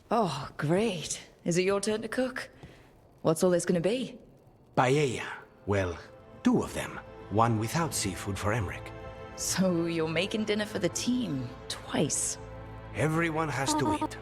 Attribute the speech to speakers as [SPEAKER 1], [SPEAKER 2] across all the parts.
[SPEAKER 1] Oh, great. Is it your turn to cook? What's all this gonna be?
[SPEAKER 2] Paella. Well, two of them. One without seafood for Emmerich.
[SPEAKER 1] So you're making dinner for the team twice.
[SPEAKER 2] Everyone has to eat.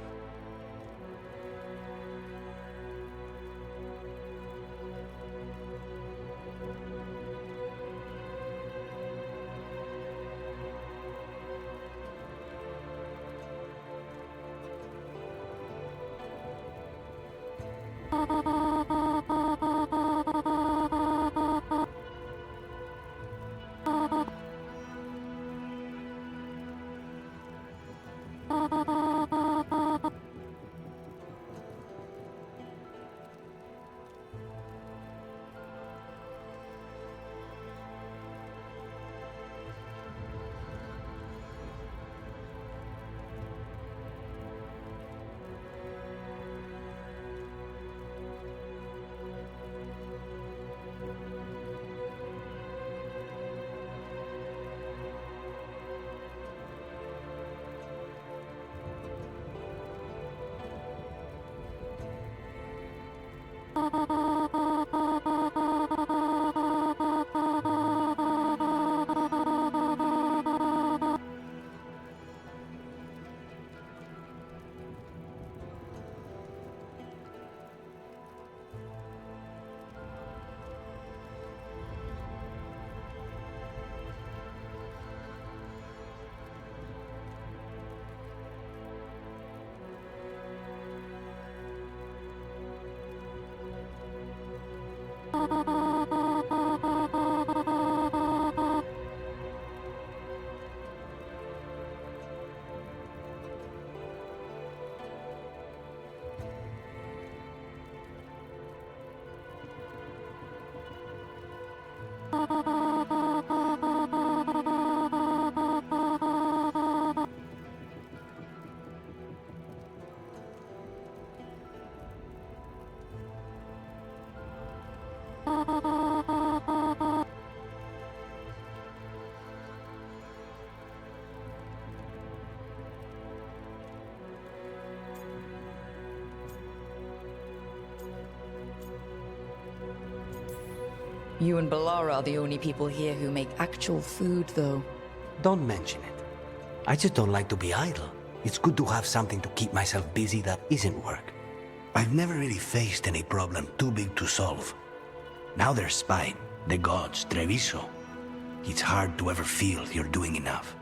[SPEAKER 1] You and Balara are the only people here who make actual food, though.
[SPEAKER 2] Don't mention it. I just don't like to be idle. It's good to have something to keep myself busy that isn't work. I've never really faced any problem too big to solve. Now there's Spine, the gods, Treviso. It's hard to ever feel you're doing enough.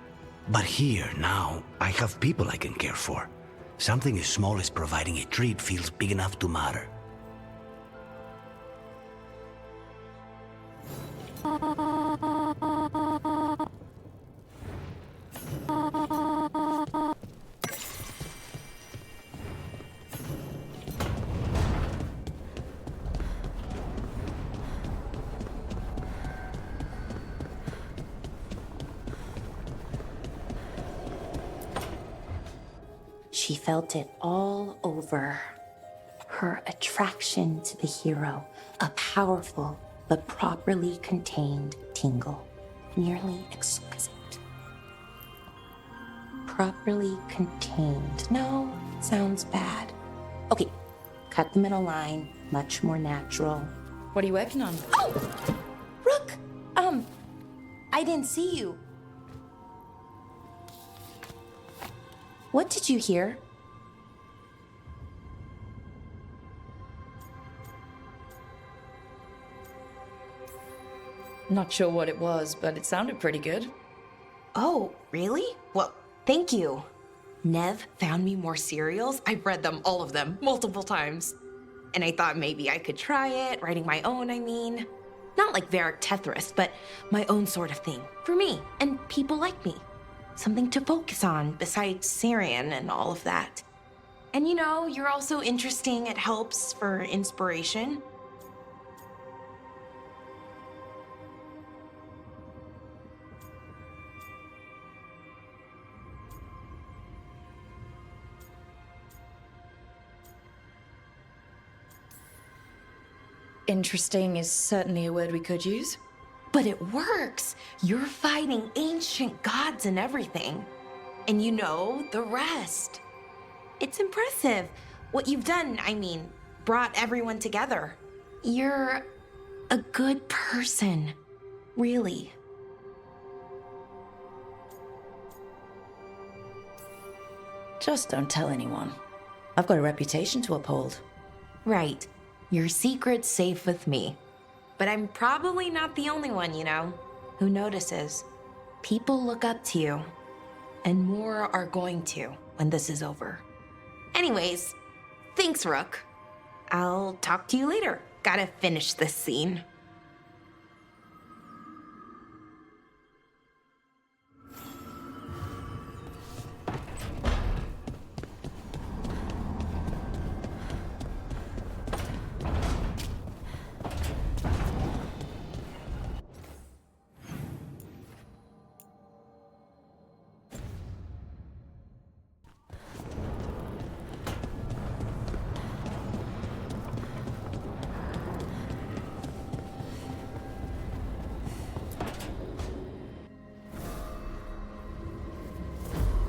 [SPEAKER 2] But here, now, I have people I can care for. Something as small as providing a treat feels big enough to matter.
[SPEAKER 3] She felt it all over. Her attraction to the hero, a powerful but properly contained tingle, nearly exquisite. Properly contained. No, sounds bad. Okay, cut the middle line, much more natural.
[SPEAKER 1] What are you working on?
[SPEAKER 3] Oh! Rook! I didn't see you. What did you hear?
[SPEAKER 1] Not sure what it was, but it sounded pretty good.
[SPEAKER 4] Oh, really? Well, thank you. Nev found me more serials. I've read them, all of them, multiple times. And I thought maybe I could try it, writing my own, I mean. Not like Varric Tethris, but my own sort of thing. For me, and people like me. Something to focus on besides Syrian and all of that. And you know, you're also interesting. It helps for inspiration.
[SPEAKER 1] Interesting is certainly a word we could use.
[SPEAKER 4] But it works. You're fighting ancient gods and everything. And you know the rest. It's impressive. What you've done, I mean, brought everyone together. You're a good person. Really.
[SPEAKER 1] Just don't tell anyone. I've got a reputation to uphold.
[SPEAKER 4] Right. Your secret's safe with me. But I'm probably not the only one, you know, who notices. People look up to you. And more are going to when this is over. Anyways, thanks, Rook. I'll talk to you later. Gotta finish this scene.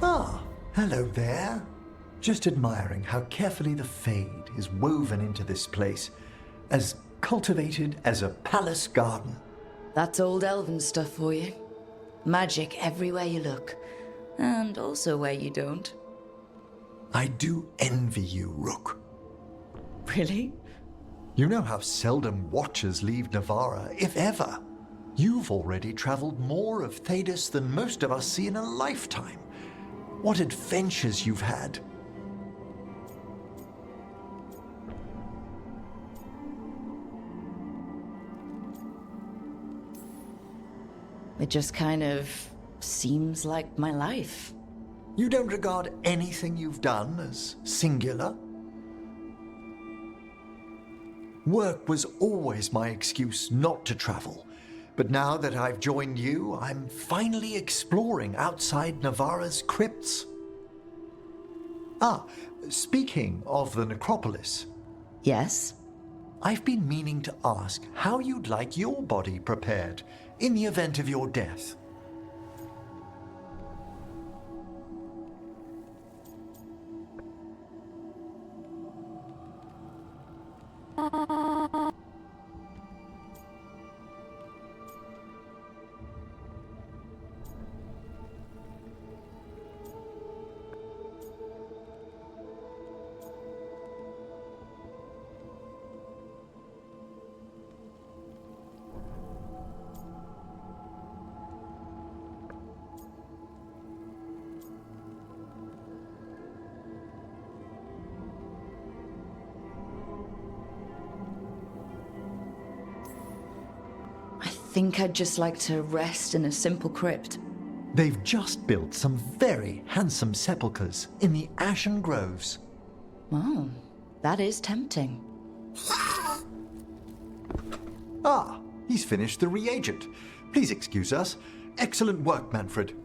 [SPEAKER 5] Ah, hello there. Just admiring how carefully the Fade is woven into this place, as cultivated as a palace garden.
[SPEAKER 1] That's old elven stuff for you. Magic everywhere you look. And also where you don't.
[SPEAKER 5] I do envy you, Rook.
[SPEAKER 1] Really?
[SPEAKER 5] You know how seldom watchers leave Navarra, if ever. You've already traveled more of Thedas than most of us see in a lifetime. What adventures you've had.
[SPEAKER 1] It just kind of seems like my life.
[SPEAKER 5] You don't regard anything you've done as singular? Work was always my excuse not to travel. But now that I've joined you, I'm finally exploring outside Navarra's crypts. Ah, speaking of the necropolis,
[SPEAKER 1] Yes?
[SPEAKER 5] I've been meaning to ask how you'd like your body prepared in the event of your death.
[SPEAKER 1] I think I'd just like to rest in a simple crypt.
[SPEAKER 5] They've just built some very handsome sepulchres in the Ashen Groves.
[SPEAKER 1] Oh, that is tempting.
[SPEAKER 5] Ah, he's finished the reagent. Please excuse us. Excellent work, Manfred.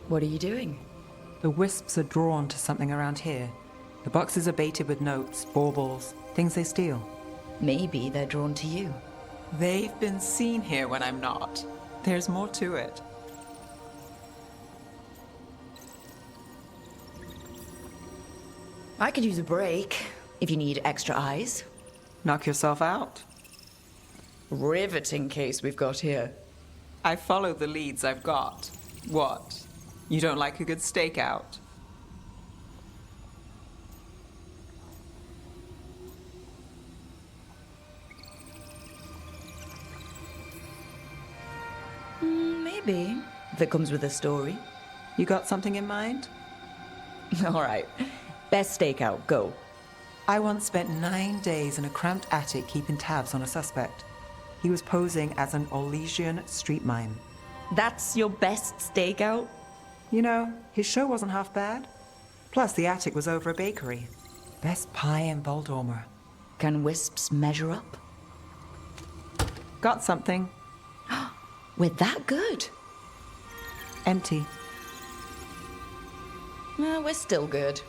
[SPEAKER 1] What are you doing?
[SPEAKER 6] The wisps are drawn to something around here. The boxes are baited with notes, baubles, things they steal.
[SPEAKER 1] Maybe they're drawn to you.
[SPEAKER 6] They've been seen here when I'm not. There's more to it.
[SPEAKER 1] I could use a break, if you need extra eyes.
[SPEAKER 6] Knock yourself out.
[SPEAKER 1] Riveting case we've got here.
[SPEAKER 6] I follow the leads I've got. What? You don't like a good stakeout?
[SPEAKER 1] Maybe, if it comes with a story.
[SPEAKER 6] You got something in mind?
[SPEAKER 1] All right. Best stakeout, go.
[SPEAKER 6] I once spent 9 days in a cramped attic keeping tabs on a suspect. He was posing as an Orlesian street mime.
[SPEAKER 1] That's your best stakeout?
[SPEAKER 6] You know, his show wasn't half bad. Plus, the attic was over a bakery. Best pie in Voldormer.
[SPEAKER 1] Can wisps measure up?
[SPEAKER 6] Got something.
[SPEAKER 1] We're that good?
[SPEAKER 6] Empty.
[SPEAKER 1] We're still good.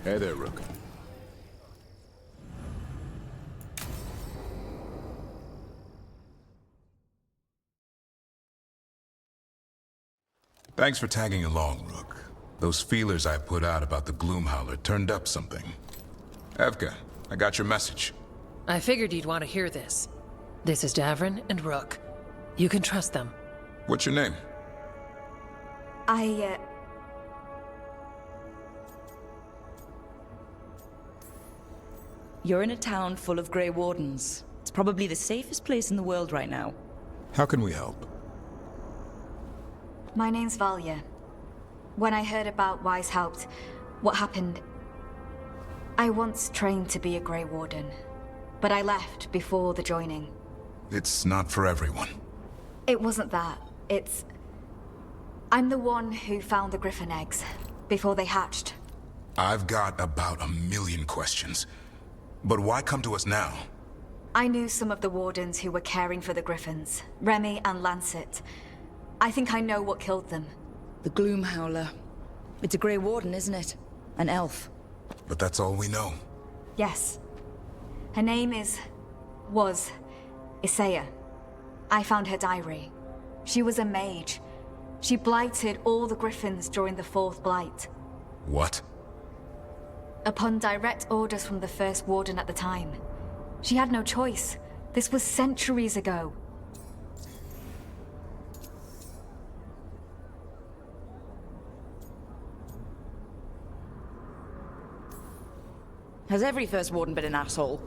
[SPEAKER 7] Hey there, Rook. Thanks for tagging along, Rook. Those feelers I put out about the Gloomhowler turned up something. Evka, I got your message.
[SPEAKER 8] I figured you'd want to hear this. This is Davrin and Rook. You can trust them.
[SPEAKER 7] What's your name?
[SPEAKER 1] You're in a town full of Grey Wardens. It's probably the safest place in the world right now.
[SPEAKER 7] How can we help?
[SPEAKER 9] My name's Valya. When I heard about Weishaupt, what happened... I once trained to be a Grey Warden, but I left before the joining.
[SPEAKER 7] It's not for everyone.
[SPEAKER 9] It wasn't that. It's... I'm the one who found the griffin eggs, before they hatched.
[SPEAKER 7] I've got about 1,000,000 questions. But why come to us now?
[SPEAKER 9] I knew some of the wardens who were caring for the griffins, Remy and Lancet. I think I know what killed them.
[SPEAKER 1] The Gloomhowler. It's a Grey Warden, isn't it? An elf.
[SPEAKER 7] But that's all we know.
[SPEAKER 9] Yes. Her name was Isaiah. I found her diary. She was a mage. She blighted all the griffins during the Fourth Blight.
[SPEAKER 7] What?
[SPEAKER 9] Upon direct orders from the First Warden at the time. She had no choice. This was centuries ago.
[SPEAKER 1] Has every First Warden been an asshole?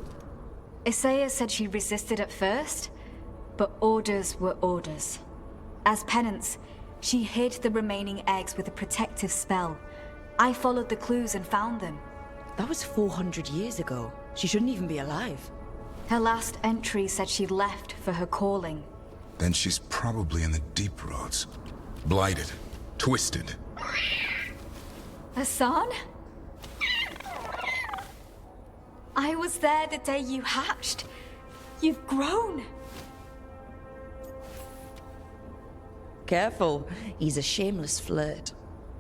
[SPEAKER 9] Isaiah said she resisted at first, but orders were orders. As penance, she hid the remaining eggs with a protective spell. I followed the clues and found them.
[SPEAKER 1] That was 400 years ago. She shouldn't even be alive.
[SPEAKER 9] Her last entry said she left for her calling.
[SPEAKER 7] Then she's probably in the deep roads. Blighted. Twisted.
[SPEAKER 9] Hassan? I was there the day you hatched. You've grown.
[SPEAKER 1] Careful. He's a shameless flirt.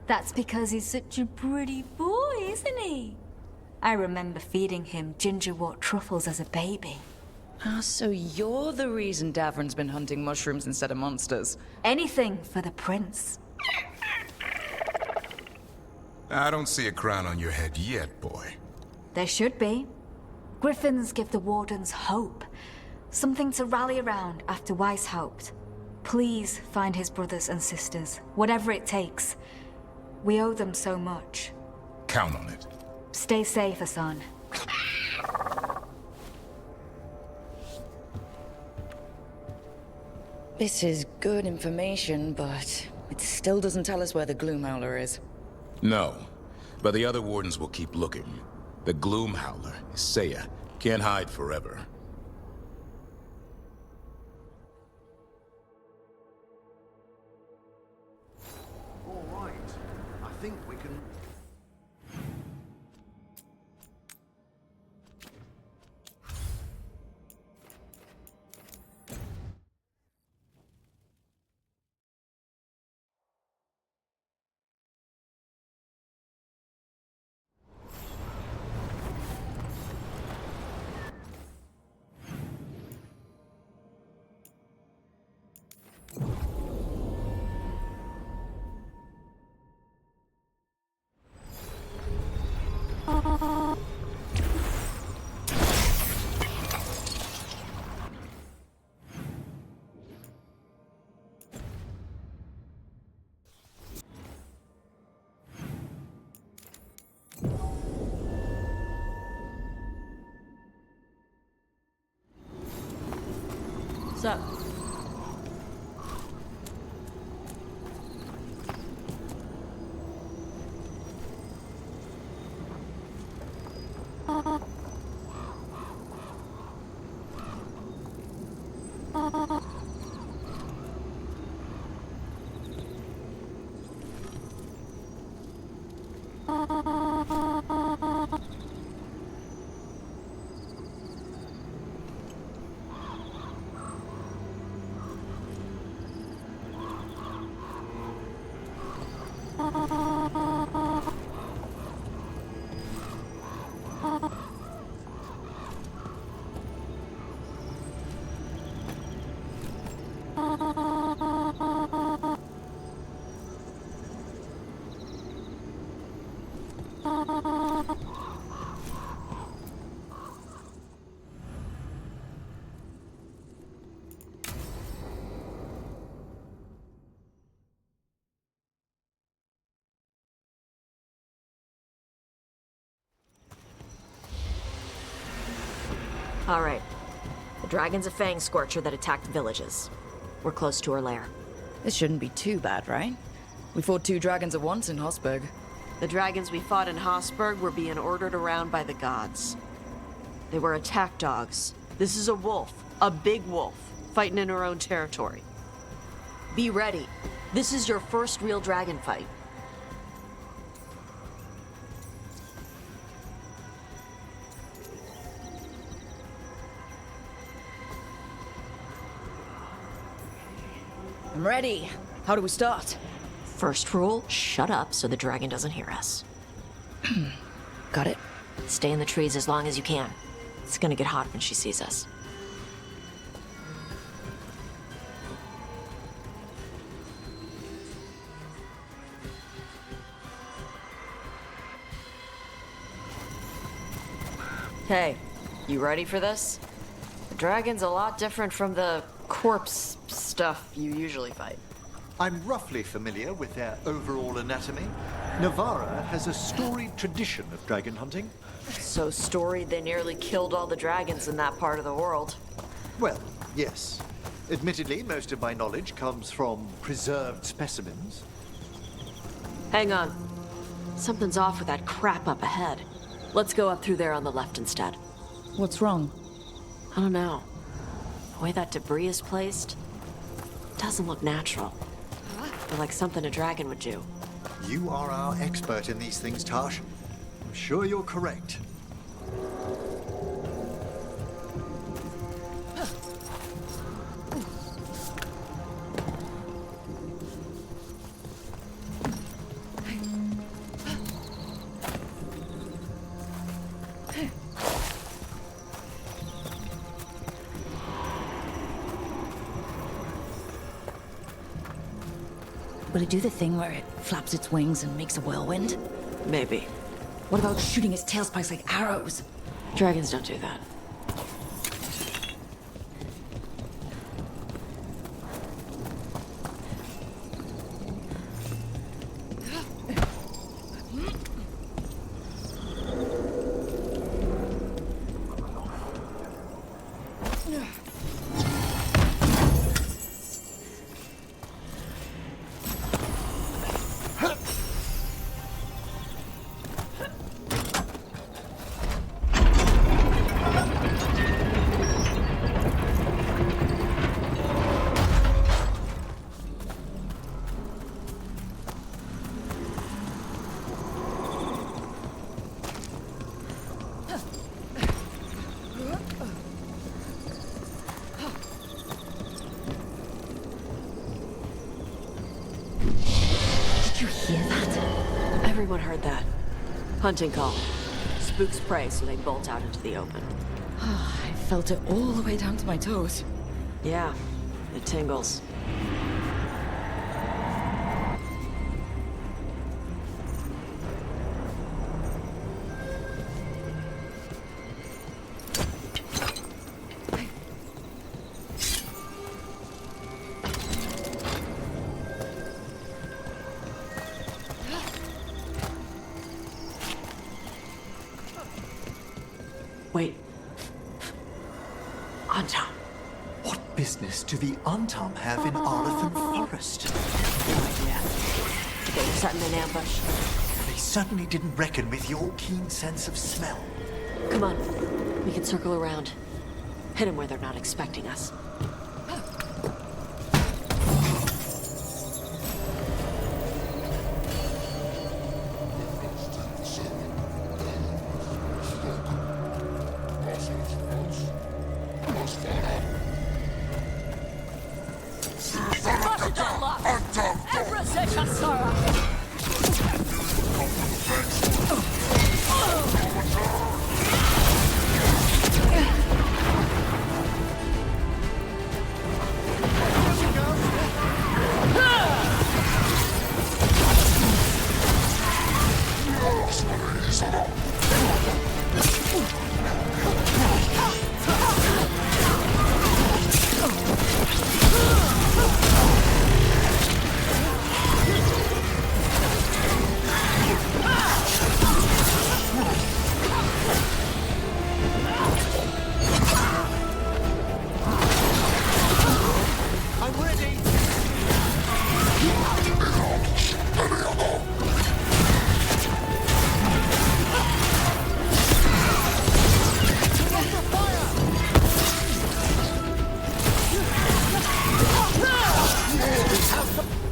[SPEAKER 9] That's because he's such a pretty boy, isn't he? I remember feeding him gingerwort truffles as a baby.
[SPEAKER 1] Ah, so you're the reason Davrin's been hunting mushrooms instead of monsters.
[SPEAKER 9] Anything for the prince.
[SPEAKER 7] I don't see a crown on your head yet, boy.
[SPEAKER 9] There should be. Griffins give the Wardens hope. Something to rally around after Weishaupt. Please find his brothers and sisters, whatever it takes. We owe them so much.
[SPEAKER 7] Count on it.
[SPEAKER 9] Stay safe, Hassan.
[SPEAKER 1] This is good information, but it still doesn't tell us where the Gloomhowler is.
[SPEAKER 7] No, but the other wardens will keep looking. The Gloomhowler, Isaiah, can't hide forever.
[SPEAKER 1] What's up?
[SPEAKER 10] All right. The dragon's a fang scorcher that attacked villages. We're close to her lair.
[SPEAKER 1] This shouldn't be too bad, right? We fought 2 dragons at once in Hosberg.
[SPEAKER 10] The dragons we fought in Hosberg were being ordered around by the gods. They were attack dogs. This is a wolf, a big wolf, fighting in her own territory. Be ready. This is your first real dragon fight.
[SPEAKER 1] I'm ready. How do we start?
[SPEAKER 10] First rule, shut up so the dragon doesn't hear us.
[SPEAKER 1] Got it.
[SPEAKER 10] Stay in the trees as long as you can. It's gonna get hot when she sees us. Hey, you ready for this? The dragon's a lot different from the corpse stuff you usually fight.
[SPEAKER 5] I'm roughly familiar with their overall anatomy. Navarra has a storied tradition of dragon hunting.
[SPEAKER 10] So storied they nearly killed all the dragons in that part of the world.
[SPEAKER 5] Well, yes. Admittedly, most of my knowledge comes from preserved specimens.
[SPEAKER 10] Hang on. Something's off with that crap up ahead. Let's go up through there on the left instead.
[SPEAKER 1] What's wrong?
[SPEAKER 10] I don't know. The way that debris is placed doesn't look natural. Or like something a dragon would do.
[SPEAKER 5] You are our expert in these things, Tash. I'm sure you're correct.
[SPEAKER 1] Will it do the thing where it flaps its wings and makes a whirlwind?
[SPEAKER 10] Maybe.
[SPEAKER 1] What about shooting its tail spikes like arrows?
[SPEAKER 10] Dragons don't do that. Everyone heard that. Hunting call. Spooks prey, so they bolt out into the open.
[SPEAKER 1] I felt it all the way down to my toes.
[SPEAKER 10] Yeah, it tingles. Wait. On top.
[SPEAKER 5] What business do the Antam have in Arlathan Forest?
[SPEAKER 10] No idea. They were set in an ambush.
[SPEAKER 5] They certainly didn't reckon with your keen sense of smell.
[SPEAKER 10] Come on. We can circle around. Hit them where they're not expecting us.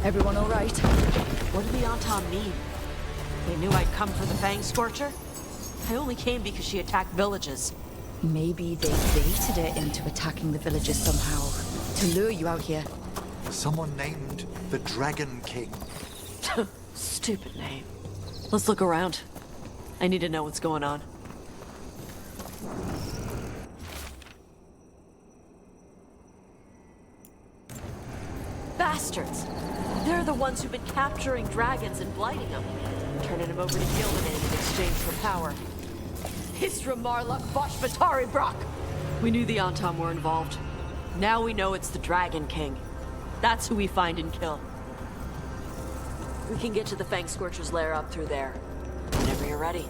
[SPEAKER 1] Everyone all right?
[SPEAKER 10] What did the Antam mean? They knew I'd come for the Fang Scorcher? I only came because she attacked villages.
[SPEAKER 1] Maybe they baited it into attacking the villagers somehow, to lure you out here.
[SPEAKER 5] Someone named the Dragon King.
[SPEAKER 10] Stupid name. Let's look around. I need to know what's going on. Bastards! They're the ones who've been capturing dragons and blighting them, turning them over to Gildan in exchange for power. Hisra Marluk Boshbatari Brock! We knew the Antam were involved. Now we know it's the Dragon King. That's who we find and kill. We can get to the Fang Scorcher's lair up through there. Whenever you're ready.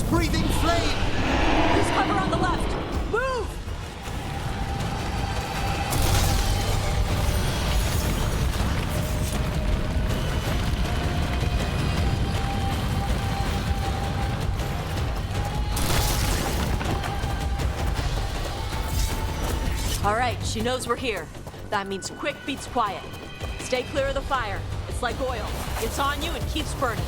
[SPEAKER 5] Breathing flame!
[SPEAKER 10] There's cover on the left! Move! All right, she knows we're here. That means quick beats quiet. Stay clear of the fire. It's like oil. It's on you and keeps burning.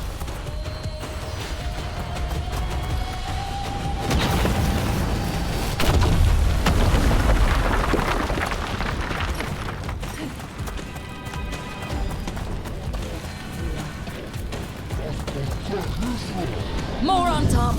[SPEAKER 1] More on top!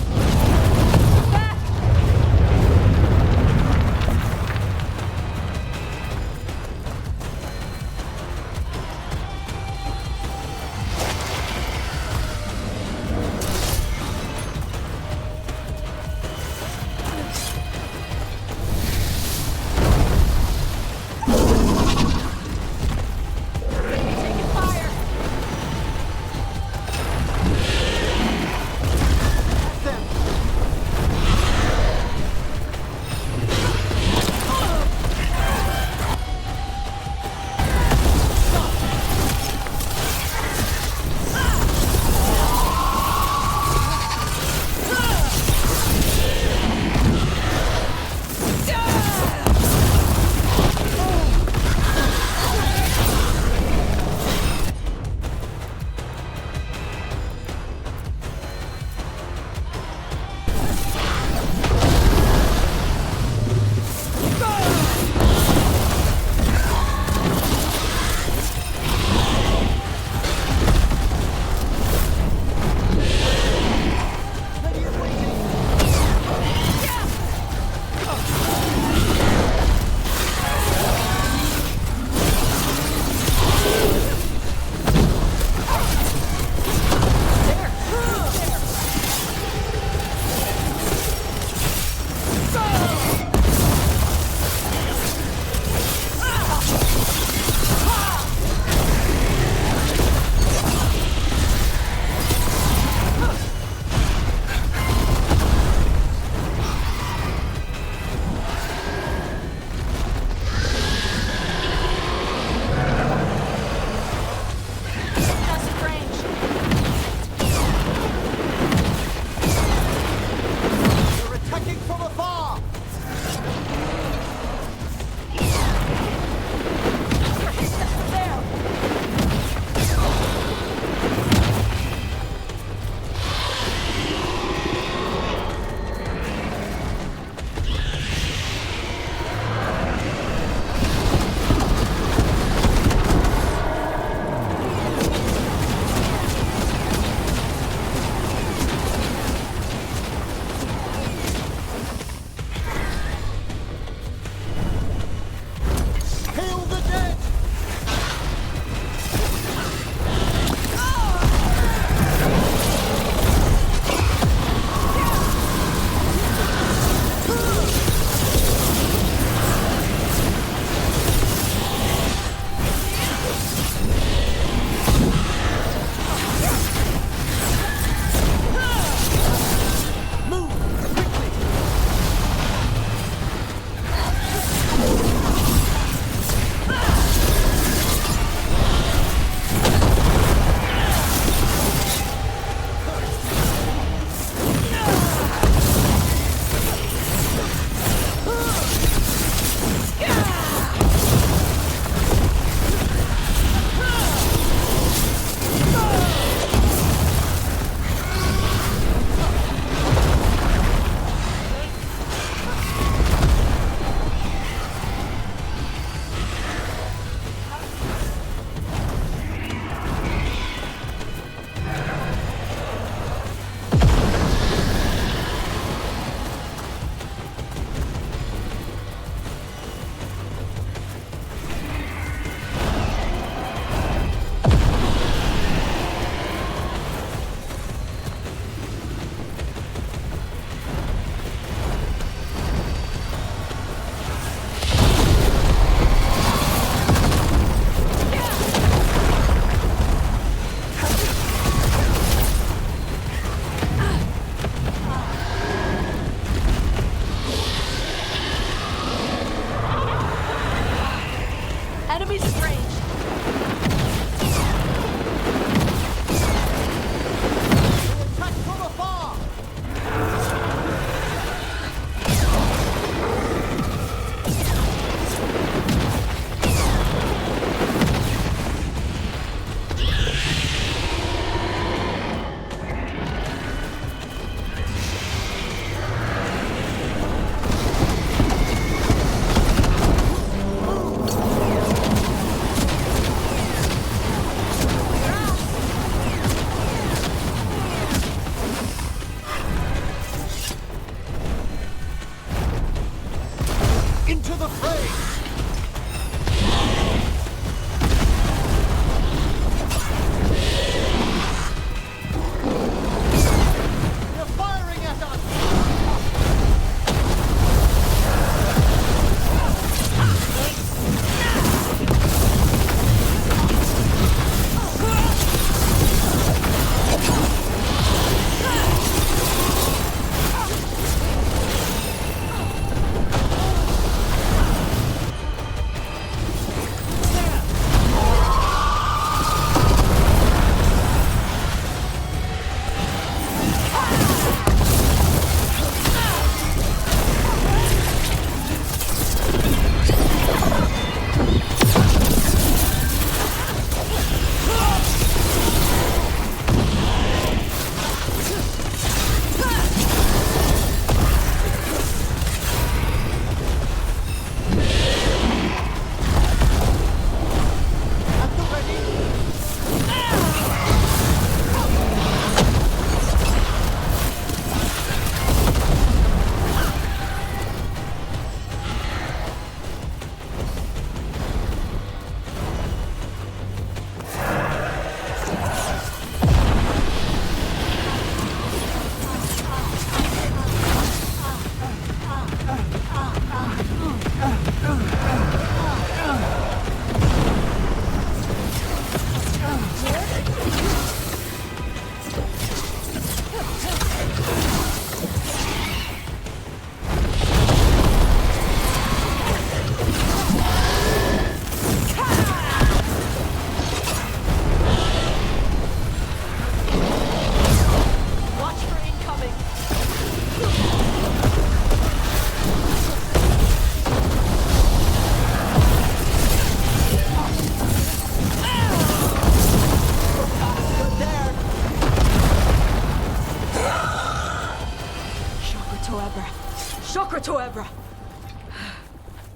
[SPEAKER 10] Toebra.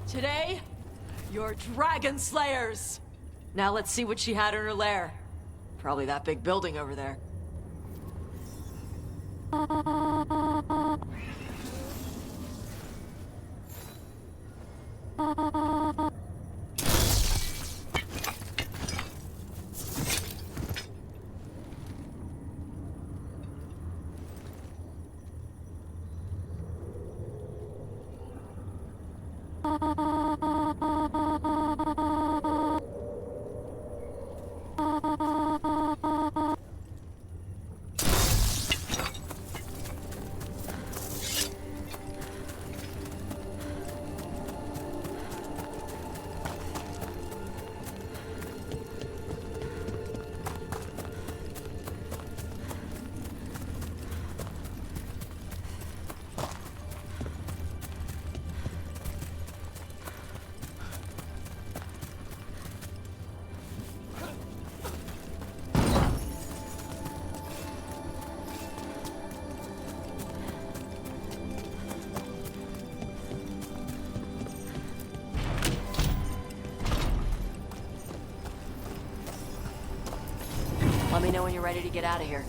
[SPEAKER 10] Today, you're dragon slayers. Now let's see what she had in her lair. Probably that big building over there. Let me know when you're ready to get out of here.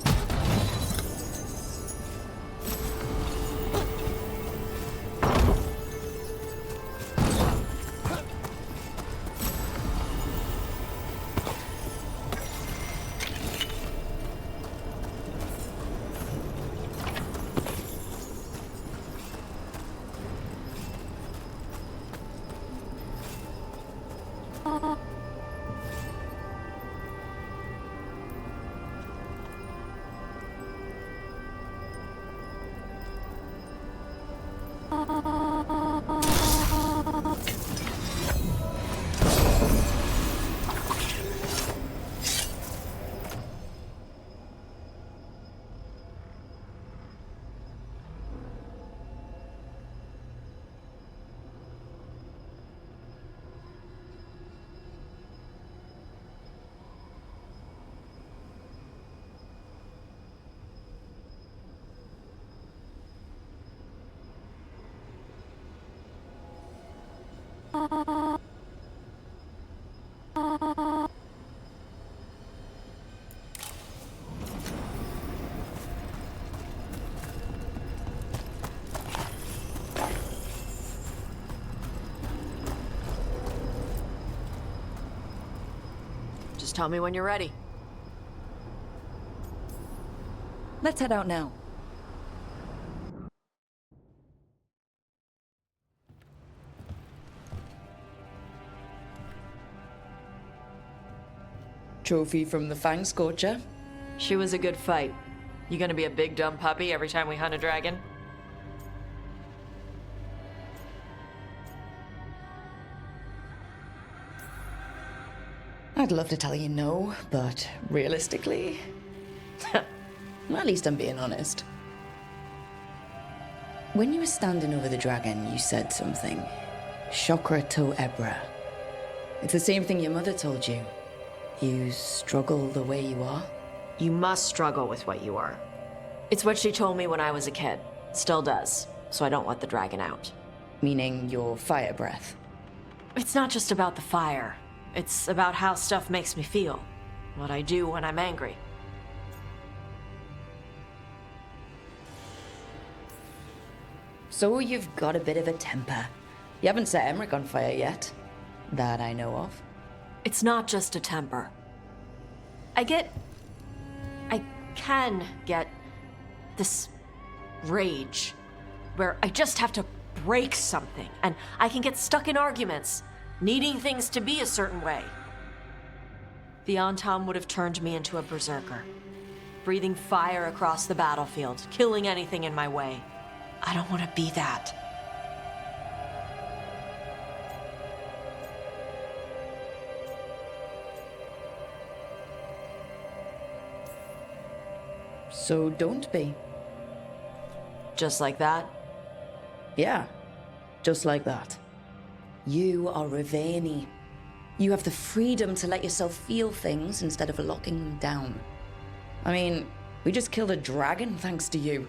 [SPEAKER 10] Just tell me when you're ready.
[SPEAKER 1] Let's head out now. Trophy from the Fang Scorcher.
[SPEAKER 10] She was a good fight. You gonna be a big dumb puppy every time we hunt a dragon?
[SPEAKER 1] I'd love to tell you no, but realistically, at least I'm being honest. When you were standing over the dragon, you said something. Chakra to Ebra. It's the same thing your mother told you. You struggle the way you are.
[SPEAKER 10] You must struggle with what you are. It's what she told me when I was a kid. Still does. So I don't let the dragon out.
[SPEAKER 1] Meaning your fire breath.
[SPEAKER 10] It's not just about the fire. It's about how stuff makes me feel. What I do when I'm angry.
[SPEAKER 1] So you've got a bit of a temper. You haven't set Emmerich on fire yet. That I know of.
[SPEAKER 10] It's not just a temper. I can get this rage where I just have to break something and I can get stuck in arguments, needing things to be a certain way. The Antam would have turned me into a berserker, breathing fire across the battlefield, killing anything in my way. I don't want to be that.
[SPEAKER 1] So don't be.
[SPEAKER 10] Just like that?
[SPEAKER 1] Yeah, just like that. You are Ravani. You have the freedom to let yourself feel things instead of locking them down. I mean, we just killed a dragon thanks to you.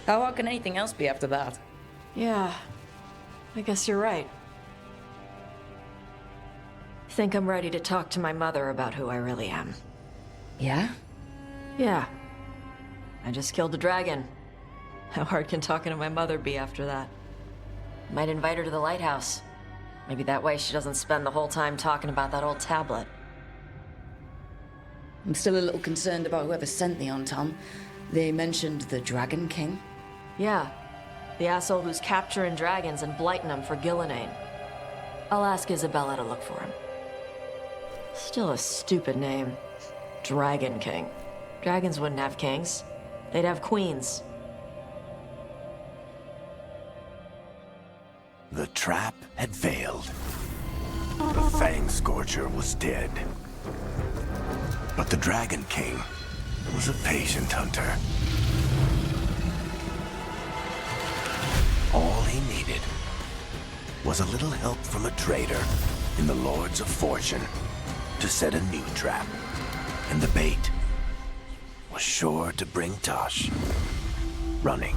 [SPEAKER 1] How hard can anything else be after that?
[SPEAKER 10] Yeah, I guess you're right. Think I'm ready to talk to my mother about who I really am.
[SPEAKER 1] Yeah?
[SPEAKER 10] Yeah. I just killed a dragon. How hard can talking to my mother be after that? Might invite her to the lighthouse. Maybe that way she doesn't spend the whole time talking about that old tablet.
[SPEAKER 1] I'm still a little concerned about whoever sent the Tom. They mentioned the Dragon King.
[SPEAKER 10] Yeah. The asshole who's capturing dragons and blighting them for Gillenane. I'll ask Isabella to look for him. Still a stupid name. Dragon King. Dragons wouldn't have kings. They'd have queens.
[SPEAKER 2] The trap had failed. The Fang Scorcher was dead. But the Dragon King was a patient hunter. All he needed was a little help from a trader in the Lords of Fortune to set a new trap. And the bait was sure to bring Tosh running.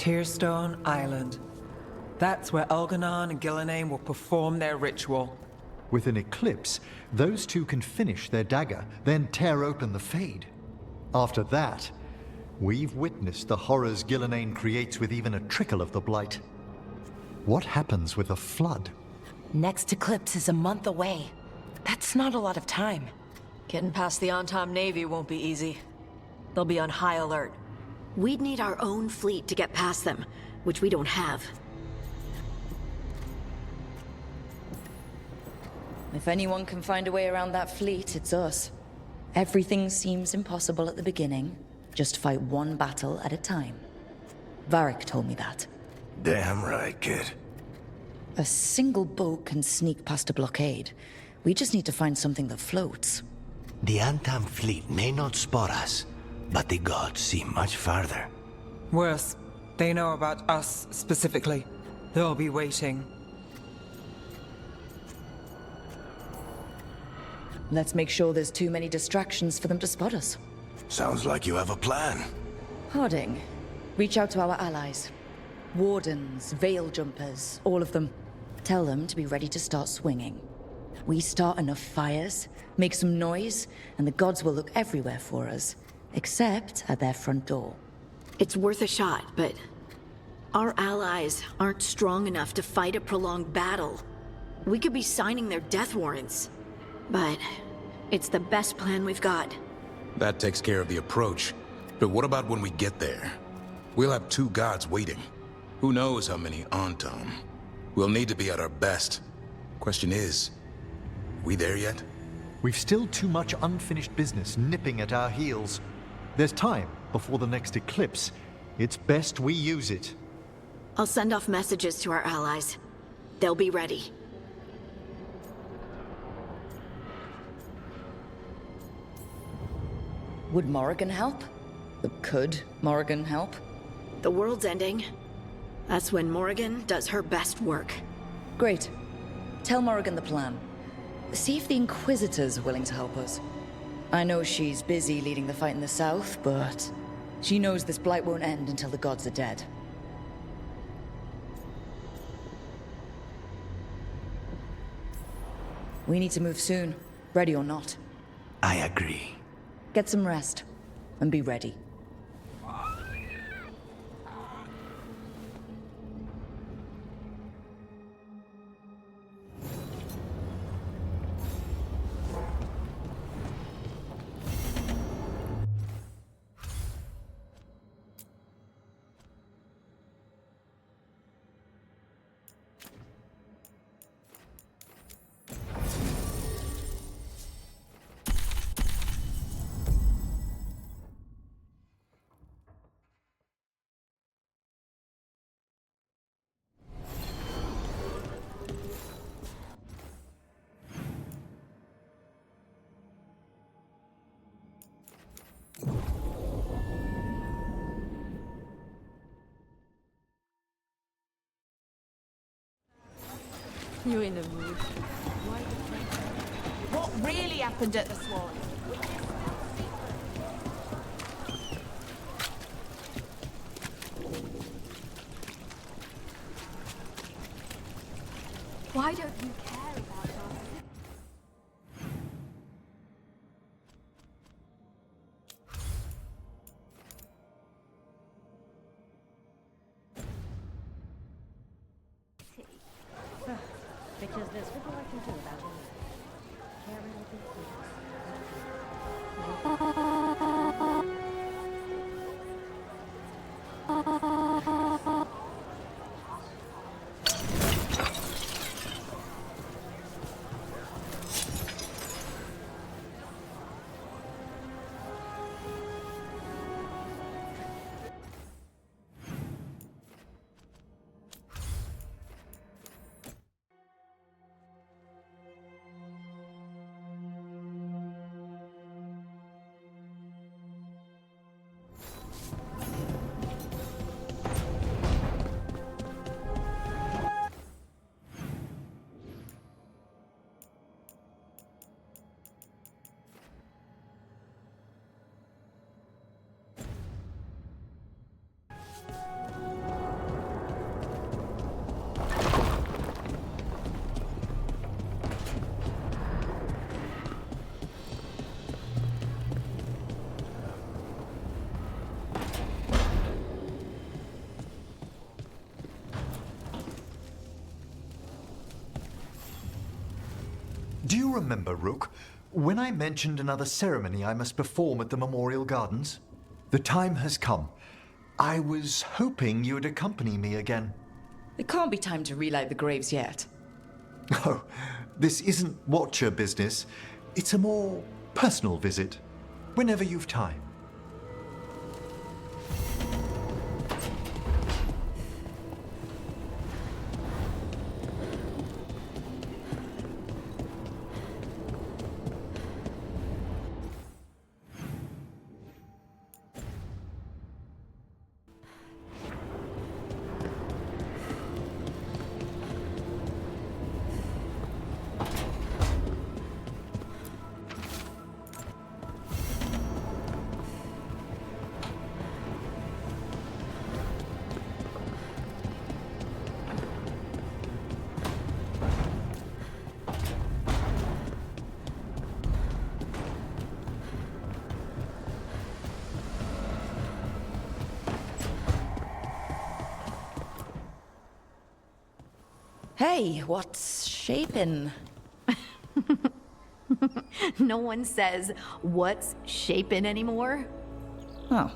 [SPEAKER 6] Tearstone Island. That's where Elganon and Gillenane will perform their ritual.
[SPEAKER 5] With an eclipse, those two can finish their dagger, then tear open the Fade. After that, we've witnessed the horrors Gillenane creates with even a trickle of the Blight. What happens with a flood?
[SPEAKER 3] Next eclipse is a month away. That's not a lot of time.
[SPEAKER 10] Getting past the Antom Navy won't be easy. They'll be on high alert.
[SPEAKER 11] We'd need our own fleet to get past them, which we don't have.
[SPEAKER 1] If anyone can find a way around that fleet, it's us. Everything seems impossible at the beginning. Just fight one battle at a time. Varric told me that.
[SPEAKER 2] Damn right, kid.
[SPEAKER 1] A single boat can sneak past a blockade. We just need to find something that floats.
[SPEAKER 2] The Antam fleet may not spot us, but the gods see much farther.
[SPEAKER 6] Worse, they know about us specifically. They'll be waiting.
[SPEAKER 1] Let's make sure there's too many distractions for them to spot us.
[SPEAKER 2] Sounds like you have a plan.
[SPEAKER 1] Harding, reach out to our allies. Wardens, veil jumpers, all of them. Tell them to be ready to start swinging. We start enough fires, make some noise, and the gods will look everywhere for us. Except at their front door.
[SPEAKER 11] It's worth a shot, but our allies aren't strong enough to fight a prolonged battle. We could be signing their death warrants, but it's the best plan we've got.
[SPEAKER 7] That takes care of the approach. But what about when we get there? We'll have two gods waiting. Who knows how many Antom? We'll need to be at our best. Question is, we there yet?
[SPEAKER 5] We've still too much unfinished business nipping at our heels. There's time before the next eclipse. It's best we use it.
[SPEAKER 11] I'll send off messages to our allies. They'll be ready.
[SPEAKER 1] Would Morrigan help? Could Morrigan help?
[SPEAKER 11] The world's ending. That's when Morrigan does her best work.
[SPEAKER 1] Great. Tell Morrigan the plan. See if the Inquisitors are willing to help us. I know she's busy leading the fight in the south, but she knows this blight won't end until the gods are dead. We need to move soon, ready or not.
[SPEAKER 2] I agree.
[SPEAKER 1] Get some rest. and be ready.
[SPEAKER 10] You in a mood? What really happened at the Swan?
[SPEAKER 9] Why don't you care about us?
[SPEAKER 12] Because there's little I can do about it. Caring
[SPEAKER 5] Do you remember, Rook, when I mentioned another ceremony I must perform at the Memorial Gardens? The time has come. I was hoping you would accompany me again.
[SPEAKER 1] It can't be time to relight the graves yet.
[SPEAKER 5] Oh, this isn't Watcher business. It's a more personal visit. Whenever you've time.
[SPEAKER 1] Hey, what's shaping?
[SPEAKER 11] No one says what's shaping anymore.
[SPEAKER 1] Oh,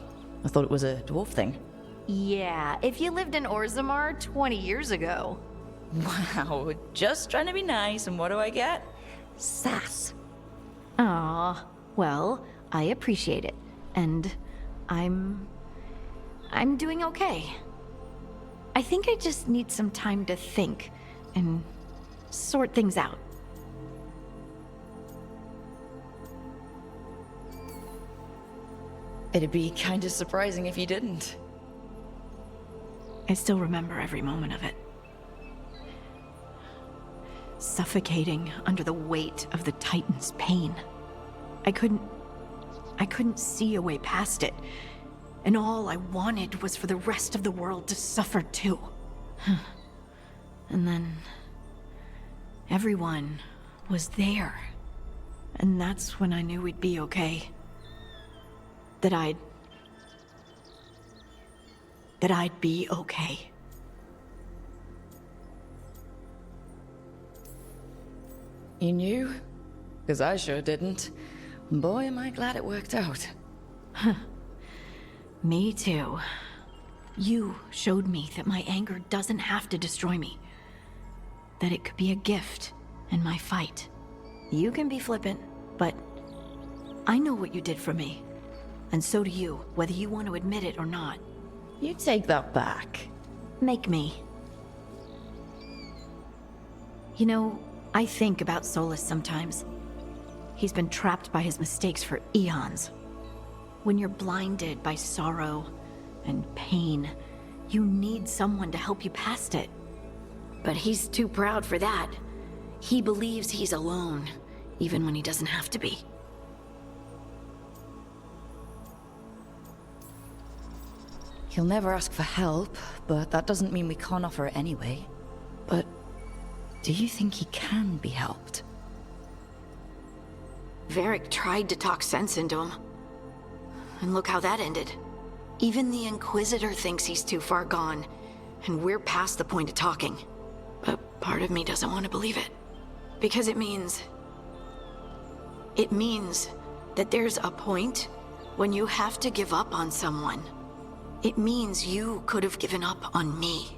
[SPEAKER 1] I thought it was a dwarf thing.
[SPEAKER 11] Yeah, if you lived in Orzammar 20 years ago.
[SPEAKER 1] Wow, just trying to be nice, and what do I get? Sass.
[SPEAKER 11] Aw, well, I appreciate it. And I'm doing okay. I think I just need some time to think and sort things out.
[SPEAKER 1] It'd be kind of surprising if you didn't.
[SPEAKER 11] I still remember every moment of it. Suffocating under the weight of the Titan's pain. I couldn't see a way past it. And all I wanted was for the rest of the world to suffer too. And then everyone was there. And that's when I knew we'd be okay. that I'd be okay.
[SPEAKER 1] You knew? Because I sure didn't. Boy, am I glad it worked out.
[SPEAKER 11] Me too. You showed me that my anger doesn't have to destroy me. That it could be a gift in my fight. You can be flippant, but I know what you did for me. And so do you, whether you want to admit it or not.
[SPEAKER 1] You take that back.
[SPEAKER 11] Make me. You know, I think about Solus sometimes. He's been trapped by his mistakes for eons. When you're blinded by sorrow and pain, you need someone to help you past it. But he's too proud for that. He believes he's alone, even when he doesn't have to be.
[SPEAKER 1] He'll never ask for help, but that doesn't mean we can't offer it anyway. But do you think he can be helped?
[SPEAKER 11] Varric tried to talk sense into him. And look how that ended. Even the Inquisitor thinks he's too far gone, and we're past the point of talking. But part of me doesn't want to believe it. Because it means that there's a point when you have to give up on someone. It means you could have given up on me.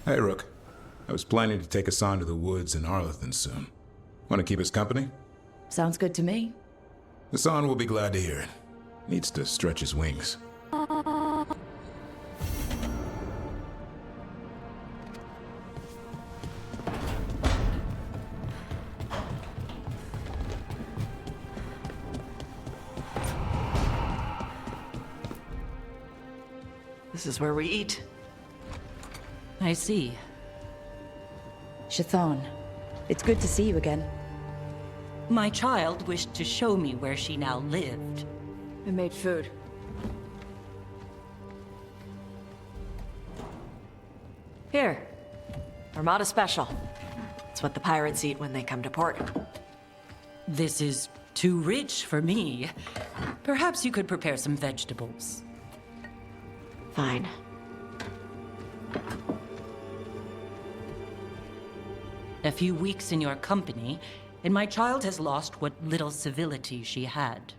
[SPEAKER 7] Hey, Rook. I was planning to take us on to the woods in Arlethan soon. Want to keep us company?
[SPEAKER 1] Sounds good to me.
[SPEAKER 7] Hassan will be glad to hear it. Needs to stretch his wings.
[SPEAKER 10] This is where we eat.
[SPEAKER 8] I see.
[SPEAKER 1] Shathan, it's good to see you again.
[SPEAKER 13] My child wished to show me where she now lived.
[SPEAKER 10] I made food. Here. Armada Special. It's what the pirates eat when they come to port.
[SPEAKER 13] This is too rich for me. Perhaps you could prepare some vegetables.
[SPEAKER 10] Fine.
[SPEAKER 13] A few weeks in your company, and my child has lost what little civility she had.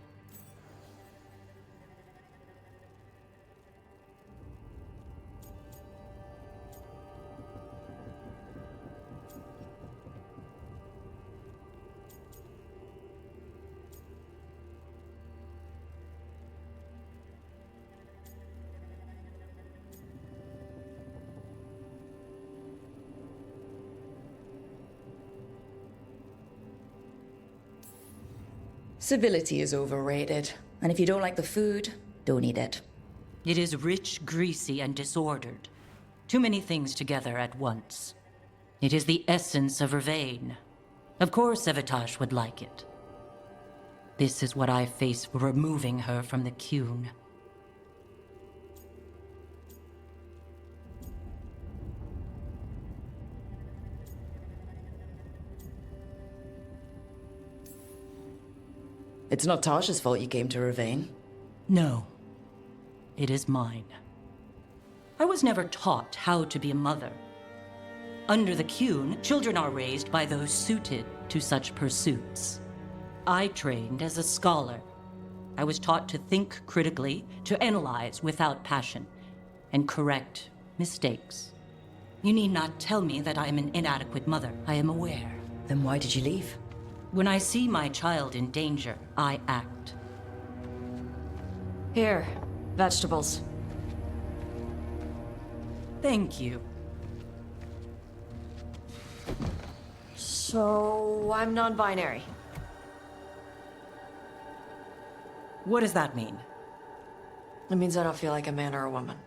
[SPEAKER 1] Civility is overrated, and if you don't like the food, don't eat it.
[SPEAKER 13] It is rich, greasy, and disordered. Too many things together at once. It is the essence of Vervain. Of course Evitash would like it. This is what I face for removing her from the Qyne.
[SPEAKER 1] It's not Tasha's fault you came to Ravane.
[SPEAKER 13] No. It is mine. I was never taught how to be a mother. Under the Qyne, children are raised by those suited to such pursuits. I trained as a scholar. I was taught to think critically, to analyze without passion, and correct mistakes. You need not tell me that I am an inadequate mother. I am aware.
[SPEAKER 1] Then why did you leave?
[SPEAKER 13] When I see my child in danger, I act.
[SPEAKER 10] Here, vegetables.
[SPEAKER 13] Thank you.
[SPEAKER 10] So, I'm non-binary.
[SPEAKER 13] What does that mean?
[SPEAKER 10] It means I don't feel like a man or a woman.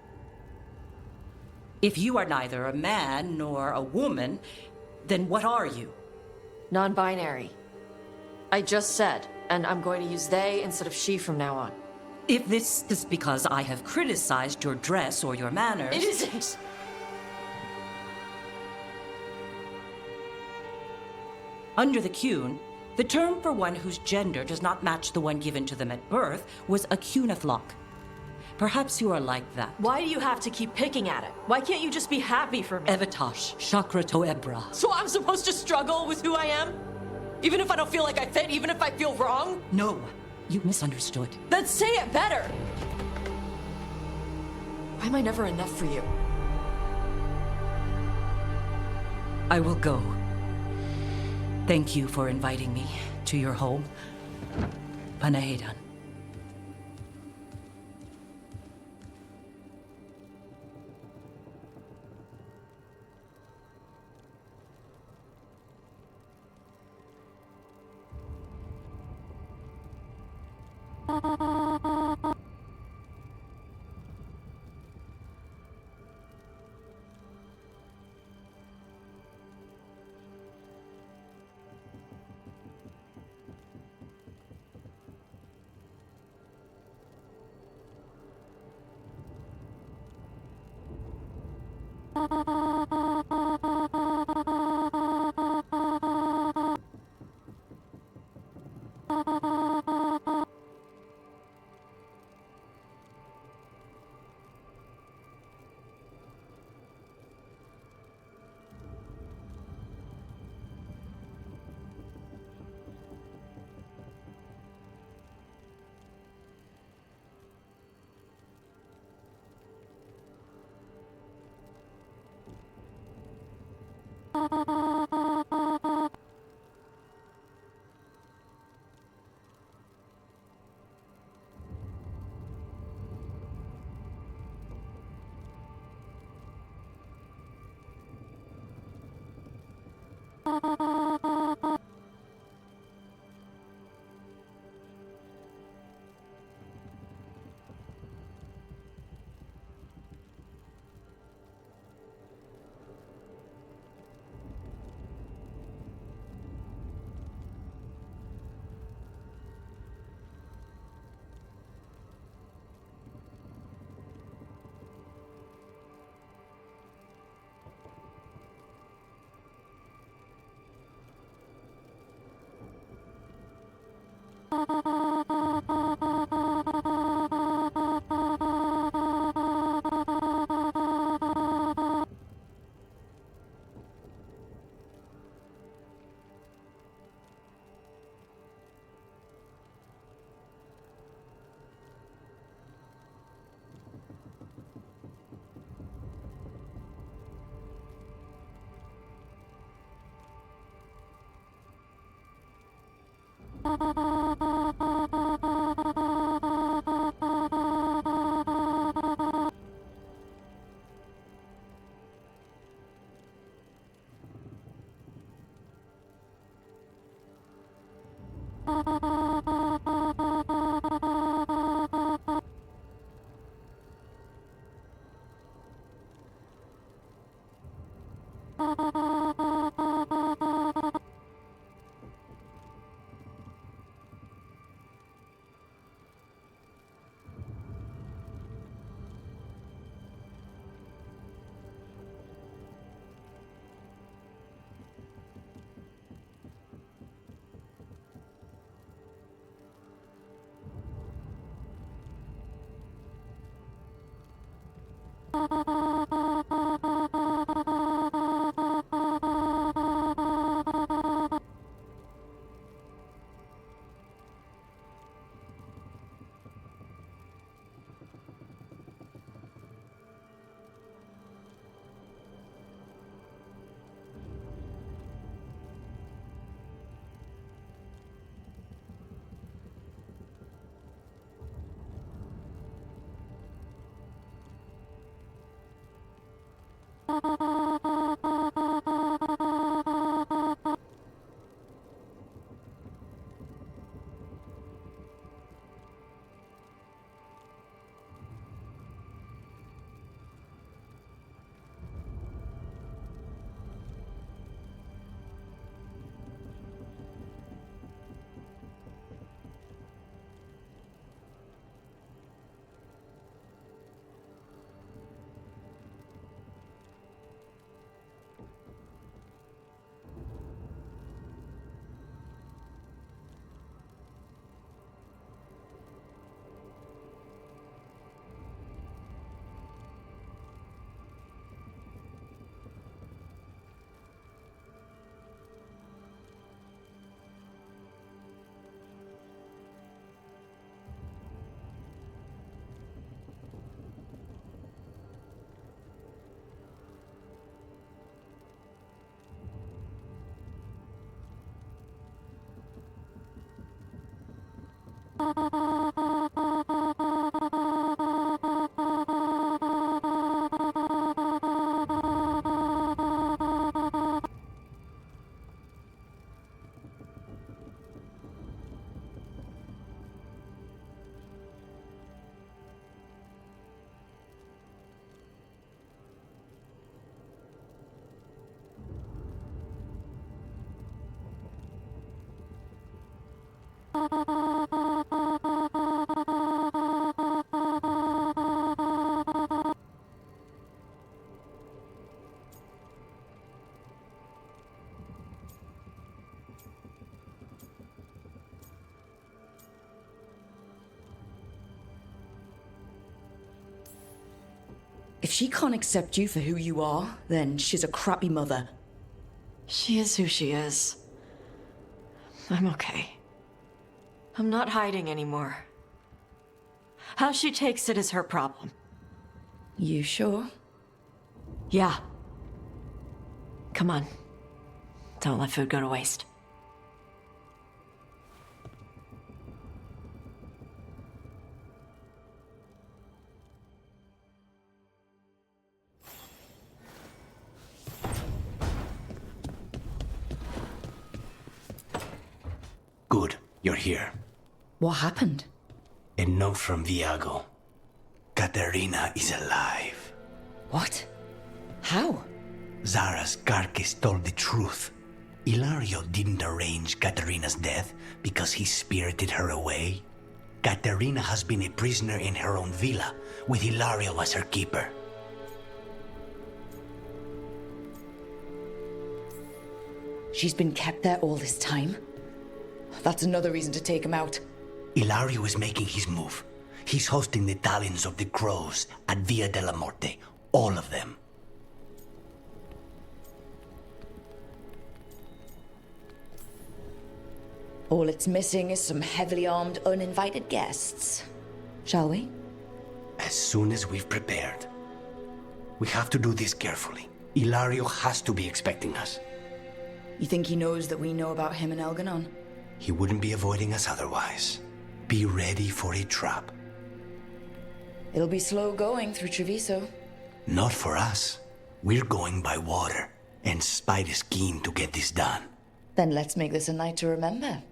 [SPEAKER 13] If you are neither a man nor a woman, then what are you?
[SPEAKER 10] Non-binary. I just said, and I'm going to use they instead of she from now on.
[SPEAKER 13] If this is because I have criticized your dress or your manners...
[SPEAKER 10] It isn't!
[SPEAKER 13] Under the Qyne, the term for one whose gender does not match the one given to them at birth was a Qynaflock. Perhaps you are like that.
[SPEAKER 10] Why do you have to keep picking at it? Why can't you just be happy for me?
[SPEAKER 13] Evatash, Chakra Toebra.
[SPEAKER 10] So I'm supposed to struggle with who I am? Even if I don't feel like I fit, even if I feel wrong?
[SPEAKER 13] No, you misunderstood.
[SPEAKER 10] Then say it better! Why am I never enough for you?
[SPEAKER 13] I will go. Thank you for inviting me to your home. Panahedan.
[SPEAKER 1] If she can't accept you for who you are, then she's a crappy mother.
[SPEAKER 10] She is who she is. I'm okay. I'm not hiding anymore. How she takes it is her problem.
[SPEAKER 1] You sure?
[SPEAKER 10] Yeah. Come on. Don't let food go to waste.
[SPEAKER 2] Good, you're here.
[SPEAKER 1] What happened?
[SPEAKER 2] A note from Viago. Katerina is alive.
[SPEAKER 1] What? How?
[SPEAKER 2] Zara's carcass told the truth. Ilario didn't arrange Katerina's death because he spirited her away. Katerina has been a prisoner in her own villa, with Ilario as her keeper.
[SPEAKER 1] She's been kept there all this time? That's another reason to take him out.
[SPEAKER 2] Ilario is making his move. He's hosting the talons of the crows at Via della Morte. All of them.
[SPEAKER 1] All it's missing is some heavily armed, uninvited guests. Shall we?
[SPEAKER 2] As soon as we've prepared. We have to do this carefully. Ilario has to be expecting us.
[SPEAKER 1] You think he knows that we know about him and Elganon?
[SPEAKER 2] He wouldn't be avoiding us otherwise. Be ready for a trap.
[SPEAKER 1] It'll be slow going through Treviso.
[SPEAKER 2] Not for us. We're going by water, and Spite is keen to get this done.
[SPEAKER 1] Then let's make this a night to remember.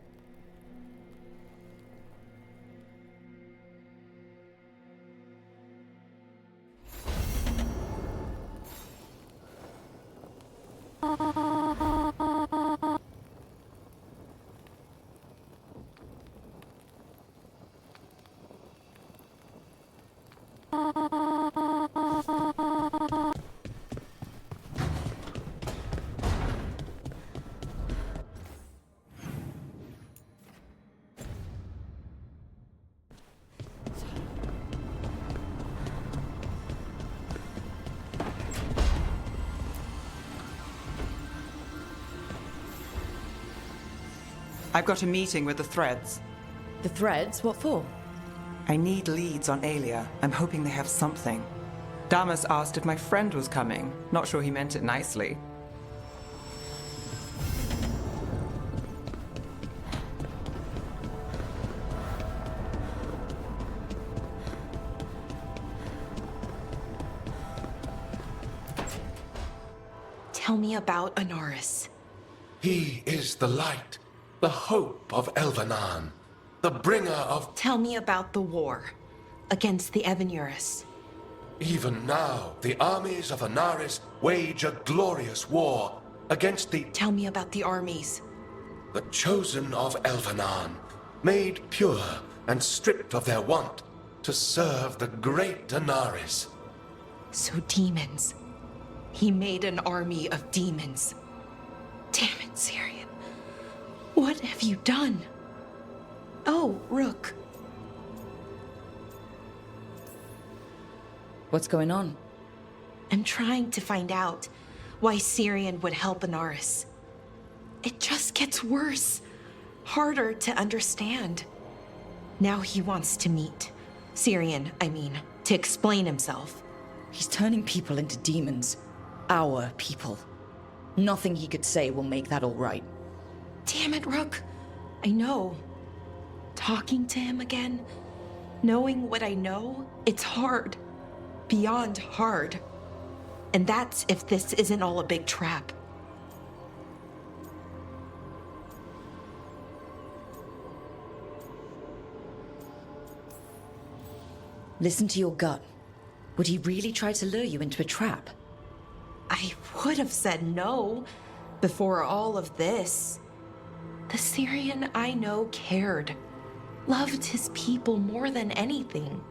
[SPEAKER 6] I've got a meeting with the Threads.
[SPEAKER 1] The Threads? What for?
[SPEAKER 6] I need leads on Aelia. I'm hoping they have something. Damas asked if my friend was coming. Not sure he meant it nicely.
[SPEAKER 4] Tell me about Anaris.
[SPEAKER 14] He is the light, the hope of Elvenan, the bringer of...
[SPEAKER 4] Tell me about the war against the Evenuris.
[SPEAKER 14] Even now, the armies of Anaris wage a glorious war against the...
[SPEAKER 4] Tell me about the armies.
[SPEAKER 14] The chosen of Elvenan, made pure and stripped of their want to serve the great Anaris.
[SPEAKER 4] So demons. He made an army of demons. Damn it, Syrian. What have you done? Oh, Rook.
[SPEAKER 1] What's going on?
[SPEAKER 4] I'm trying to find out why Syrian would help Anaris. It just gets worse. Harder to understand. Now he wants to meet. Syrian, I mean, to explain himself.
[SPEAKER 1] He's turning people into demons. Our people. Nothing he could say will make that all right.
[SPEAKER 4] Damn it, Rook. I know. Talking to him again, knowing what I know, it's hard. Beyond hard. And that's if this isn't all a big trap.
[SPEAKER 1] Listen to your gut. Would he really try to lure you into a trap?
[SPEAKER 4] I would have said no before all of this. The Syrian I know cared, loved his people more than anything.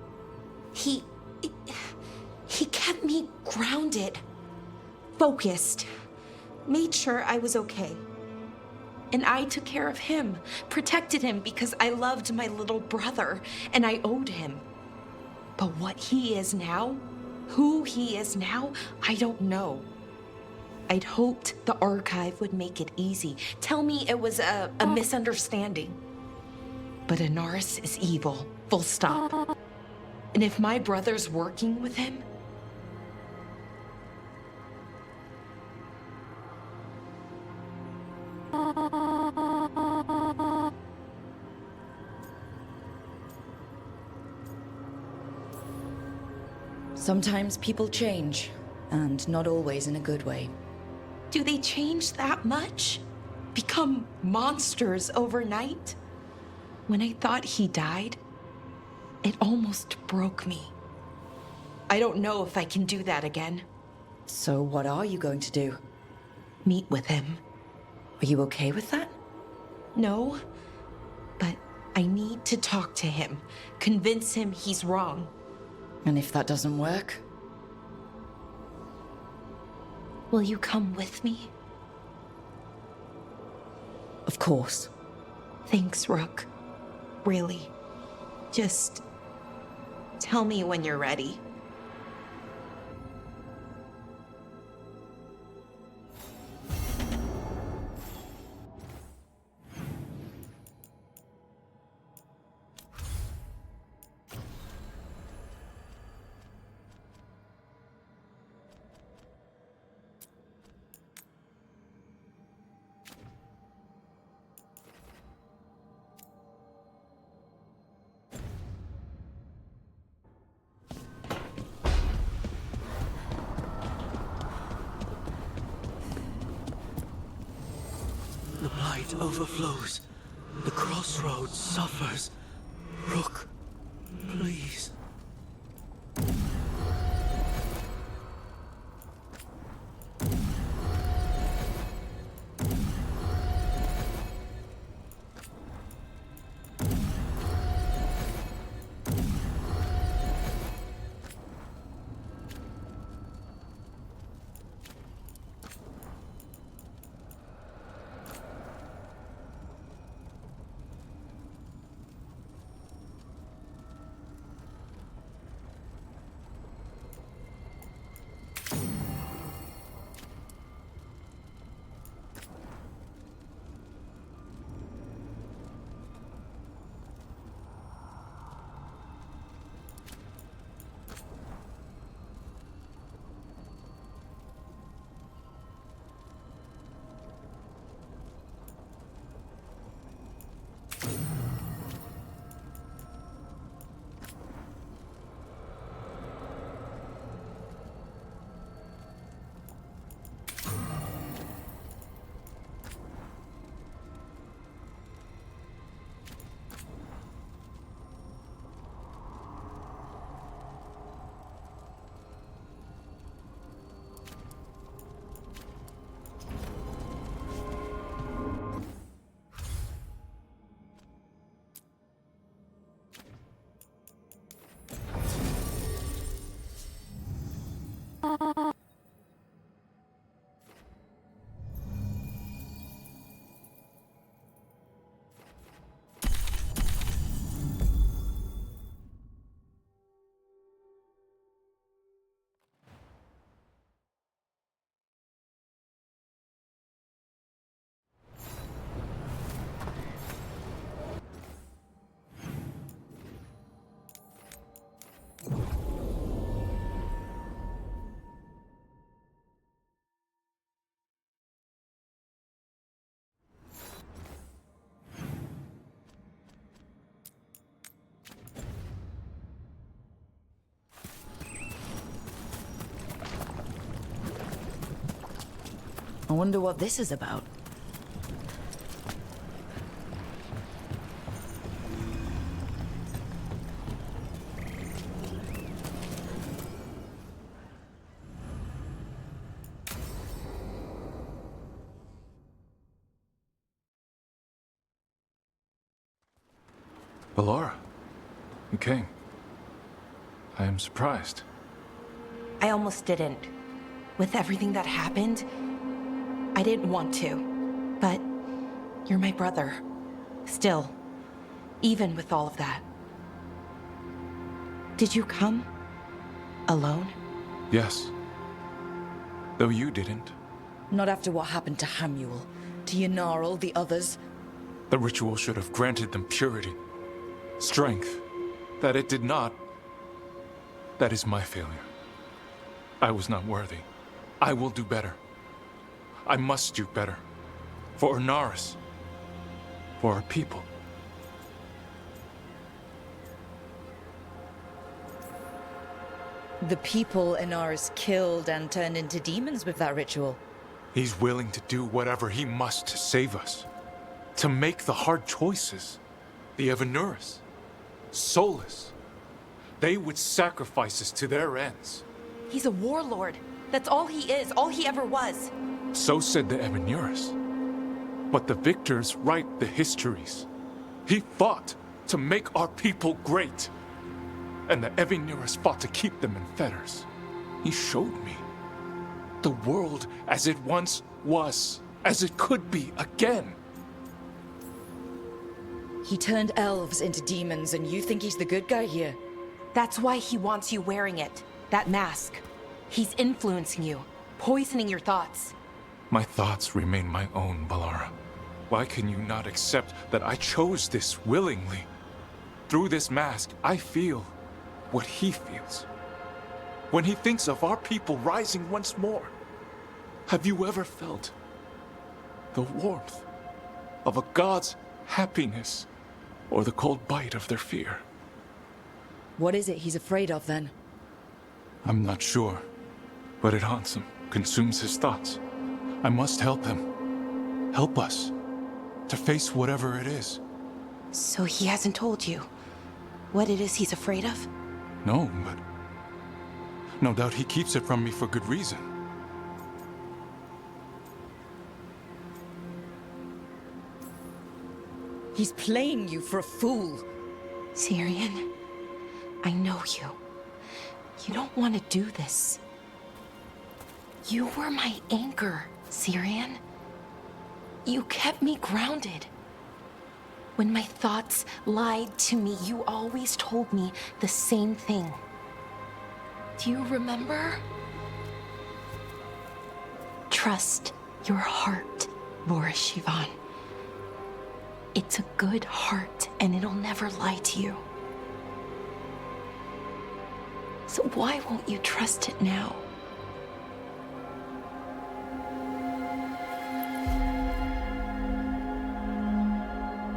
[SPEAKER 4] He kept me grounded, focused, made sure I was okay. And I took care of him, protected him because I loved my little brother and I owed him. But what he is now, who he is now, I don't know. I'd hoped the archive would make it easy. Tell me it was a misunderstanding. But Anaris is evil, full stop. And if my brother's working with him,
[SPEAKER 1] sometimes people change, and not always in a good way.
[SPEAKER 4] do they change that much? Become monsters overnight? When I thought he died, it almost broke me. I don't know if I can do that again.
[SPEAKER 1] So what are you going to do?
[SPEAKER 4] Meet with him.
[SPEAKER 1] Are you okay with that?
[SPEAKER 4] No, but I need to talk to him, convince him he's wrong.
[SPEAKER 1] And if that doesn't work?
[SPEAKER 4] Will you come with me?
[SPEAKER 1] Of course.
[SPEAKER 4] Thanks, Rook. Really. Just tell me when you're ready.
[SPEAKER 2] The blight overflows. The crossroads suffers. Rook, please.
[SPEAKER 1] I wonder what this is about.
[SPEAKER 15] Ballora, you came. I am surprised.
[SPEAKER 4] I almost didn't. With everything that happened, I didn't want to. But you're my brother. Still, even with all of that. Did you come? Alone?
[SPEAKER 15] Yes. Though you didn't.
[SPEAKER 1] Not after what happened to Hamuel, to Ynarl, the others.
[SPEAKER 15] The ritual should have granted them purity. Strength. That it did not. That is my failure. I was not worthy. I will do better. I must do better. For Inaris. For our people.
[SPEAKER 1] The people Inaris killed and turned into demons with that ritual.
[SPEAKER 15] He's willing to do whatever he must to save us. To make the hard choices. The Evanuris. Soulless. They would sacrifice us to their ends.
[SPEAKER 4] He's a warlord. That's all he is, all he ever was.
[SPEAKER 15] So said the Evanuris. But the victors write the histories. He fought to make our people great. And the Evanuris fought to keep them in fetters. He showed me the world as it once was, as it could be again.
[SPEAKER 1] He turned elves into demons, and you think he's the good guy here?
[SPEAKER 4] That's why he wants you wearing it. That mask. He's influencing you, poisoning your thoughts.
[SPEAKER 15] My thoughts remain my own, Ballora. Why can you not accept that I chose this willingly? Through this mask, I feel what he feels. When he thinks of our people rising once more, have you ever felt the warmth of a god's happiness or the cold bite of their fear?
[SPEAKER 1] What is it he's afraid of, then?
[SPEAKER 15] I'm not sure, but it haunts him, consumes his thoughts. I must help him. Help us to face whatever it is.
[SPEAKER 4] So he hasn't told you what it is he's afraid of?
[SPEAKER 15] No, but no doubt he keeps it from me for good reason.
[SPEAKER 1] He's playing you for a fool.
[SPEAKER 4] Syrian, I know you. You don't want to do this. You were my anchor, Syrian. You kept me grounded. When my thoughts lied to me, you always told me the same thing. Do you remember? Trust your heart, Boris Shivan. It's a good heart, and it'll never lie to you. So why won't you trust it now?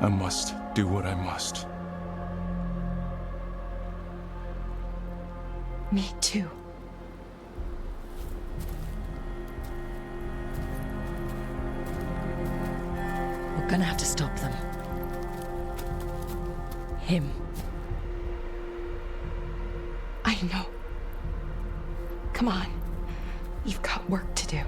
[SPEAKER 15] I must do what I must.
[SPEAKER 4] Me too.
[SPEAKER 1] We're gonna have to stop them. Him.
[SPEAKER 4] I know. Come on. You've got work to do.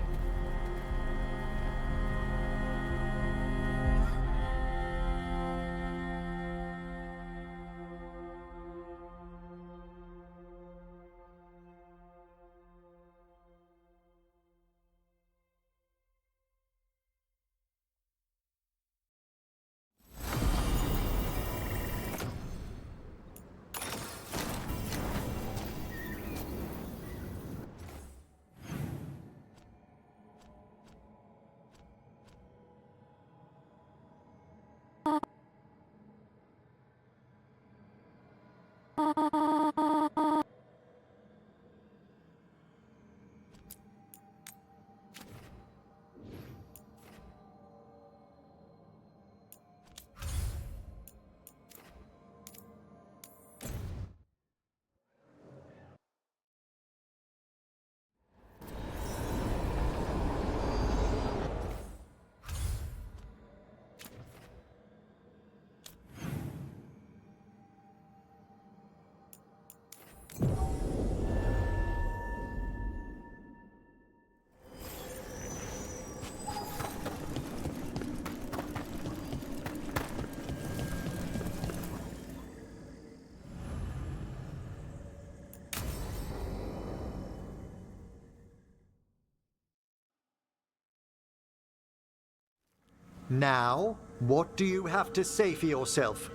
[SPEAKER 5] Now, what do you have to say for yourself?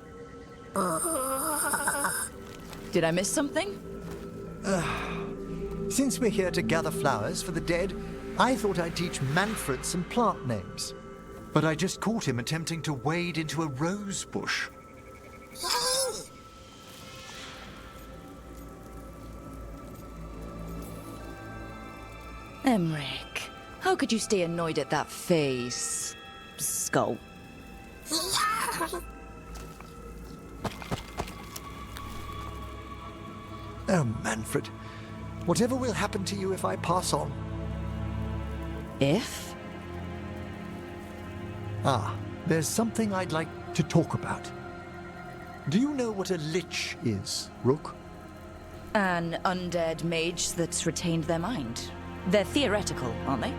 [SPEAKER 1] Did I miss something?
[SPEAKER 5] Since we're here to gather flowers for the dead, I thought I'd teach Manfred some plant names. But I just caught him attempting to wade into a rose bush.
[SPEAKER 1] Emmerich, how could you stay annoyed at that face? Skull.
[SPEAKER 5] Oh, Manfred. Whatever will happen to you if I pass on?
[SPEAKER 1] If?
[SPEAKER 5] Ah, there's something I'd like to talk about. Do you know what a lich is, Rook?
[SPEAKER 1] An undead mage that's retained their mind. They're theoretical, aren't they?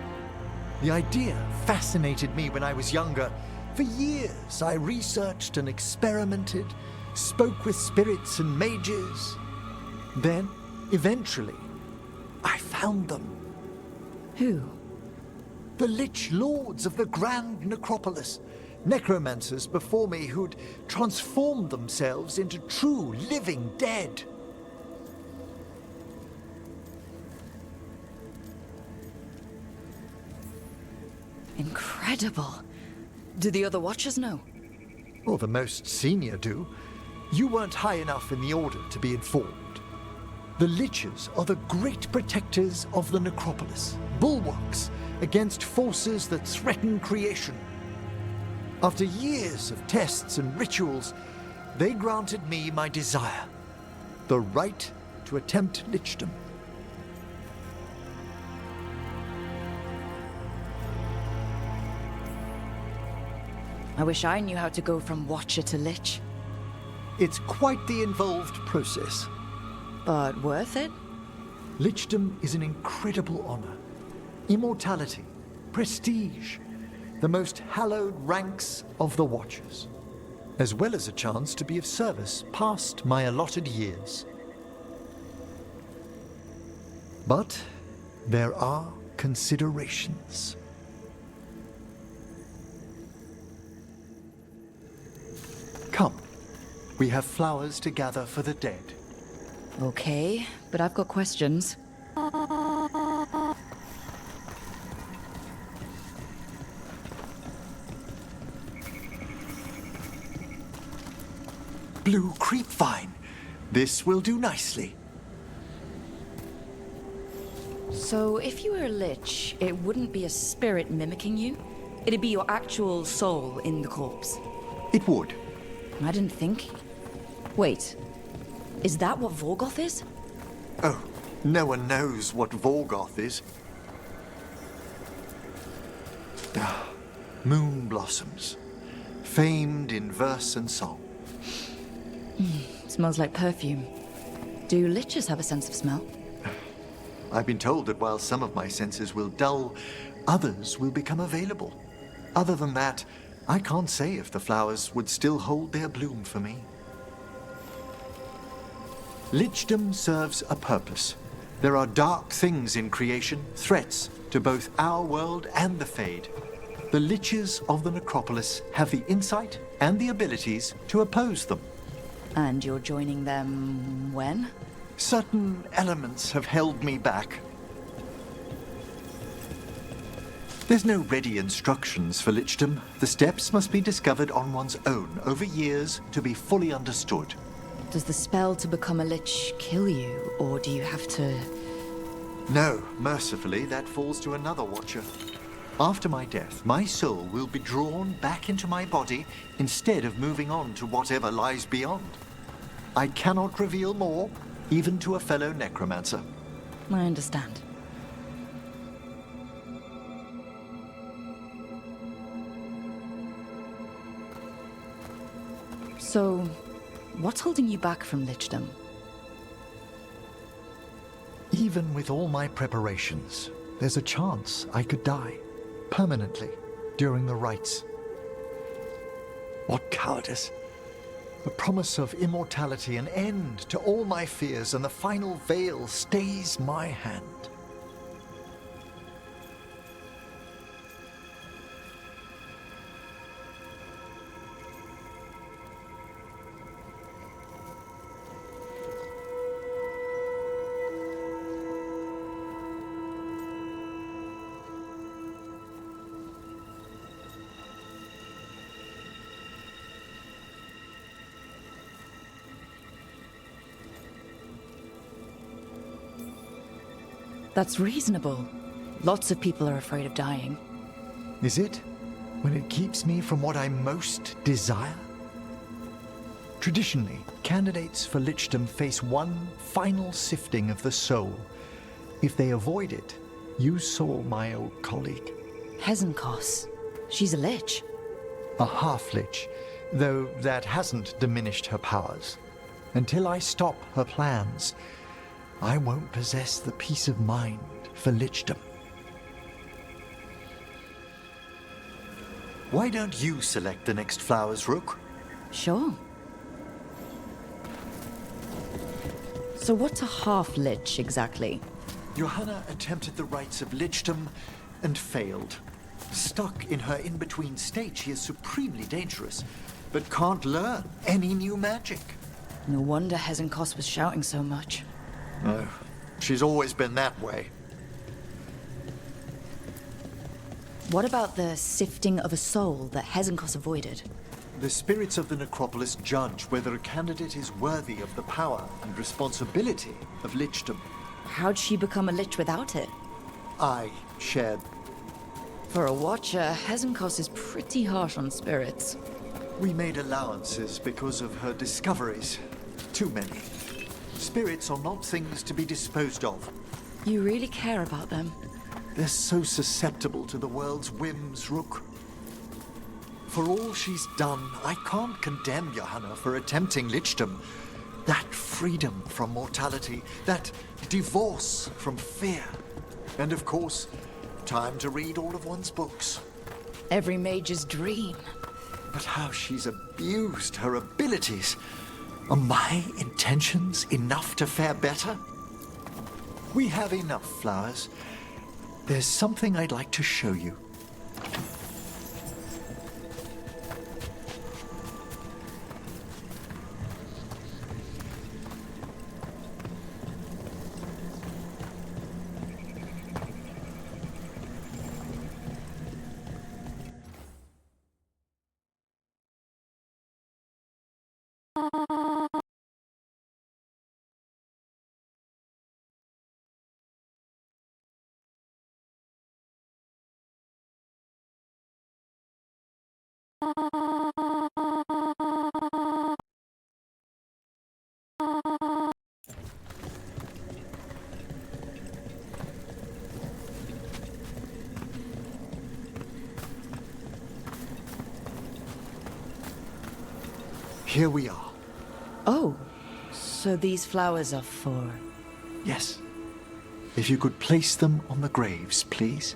[SPEAKER 5] The idea fascinated me when I was younger. For years, I researched and experimented, spoke with spirits and mages. Then, eventually, I found them.
[SPEAKER 1] Who?
[SPEAKER 5] The Lich Lords of the Grand Necropolis. Necromancers before me who'd transformed themselves into true living dead.
[SPEAKER 1] Incredible. Do the other Watchers know?
[SPEAKER 5] Or the most senior do. You weren't high enough in the Order to be informed. The Liches are the great protectors of the Necropolis, bulwarks against forces that threaten creation. After years of tests and rituals, they granted me my desire, the right to attempt lichdom.
[SPEAKER 1] I wish I knew how to go from Watcher to Lich.
[SPEAKER 5] It's quite the involved process.
[SPEAKER 1] But worth it?
[SPEAKER 5] Lichdom is an incredible honor. Immortality, prestige, the most hallowed ranks of the Watchers, as well as a chance to be of service past my allotted years. But there are considerations. Come, we have flowers to gather for the dead.
[SPEAKER 1] Okay, but I've got questions.
[SPEAKER 5] Blue creepvine. This will do nicely.
[SPEAKER 1] So, if you were a Lich, it wouldn't be a spirit mimicking you? It'd be your actual soul in the corpse.
[SPEAKER 5] It would.
[SPEAKER 1] I didn't think. Wait, is that what Vorgoth is?
[SPEAKER 5] Oh, no one knows what Vorgoth is. Ah, moon blossoms, famed in verse and song.
[SPEAKER 1] Smells like perfume. Do Liches have a sense of smell?
[SPEAKER 5] I've been told that while some of my senses will dull, others will become available. Other than that, I can't say if the flowers would still hold their bloom for me. Lichdom serves a purpose. There are dark things in creation, threats to both our world and the Fade. The Liches of the Necropolis have the insight and the abilities to oppose them.
[SPEAKER 1] And you're joining them when?
[SPEAKER 5] Certain elements have held me back. There's no ready instructions for Lichdom. The steps must be discovered on one's own over years to be fully understood.
[SPEAKER 1] Does the spell to become a Lich kill you, or do you have to...
[SPEAKER 5] No, mercifully, that falls to another Watcher. After my death, my soul will be drawn back into my body instead of moving on to whatever lies beyond. I cannot reveal more, even to a fellow necromancer.
[SPEAKER 1] I understand. So, what's holding you back from Lichdom?
[SPEAKER 5] Even with all my preparations, there's a chance I could die, permanently, during the rites. What cowardice! The promise of immortality, an end to all my fears, and the final veil stays my hand.
[SPEAKER 1] That's reasonable. Lots of people are afraid of dying.
[SPEAKER 5] Is it? When it keeps me from what I most desire? Traditionally, candidates for lichdom face one final sifting of the soul. If they avoid it, you saw my old colleague.
[SPEAKER 1] Hezenkos. She's a lich.
[SPEAKER 5] A half-lich, though that hasn't diminished her powers. Until I stop her plans, I won't possess the peace of mind for lichdom. Why don't you select the next flowers, Rook?
[SPEAKER 1] Sure. So what's a half-lich exactly?
[SPEAKER 5] Johanna attempted the rites of lichdom and failed. Stuck in her in-between state, she is supremely dangerous, but can't learn any new magic.
[SPEAKER 1] No wonder Hezenkos was shouting so much.
[SPEAKER 5] No, she's always been that way.
[SPEAKER 1] What about the sifting of a soul that Hezenkos avoided?
[SPEAKER 5] The spirits of the necropolis judge whether a candidate is worthy of the power and responsibility of lichdom.
[SPEAKER 1] How'd she become a lich without it?
[SPEAKER 5] I shared.
[SPEAKER 1] For a watcher, Hezenkos is pretty harsh on spirits.
[SPEAKER 5] We made allowances because of her discoveries. Too many. Spirits are not things to be disposed of.
[SPEAKER 1] You really care about them?
[SPEAKER 5] They're so susceptible to the world's whims, Rook. For all she's done, I can't condemn Johanna for attempting lichdom. That freedom from mortality, that divorce from fear. And of course, time to read all of one's books.
[SPEAKER 1] Every mage's dream.
[SPEAKER 5] But how she's abused her abilities. Are my intentions enough to fare better? We have enough flowers. There's something I'd like to show you. Here we are.
[SPEAKER 1] Oh, so these flowers are for...
[SPEAKER 5] Yes. If you could place them on the graves, please.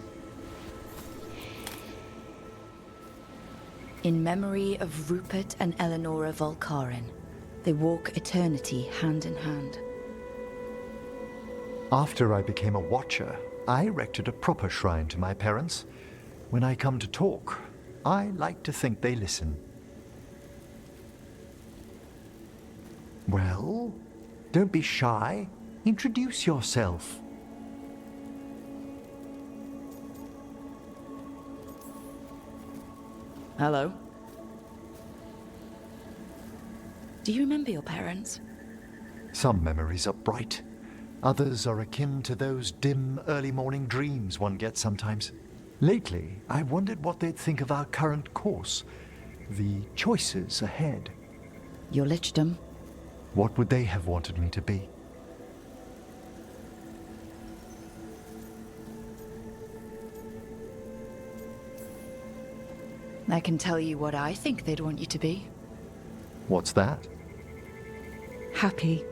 [SPEAKER 1] In memory of Rupert and Eleonora Volkarin, they walk eternity hand in hand.
[SPEAKER 5] After I became a watcher, I erected a proper shrine to my parents. When I come to talk, I like to think they listen. Well, don't be shy. Introduce yourself.
[SPEAKER 1] Hello. Do you remember your parents?
[SPEAKER 5] Some memories are bright. Others are akin to those dim, early morning dreams one gets sometimes. Lately, I wondered what they'd think of our current course, the choices ahead.
[SPEAKER 1] Your lichdom.
[SPEAKER 5] What would they have wanted me to be?
[SPEAKER 1] I can tell you what I think they'd want you to be.
[SPEAKER 5] What's that?
[SPEAKER 1] Happy.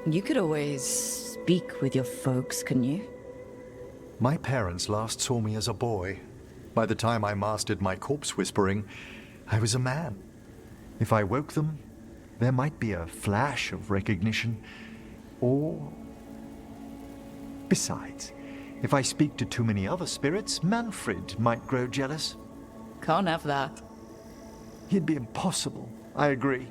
[SPEAKER 1] You could always speak with your folks, couldn't you?
[SPEAKER 5] My parents last saw me as a boy. By the time I mastered my corpse whispering, I was a man. If I woke them, there might be a flash of recognition, or... Besides, if I speak to too many other spirits, Manfred might grow jealous.
[SPEAKER 1] Can't have that.
[SPEAKER 5] It'd be impossible, I agree.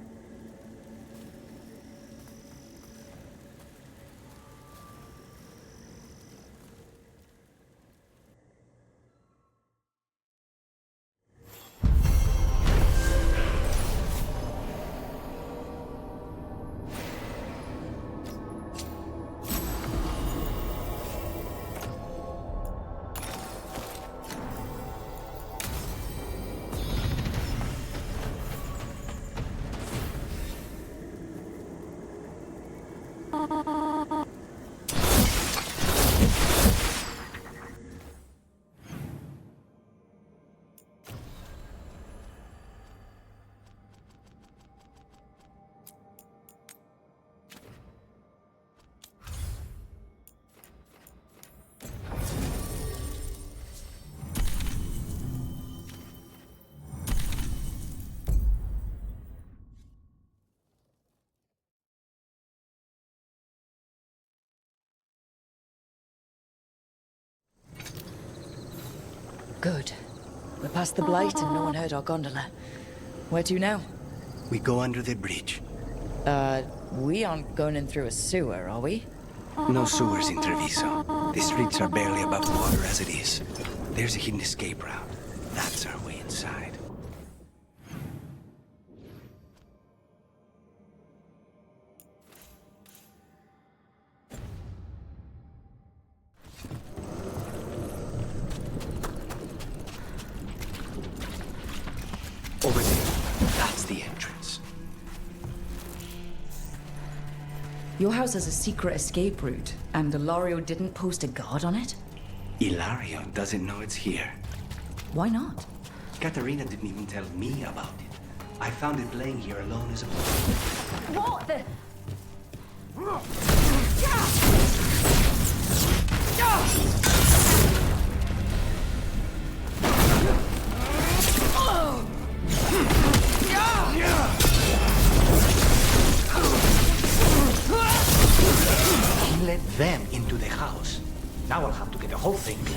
[SPEAKER 1] Good. We're past the blight and no one heard our gondola. Where to now?
[SPEAKER 2] We go under the bridge.
[SPEAKER 1] We aren't going in through a sewer, are we?
[SPEAKER 2] No sewers in Treviso. The streets are barely above water as it is. There's a hidden escape route. That's our way inside. Over there. That's the entrance.
[SPEAKER 1] Your house has a secret escape route, and Ilario didn't post a guard on it?
[SPEAKER 2] Ilario doesn't know it's here.
[SPEAKER 1] Why not?
[SPEAKER 2] Katerina didn't even tell me about it. I found it laying here alone as a...
[SPEAKER 9] What the?
[SPEAKER 2] He let them into the house. Now I'll have to get the whole thing clean.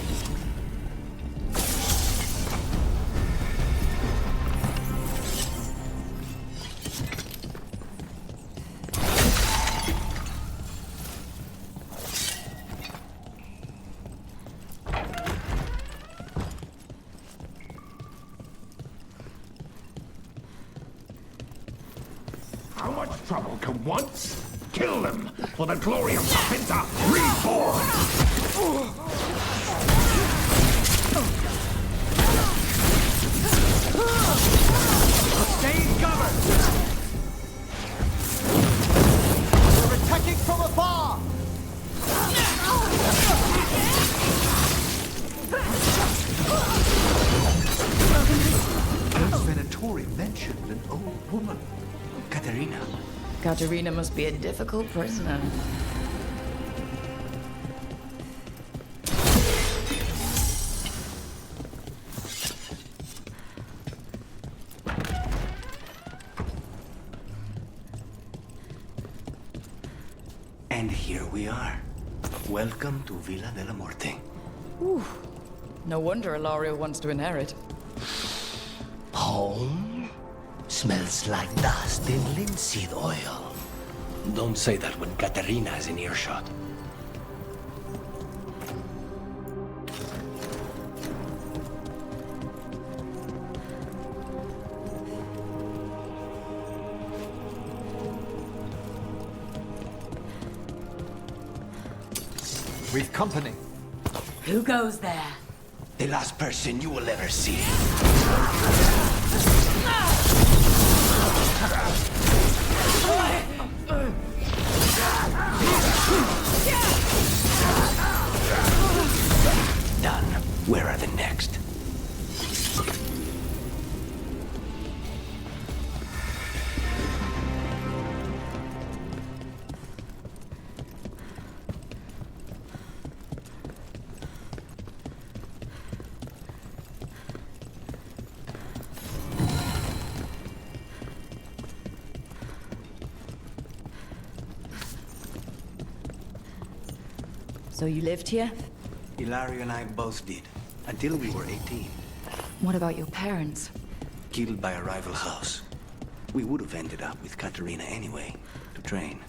[SPEAKER 14] How much trouble can once kill them for the glory of Pinta reborn?
[SPEAKER 5] Stay covered! We're attacking from afar! Prince Venatori mentioned an old woman.
[SPEAKER 2] Katerina.
[SPEAKER 1] Katerina must be a difficult prisoner.
[SPEAKER 2] And here we are. Welcome to Villa de la Morte.
[SPEAKER 1] Ooh. No wonder Ilario wants to inherit.
[SPEAKER 2] Home? Smells like dust and linseed oil. Don't say that when Katerina is in earshot.
[SPEAKER 5] We've company.
[SPEAKER 1] Who goes there?
[SPEAKER 2] The last person you will ever see. Done. Where are the next?
[SPEAKER 1] So you lived here?
[SPEAKER 2] Ilario and I both did, until we were 18.
[SPEAKER 1] What about your parents?
[SPEAKER 2] Killed by a rival house. We would have ended up with Katerina anyway, to train.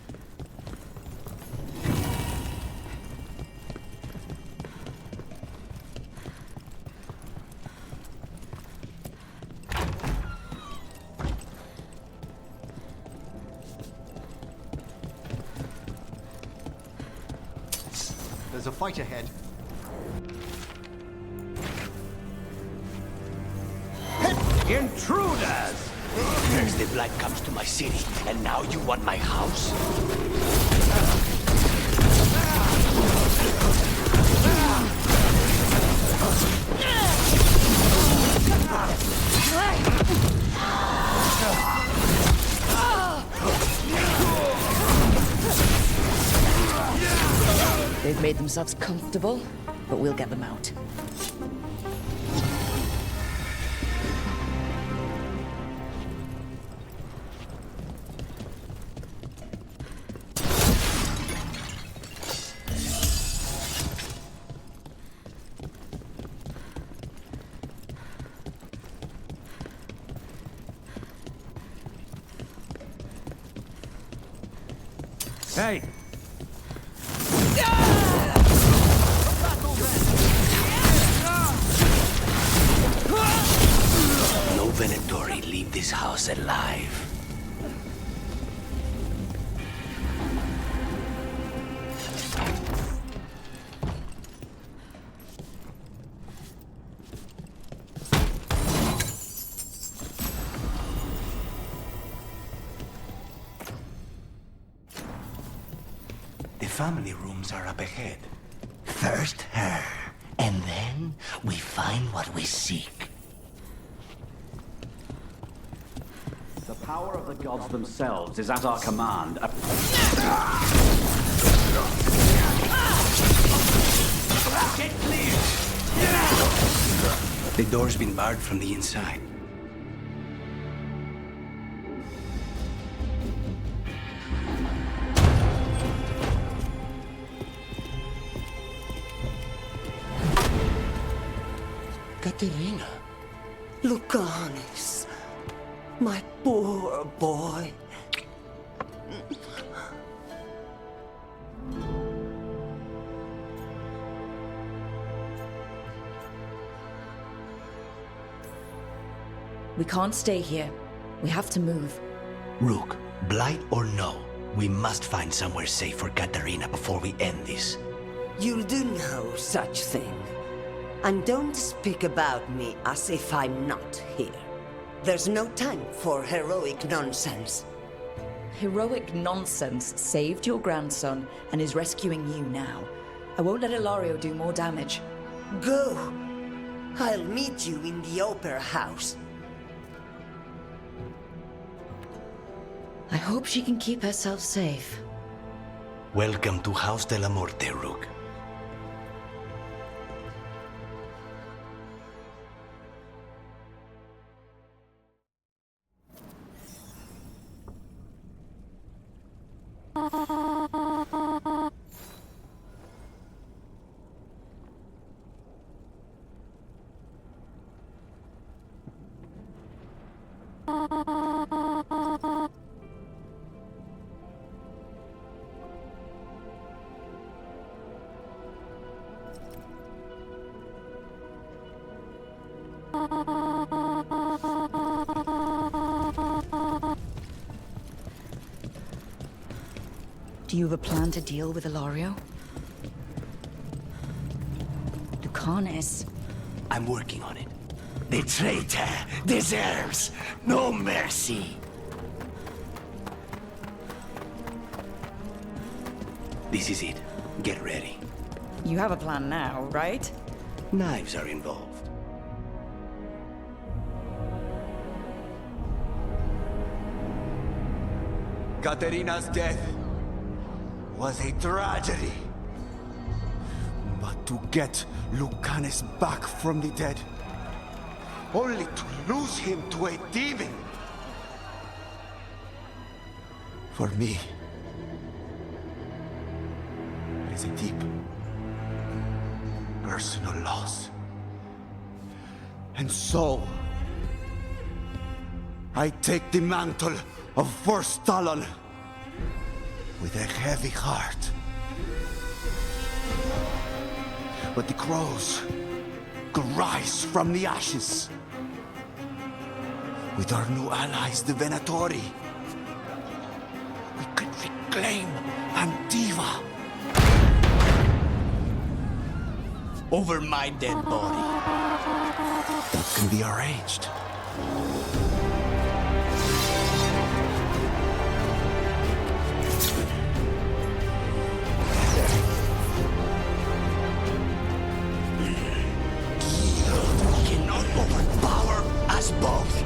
[SPEAKER 5] There's a fight ahead.
[SPEAKER 14] Intruders!
[SPEAKER 2] First the blood comes to my city, and now you want my house?
[SPEAKER 1] They've made themselves comfortable, but we'll get them out.
[SPEAKER 2] Hey! No Venatori leave this house alive. The family rooms are up ahead. First her, and then we find what we seek.
[SPEAKER 16] The power of the gods themselves is at our command.
[SPEAKER 2] Get clear! The door's been barred from the inside.
[SPEAKER 17] Katerina. Lucanis. My poor boy.
[SPEAKER 1] We can't stay here. We have to move.
[SPEAKER 2] Rook, blight or no, we must find somewhere safe for Katarina before we end this.
[SPEAKER 17] You'll do no such thing. And don't speak about me as if I'm not here. There's no time for heroic nonsense.
[SPEAKER 1] Heroic nonsense saved your grandson and is rescuing you now. I won't let Ilario do more damage.
[SPEAKER 17] Go. I'll meet you in the opera house.
[SPEAKER 1] I hope she can keep herself safe.
[SPEAKER 2] Welcome to House de la Morte, Rook.
[SPEAKER 1] Do you have a plan to deal with Ilario? Lucanis.
[SPEAKER 2] I'm working on it. The traitor deserves no mercy. This is it. Get ready.
[SPEAKER 1] You have a plan now, right?
[SPEAKER 2] Knives are involved.
[SPEAKER 18] Katerina's death was a tragedy. But to get Lucanis back from the dead, only to lose him to a demon. For me, it is a deep, personal loss. And so, I take the mantle of First Talon with a heavy heart. But the crows could rise from the ashes. With our new allies, the Venatori, we could reclaim Antiva.
[SPEAKER 2] Over my dead body.
[SPEAKER 18] That can be arranged.
[SPEAKER 2] Cannot overpower us both.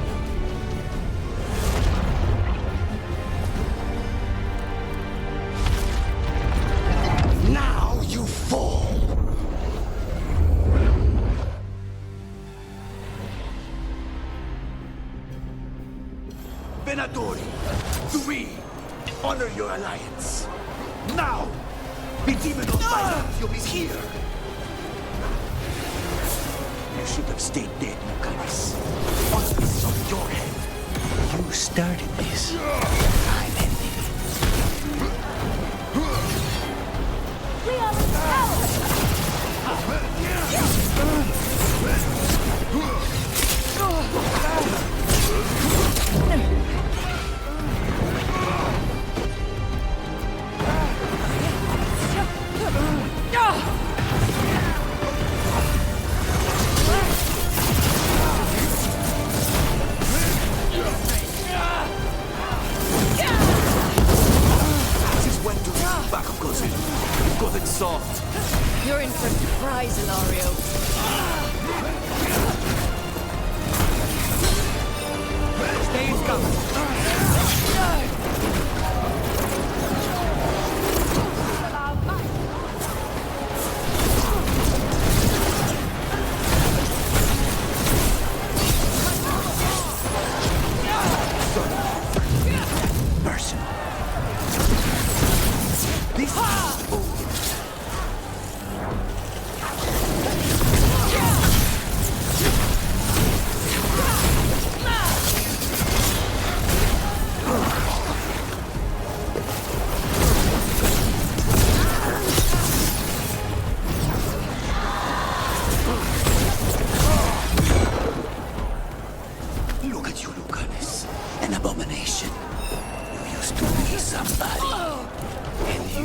[SPEAKER 2] Now you fall. Venatori, do we honor your alliance? Now, the demon of Byzantium is here. You should have stayed dead, Lucanis. All of this is on your head. You started this. I'm ending it. Since when do backup goes in? It goes in soft.
[SPEAKER 11] You're in for a surprise, Ilario.
[SPEAKER 2] Stay in cover. Person. This is Look at you, Lucanus. An abomination. You used to be somebody. And you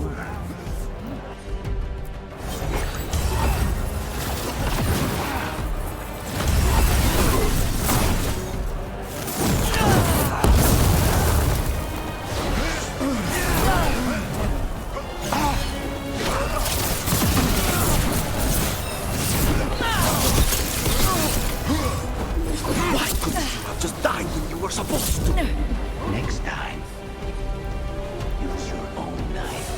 [SPEAKER 2] were. Why couldn't you have just died when you were supposed to? Next time, use your own knife.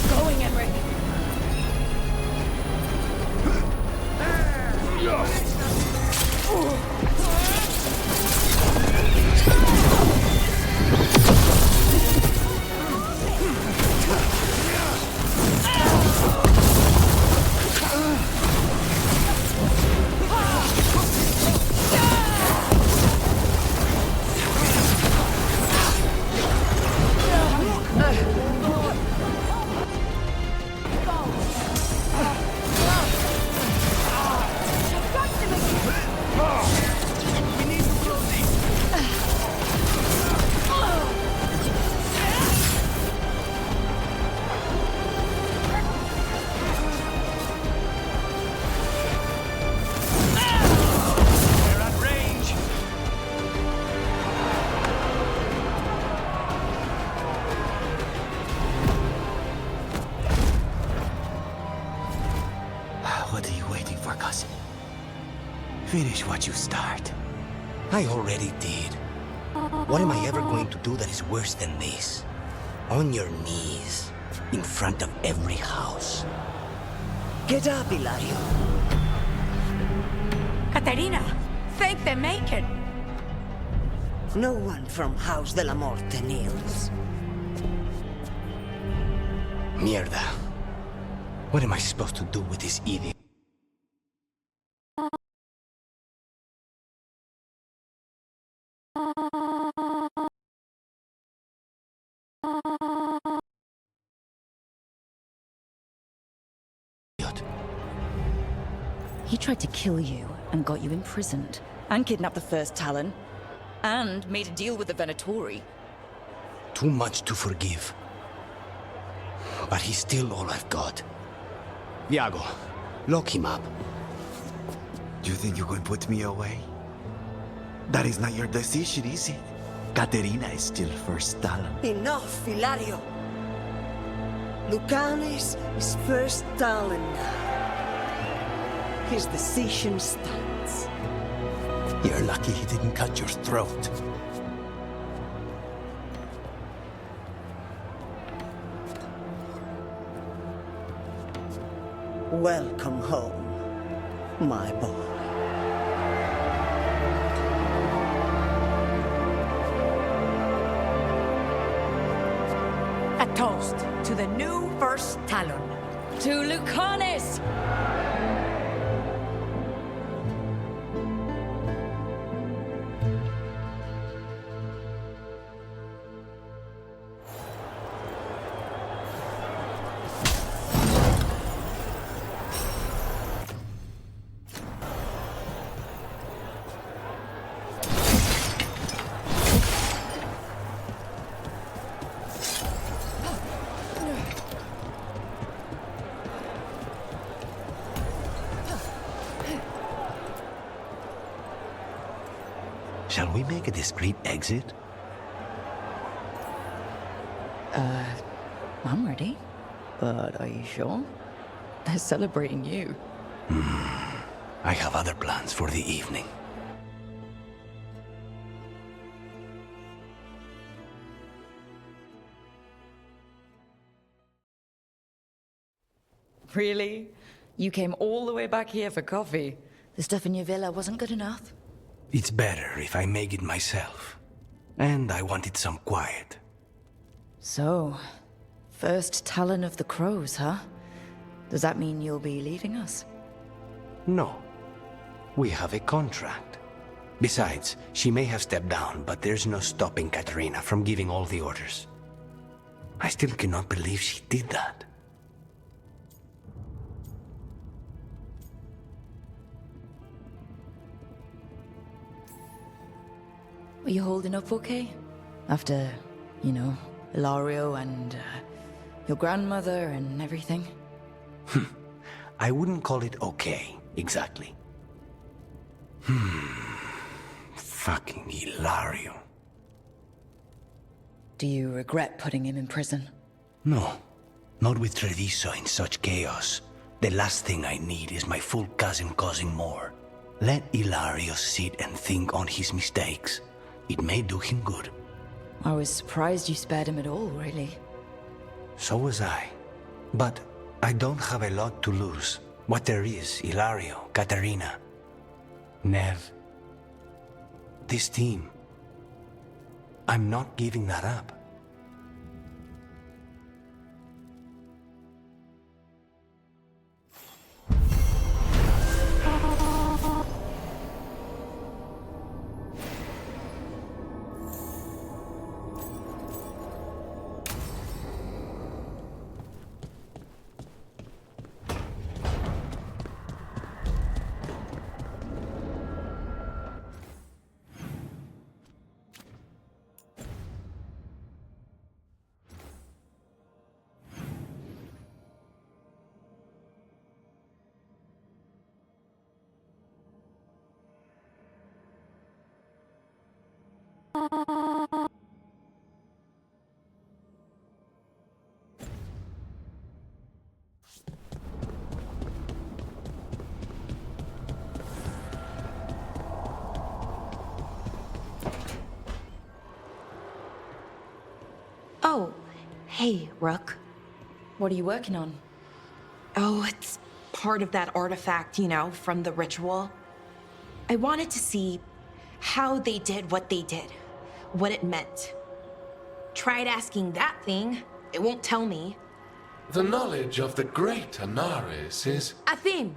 [SPEAKER 11] Going, Emmerich.
[SPEAKER 2] What are you waiting for, cousin? Finish what you start. I already did. What am I ever going to do that is worse than this? On your knees, in front of every house.
[SPEAKER 17] Get up, Ilario.
[SPEAKER 11] Caterina, thank the Maker.
[SPEAKER 17] No one from House de la Morte kneels.
[SPEAKER 2] Mierda. What am I supposed to do with this idiot?
[SPEAKER 1] He tried to kill you and got you imprisoned. And kidnapped the first Talon. And made a deal with the Venatori.
[SPEAKER 2] Too much to forgive. But he's still all I've got. Viago, lock him up.
[SPEAKER 18] You think you can put me away? That is not your decision, is it? Caterina is still first Talon.
[SPEAKER 17] Enough, Ilario. Lucanus is first Talon now. His decision stands.
[SPEAKER 2] You're lucky he didn't cut your throat.
[SPEAKER 17] Welcome home, my boy.
[SPEAKER 19] A toast to the new First Talon.
[SPEAKER 1] To Lucanis!
[SPEAKER 2] Shall we make a discreet exit?
[SPEAKER 1] I'm ready. But are you sure? They're celebrating you.
[SPEAKER 2] I have other plans for the evening.
[SPEAKER 1] Really? You came all the way back here for coffee? The stuff in your villa wasn't good enough?
[SPEAKER 2] It's better if I make it myself. And I wanted some quiet.
[SPEAKER 1] So, first Talon of the Crows, huh? Does that mean you'll be leaving us?
[SPEAKER 2] No. We have a contract. Besides, she may have stepped down, but there's no stopping Katarina from giving all the orders. I still cannot believe she did that.
[SPEAKER 1] Are you holding up okay? After, you know, Ilario and your grandmother and everything?
[SPEAKER 2] I wouldn't call it okay, exactly. Fucking Ilario.
[SPEAKER 1] Do you regret putting him in prison?
[SPEAKER 2] No, not with Treviso in such chaos. The last thing I need is my full cousin causing more. Let Ilario sit and think on his mistakes. It may do him good.
[SPEAKER 1] I was surprised you spared him at all, really.
[SPEAKER 2] So was I. But I don't have a lot to lose. What there is, Ilario, Katarina, Nev. This team. I'm not giving that up.
[SPEAKER 4] Oh, hey, Rook.
[SPEAKER 1] What are you working on?
[SPEAKER 4] Oh, it's part of that artifact, you know, from the ritual. I wanted to see how they did what they did, what it meant. Tried asking that thing, it won't tell me.
[SPEAKER 14] The knowledge of the great Anaris is...
[SPEAKER 4] A theme!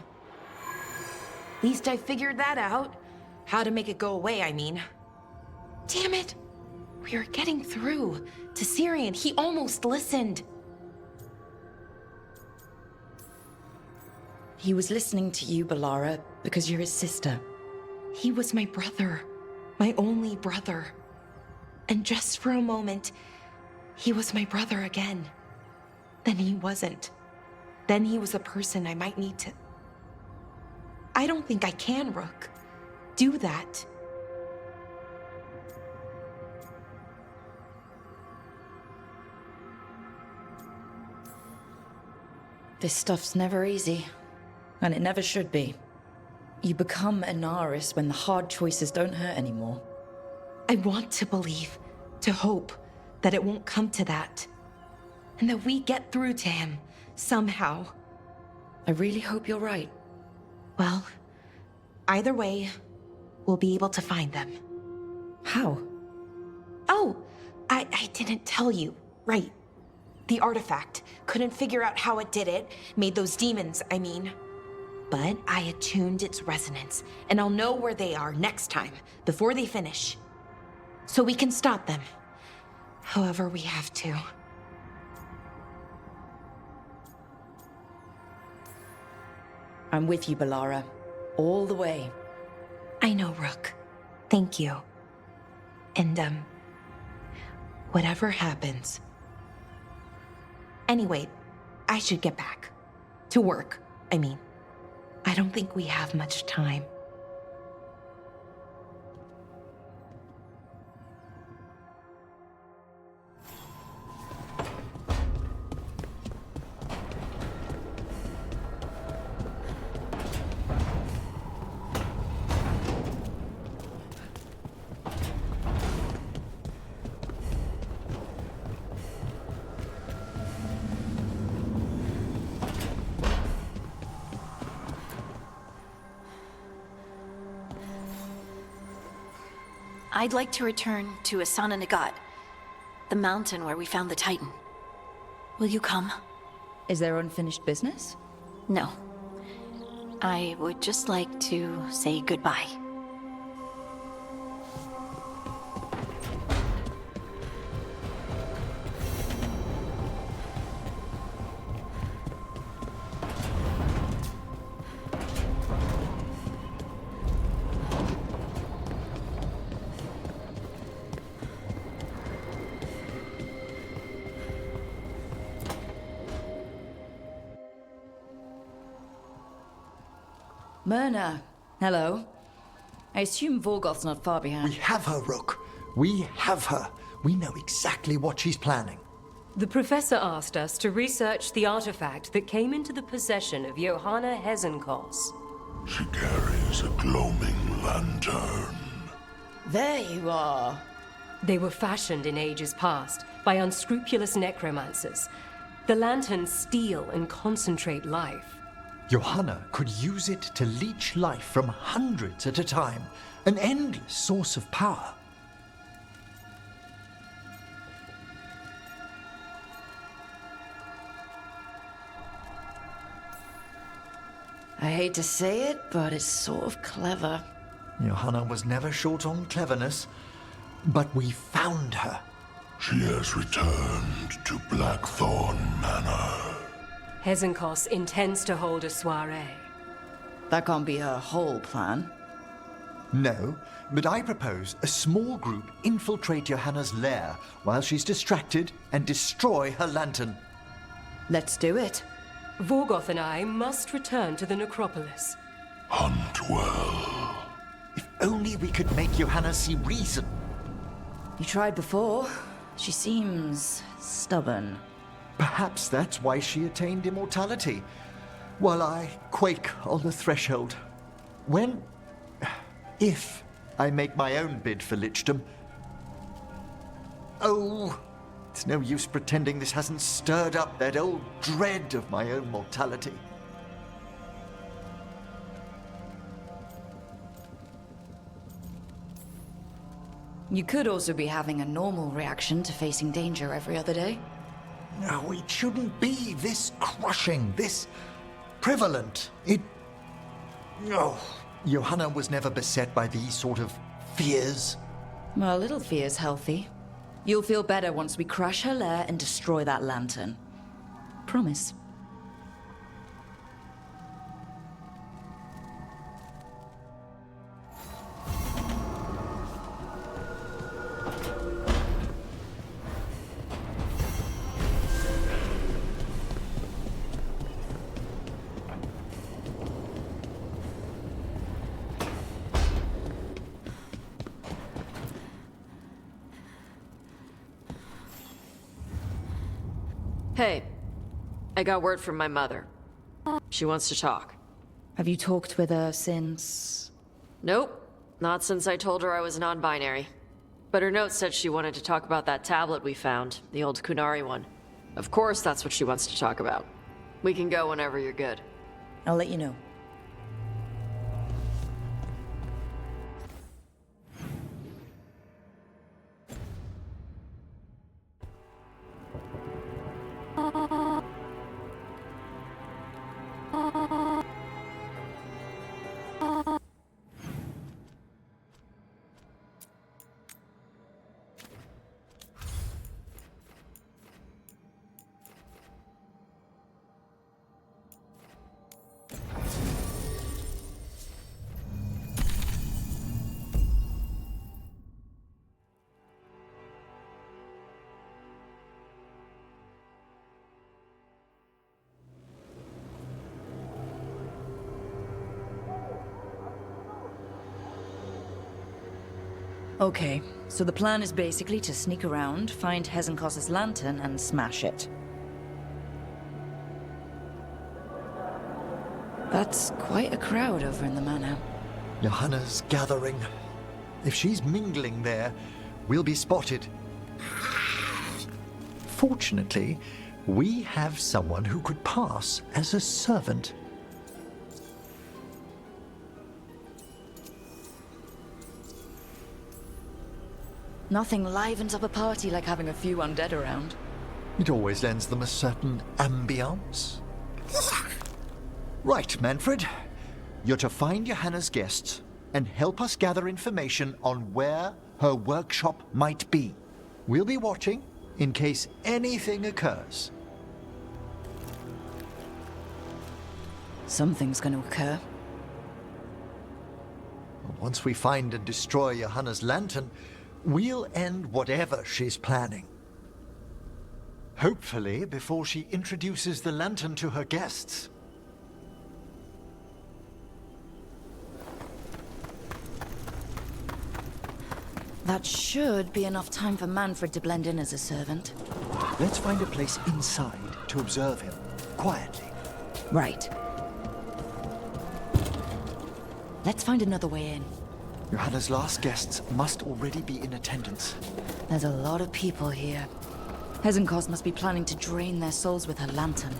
[SPEAKER 4] Least I figured that out. How to make it go away, I mean. Damn it! We are getting through to Syrian. He almost listened.
[SPEAKER 1] He was listening to you, Balara, because you're his sister.
[SPEAKER 4] He was my brother. My only brother. And just for a moment, he was my brother again. Then he wasn't. Then he was a person I might need to... I don't think I can, Rook. Do that.
[SPEAKER 1] This stuff's never easy. And it never should be. You become Anaris when the hard choices don't hurt anymore.
[SPEAKER 4] I want to believe, to hope, that it won't come to that. And that we get through to him, somehow.
[SPEAKER 1] I really hope you're right.
[SPEAKER 4] Well, either way, we'll be able to find them.
[SPEAKER 1] How?
[SPEAKER 4] Oh, I didn't tell you. Right. The artifact. Couldn't figure out how it did it. Made those demons, I mean. But I attuned its resonance, and I'll know where they are next time, before they finish. So we can stop them. However we have to.
[SPEAKER 1] I'm with you, Balara. All the way.
[SPEAKER 4] I know, Rook. Thank you. And, whatever happens. Anyway, I should get back. To work, I mean. I don't think we have much time.
[SPEAKER 11] I'd like to return to Asana Nagat, the mountain where we found the Titan. Will you come?
[SPEAKER 1] Is there unfinished business?
[SPEAKER 11] No. I would just like to say goodbye.
[SPEAKER 1] Myrna, hello. I assume Vorgoth's not far behind.
[SPEAKER 5] We have her, Rook. We have her. We know exactly what she's planning.
[SPEAKER 12] The professor asked us to research the artifact that came into the possession of Johanna Hezenkos.
[SPEAKER 14] She carries a gloaming lantern.
[SPEAKER 1] There you are.
[SPEAKER 12] They were fashioned in ages past by unscrupulous necromancers. The lanterns steal and concentrate life.
[SPEAKER 5] Johanna could use it to leech life from hundreds at a time. An endless source of power.
[SPEAKER 1] I hate to say it, but it's sort of clever.
[SPEAKER 5] Johanna was never short on cleverness, but we found her.
[SPEAKER 14] She has returned to Blackthorn Manor.
[SPEAKER 12] Hezenkos intends to hold a soiree.
[SPEAKER 1] That can't be her whole plan.
[SPEAKER 5] No, but I propose a small group infiltrate Johanna's lair while she's distracted and destroy her lantern.
[SPEAKER 1] Let's do it.
[SPEAKER 12] Vorgoth and I must return to the necropolis.
[SPEAKER 14] Hunt well.
[SPEAKER 5] If only we could make Johanna see reason.
[SPEAKER 1] You tried before. She seems stubborn.
[SPEAKER 5] Perhaps that's why she attained immortality, while I quake on the threshold. If I make my own bid for lichdom. Oh, it's no use pretending this hasn't stirred up that old dread of my own mortality.
[SPEAKER 1] You could also be having a normal reaction to facing danger every other day.
[SPEAKER 5] No, it shouldn't be this crushing, this prevalent. No. Johanna was never beset by these sort of fears.
[SPEAKER 1] Well, a little fear's healthy. You'll feel better once we crash her lair and destroy that lantern. Promise.
[SPEAKER 10] Hey, I got word from my mother. She wants to talk.
[SPEAKER 1] Have you talked with her since?
[SPEAKER 10] Nope, not since I told her I was non-binary. But her note said she wanted to talk about that tablet we found, the old Qunari one. Of course that's what she wants to talk about. We can go whenever you're good.
[SPEAKER 1] I'll let you know. Okay, so the plan is basically to sneak around, find Hezenkos's lantern, and smash it. That's quite a crowd over in the manor.
[SPEAKER 5] Johanna's gathering. If she's mingling there, we'll be spotted. Fortunately, we have someone who could pass as a servant.
[SPEAKER 1] Nothing livens up a party like having a few undead around.
[SPEAKER 5] It always lends them a certain ambiance. Right, Manfred. You're to find Johanna's guests and help us gather information on where her workshop might be. We'll be watching in case anything occurs.
[SPEAKER 1] Something's going to occur.
[SPEAKER 5] Once we find and destroy Johanna's lantern, we'll end whatever she's planning. Hopefully before she introduces the lantern to her guests.
[SPEAKER 1] That should be enough time for Manfred to blend in as a servant.
[SPEAKER 5] Let's find a place inside to observe him, quietly.
[SPEAKER 1] Right. Let's find another way in.
[SPEAKER 5] Johanna's last guests must already be in attendance.
[SPEAKER 1] There's a lot of people here. Hezenkos must be planning to drain their souls with her lantern.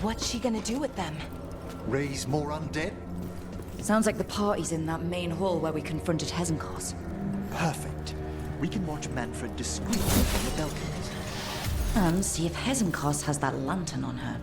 [SPEAKER 4] What's she gonna do with them?
[SPEAKER 5] Raise more undead?
[SPEAKER 1] Sounds like the party's in that main hall where we confronted Hezenkos.
[SPEAKER 5] Perfect. We can watch Manfred discreetly from the balconies.
[SPEAKER 1] And see if Hezenkos has that lantern on her.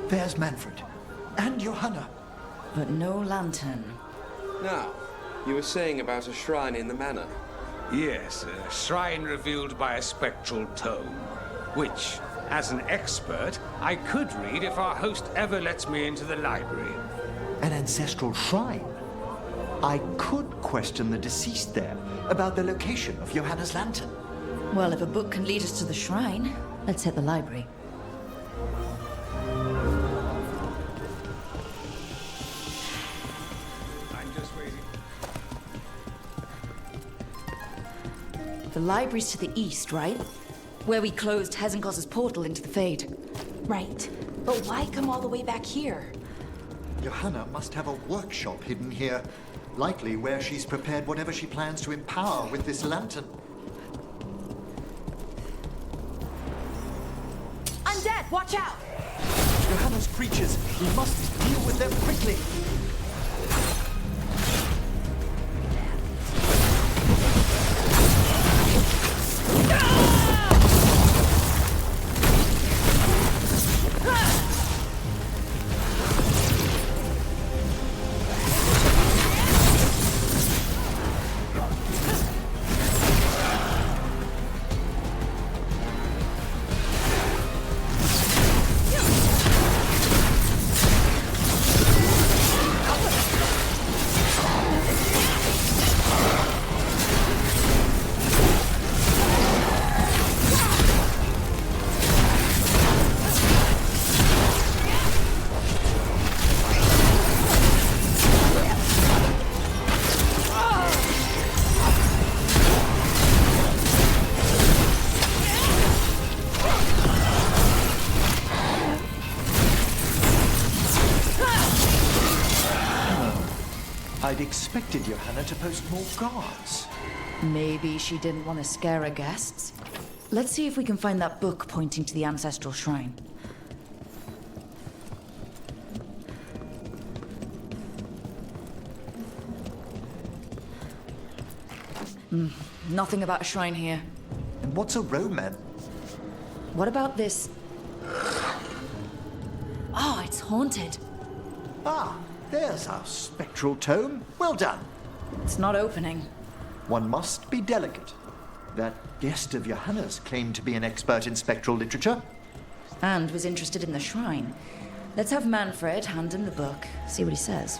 [SPEAKER 5] There's Manfred. And Johanna.
[SPEAKER 1] But no lantern.
[SPEAKER 20] Now, you were saying about a shrine in the manor.
[SPEAKER 21] Yes, a shrine revealed by a spectral tome, which, as an expert, I could read if our host ever lets me into the library.
[SPEAKER 5] An ancestral shrine? I could question the deceased there about the location of Johanna's lantern.
[SPEAKER 1] Well, if a book can lead us to the shrine, let's hit the library. The library's to the east, right? Where we closed Hezenkos's portal into the Fade.
[SPEAKER 4] Right. But why come all the way back here?
[SPEAKER 5] Johanna must have a workshop hidden here. Likely where she's prepared whatever she plans to empower with this lantern.
[SPEAKER 4] Undead, watch out!
[SPEAKER 5] Johanna's creatures. We must deal with them quickly. I'd expected Johanna to post more guards.
[SPEAKER 1] Maybe she didn't want to scare her guests. Let's see if we can find that book pointing to the ancestral shrine. Nothing about a shrine here.
[SPEAKER 5] And what's a romance?
[SPEAKER 1] What about this? Oh, it's haunted.
[SPEAKER 5] Ah, there's our spectral tome. Well done.
[SPEAKER 1] It's not opening.
[SPEAKER 5] One must be delicate. That guest of Johanna's claimed to be an expert in spectral literature.
[SPEAKER 1] And was interested in the shrine. Let's have Manfred hand him the book, see what he says.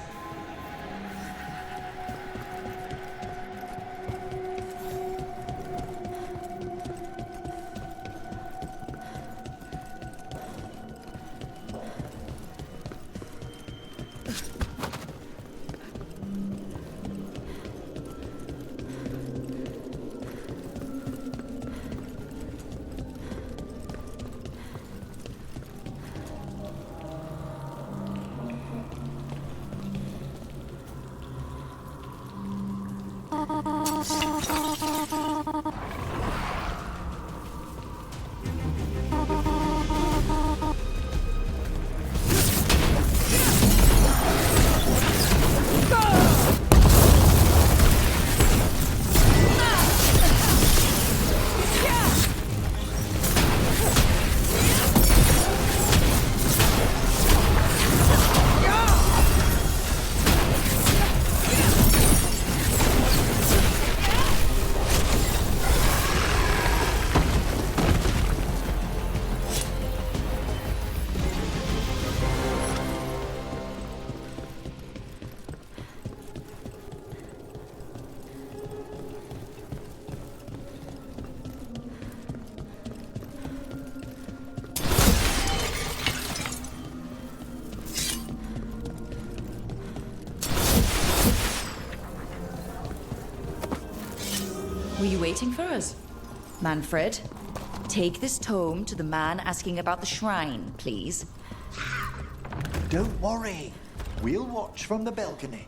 [SPEAKER 1] Were you waiting for us? Manfred, take this tome to the man asking about the shrine, please.
[SPEAKER 5] Don't worry. We'll watch from the balcony.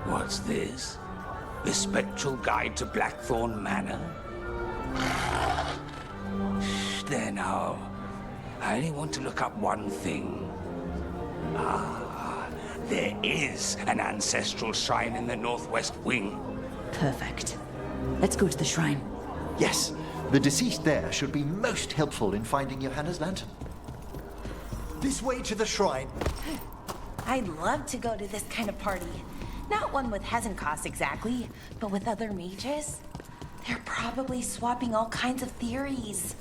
[SPEAKER 21] What's this? The Spectral Guide to Blackthorn Manor? Shh, there now. I only want to look up one thing. Ah, there is an ancestral shrine in the northwest wing.
[SPEAKER 1] Perfect. Let's go to the shrine.
[SPEAKER 5] Yes, the deceased there should be most helpful in finding Johanna's lantern. This way to the shrine.
[SPEAKER 4] I'd love to go to this kind of party. Not one with Hezenkos exactly, but with other mages. They're probably swapping all kinds of theories.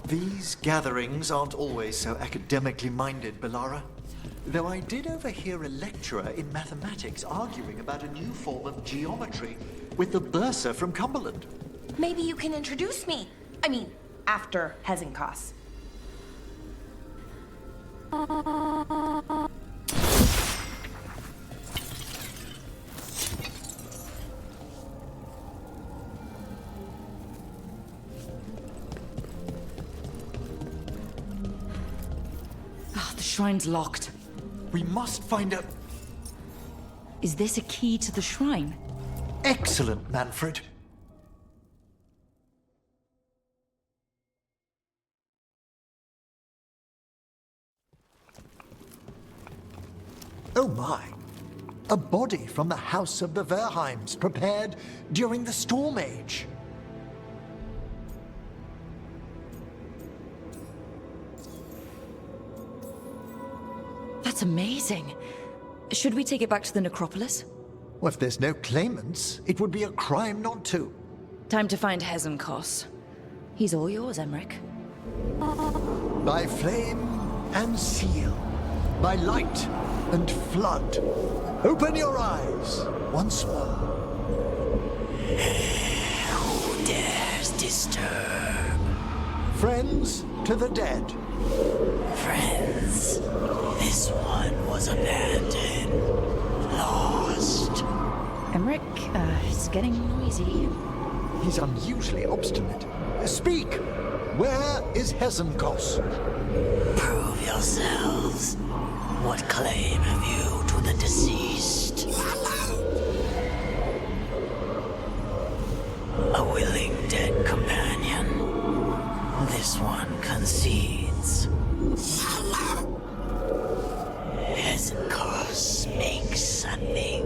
[SPEAKER 5] These gatherings aren't always so academically minded, Bellara. Though I did overhear a lecturer in mathematics arguing about a new form of geometry with the bursar from Cumberland.
[SPEAKER 4] Maybe you can introduce me. I mean, after Hezenkos.
[SPEAKER 1] The shrine's locked.
[SPEAKER 5] We must find a...
[SPEAKER 1] Is this a key to the shrine?
[SPEAKER 5] Excellent, Manfred. Oh my! A body from the House of the Verheims, prepared during the Storm Age.
[SPEAKER 1] That's amazing. Should we take it back to the necropolis?
[SPEAKER 5] Well, if there's no claimants, it would be a crime not to.
[SPEAKER 1] Time to find Hezenkos. He's all yours, Emmerich.
[SPEAKER 5] By flame and seal, by light and flood, open your eyes once more.
[SPEAKER 3] Who dares disturb?
[SPEAKER 5] Friends to the dead.
[SPEAKER 3] Friends, this one was abandoned, lost.
[SPEAKER 1] Emmerich, it's getting noisy.
[SPEAKER 5] He's unusually obstinate. Speak! Where is Hesenkos?
[SPEAKER 3] Prove yourselves. What claim have you to the deceased? A willing dead companion. This one concedes. Hesenkos makes a thing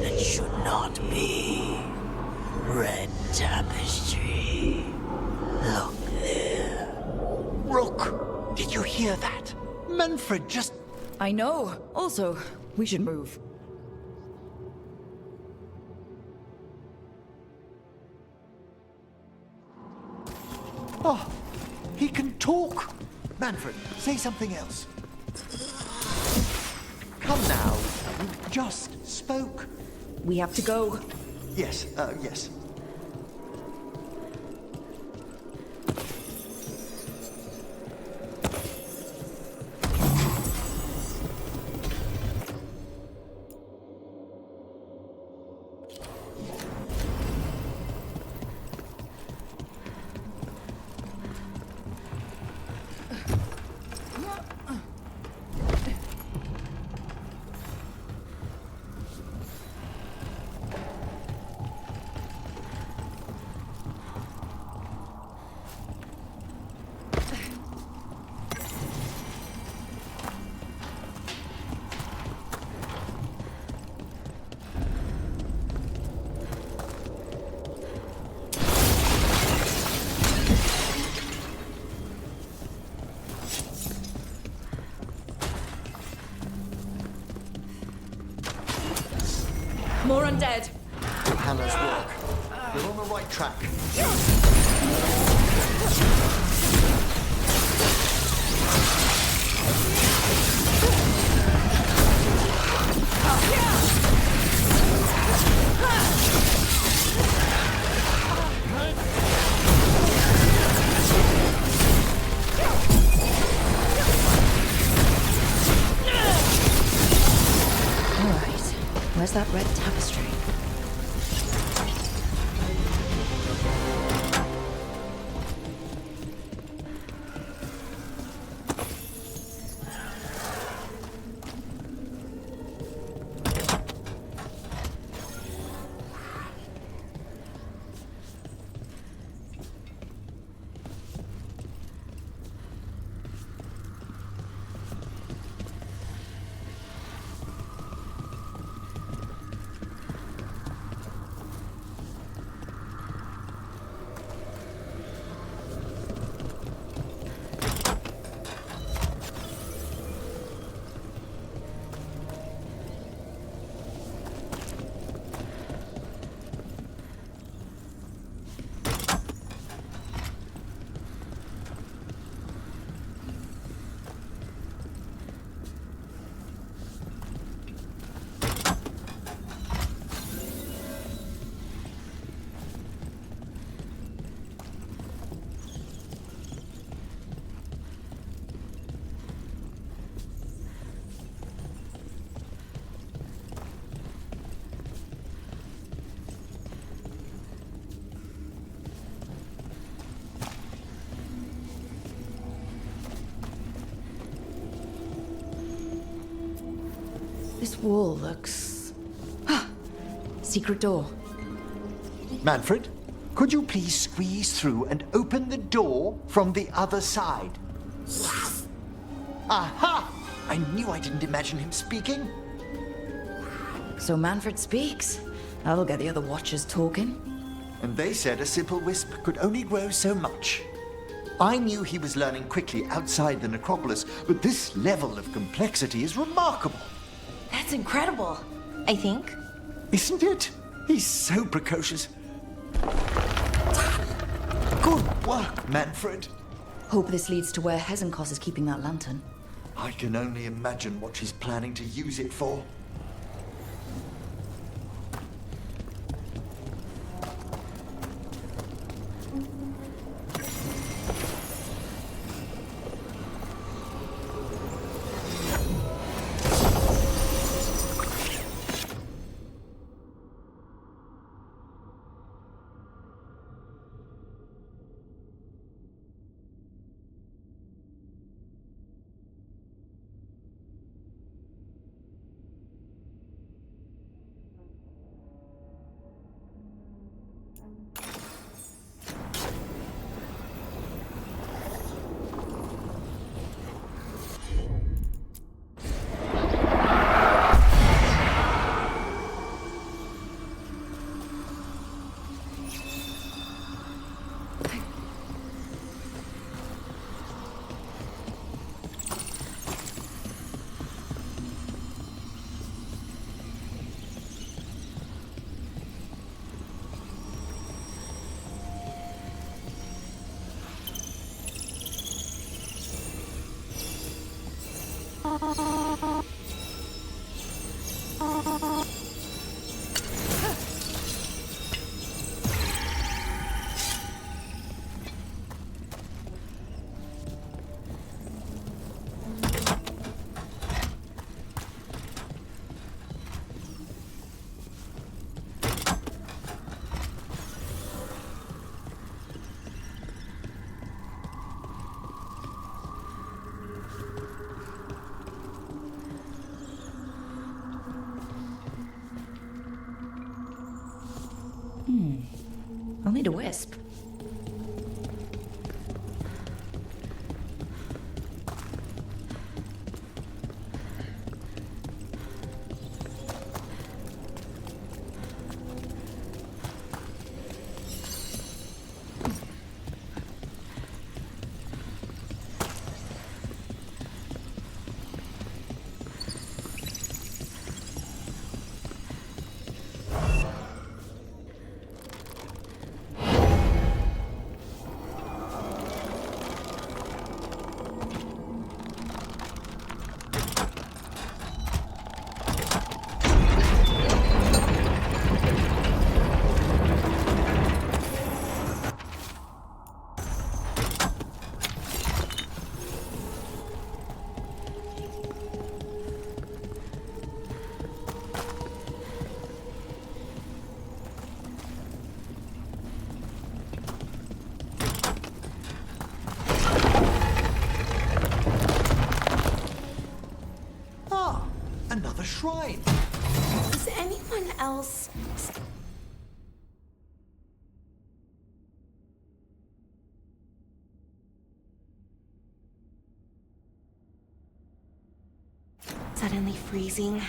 [SPEAKER 3] that should not be. Red tapestry. Look there.
[SPEAKER 5] Rook, did you hear that? Manfred just...
[SPEAKER 1] I know. Also, we should move.
[SPEAKER 5] Oh, he can talk. Manfred, say something else. Come now. You just spoke.
[SPEAKER 1] We have to go.
[SPEAKER 5] Yes, yes.
[SPEAKER 1] More undead.
[SPEAKER 5] Hannah's work. You're on the right track.
[SPEAKER 1] Where's that red tapestry? This wall looks... Secret door.
[SPEAKER 5] Manfred, could you please squeeze through and open the door from the other side? Yes. Aha! I knew I didn't imagine him speaking.
[SPEAKER 1] So Manfred speaks. That'll get the other Watchers talking.
[SPEAKER 5] And they said a simple wisp could only grow so much. I knew he was learning quickly outside the necropolis, but this level of complexity is remarkable.
[SPEAKER 4] That's incredible, I think.
[SPEAKER 5] Isn't it? He's so precocious. Good work, Manfred.
[SPEAKER 1] Hope this leads to where Hezenkos is keeping that lantern.
[SPEAKER 5] I can only imagine what she's planning to use it for.
[SPEAKER 1] I'll need a wisp.
[SPEAKER 5] Another shrine.
[SPEAKER 4] Does anyone else... suddenly freezing?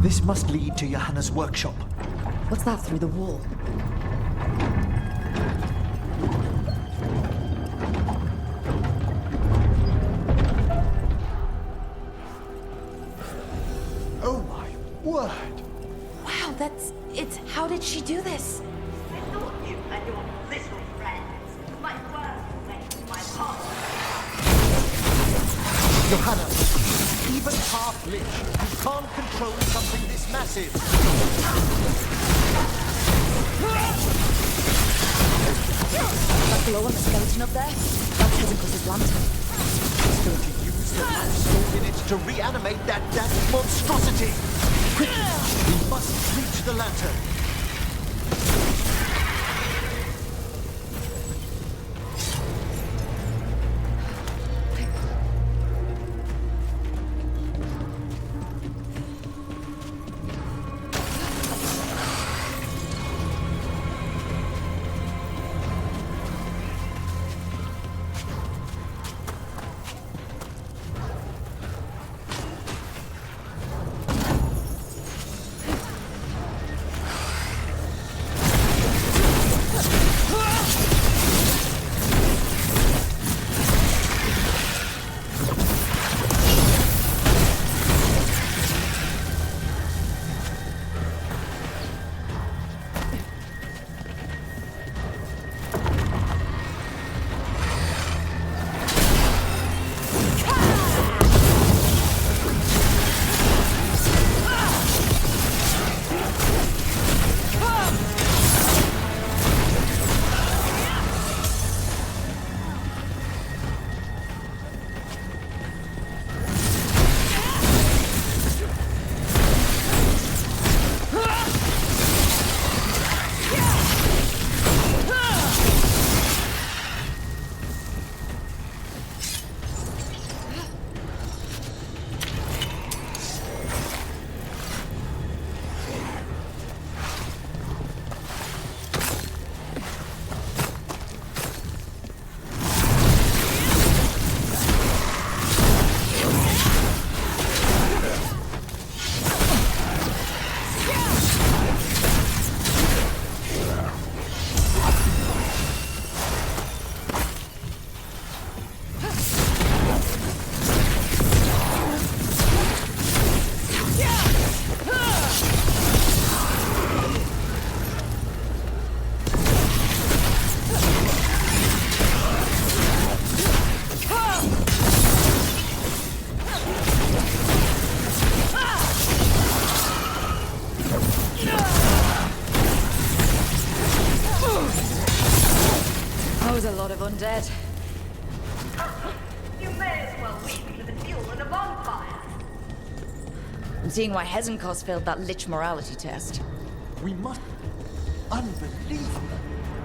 [SPEAKER 5] This must lead to Johanna's workshop.
[SPEAKER 1] What's that through the wall?
[SPEAKER 5] Oh my word!
[SPEAKER 4] Wow, how did she do this?
[SPEAKER 19] I thought you and your little friends might work away my heart.
[SPEAKER 5] Johanna, even half-lich, you can't control something this massive.
[SPEAKER 1] That glow on the skeleton up there? That's Hezekiah's lantern.
[SPEAKER 5] He's going to use the last soul in it to reanimate that damned monstrosity! Quickly, we must reach the lantern.
[SPEAKER 1] Undead.
[SPEAKER 19] You may as well wait for the fuel in a bonfire.
[SPEAKER 1] I'm seeing why Hezekiah failed that lich morality test.
[SPEAKER 5] We must... Unbelievable!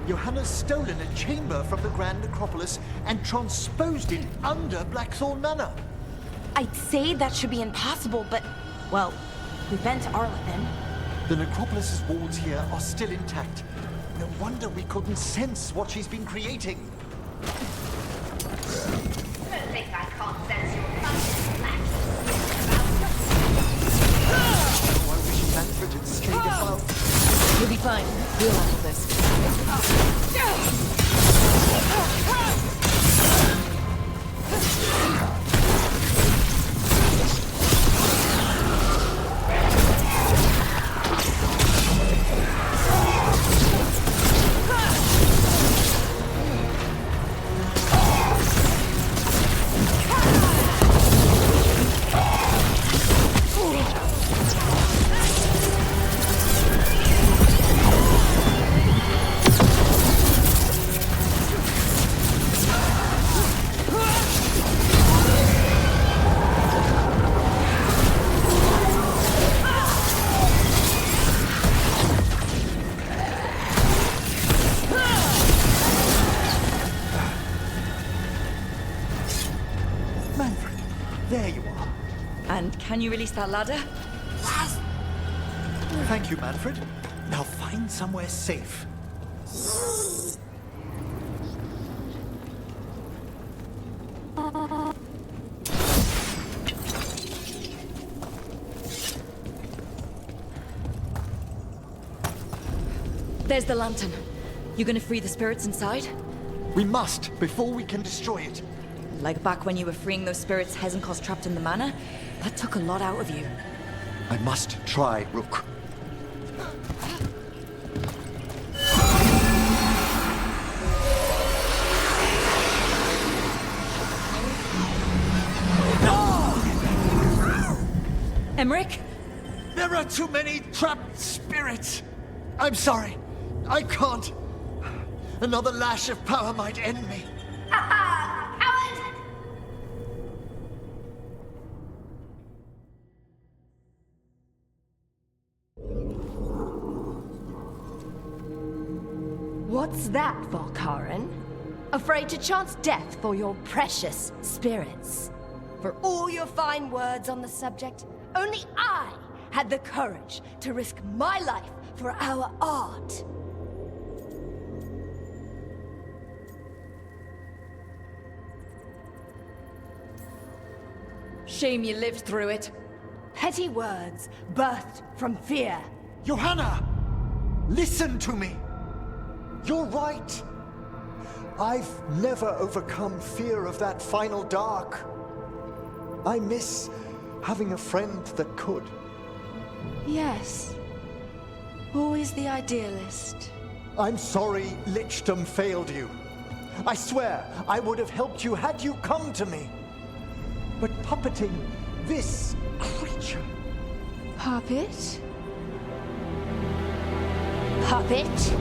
[SPEAKER 5] Johanna's stolen a chamber from the Grand Necropolis and transposed it under Blackthorn Manor.
[SPEAKER 4] I'd say that should be impossible, but, well, we've been to Arlethan.
[SPEAKER 5] The Necropolis's walls here are still intact. No wonder we couldn't sense what she's been creating.
[SPEAKER 19] Don't think I can't sense your conscious lack
[SPEAKER 5] Oh, I wish Manfred had stayed above.
[SPEAKER 1] You'll be fine. We'll handle this. Can you release that ladder?
[SPEAKER 5] Thank you, Manfred. Now find somewhere safe.
[SPEAKER 1] There's the lantern. You gonna free the spirits inside?
[SPEAKER 5] We must, before we can destroy it.
[SPEAKER 1] Like back when you were freeing those spirits Hezekiah trapped in the manor? That took a lot out of you.
[SPEAKER 5] I must try, Rook.
[SPEAKER 1] Emmerich?
[SPEAKER 5] There are too many trapped spirits. I'm sorry. I can't. Another lash of power might end me.
[SPEAKER 7] What's that, Volkaren? Afraid to chance death for your precious spirits? For all your fine words on the subject, only I had the courage to risk my life for our art. Shame you lived through it. Petty words birthed from fear.
[SPEAKER 5] Johanna! Listen to me! You're right! I've never overcome fear of that final dark. I miss having a friend that could.
[SPEAKER 7] Yes. Always the idealist.
[SPEAKER 5] I'm sorry Lichdom failed you. I swear I would have helped you had you come to me. But puppeting this creature...
[SPEAKER 7] Puppet? Puppet?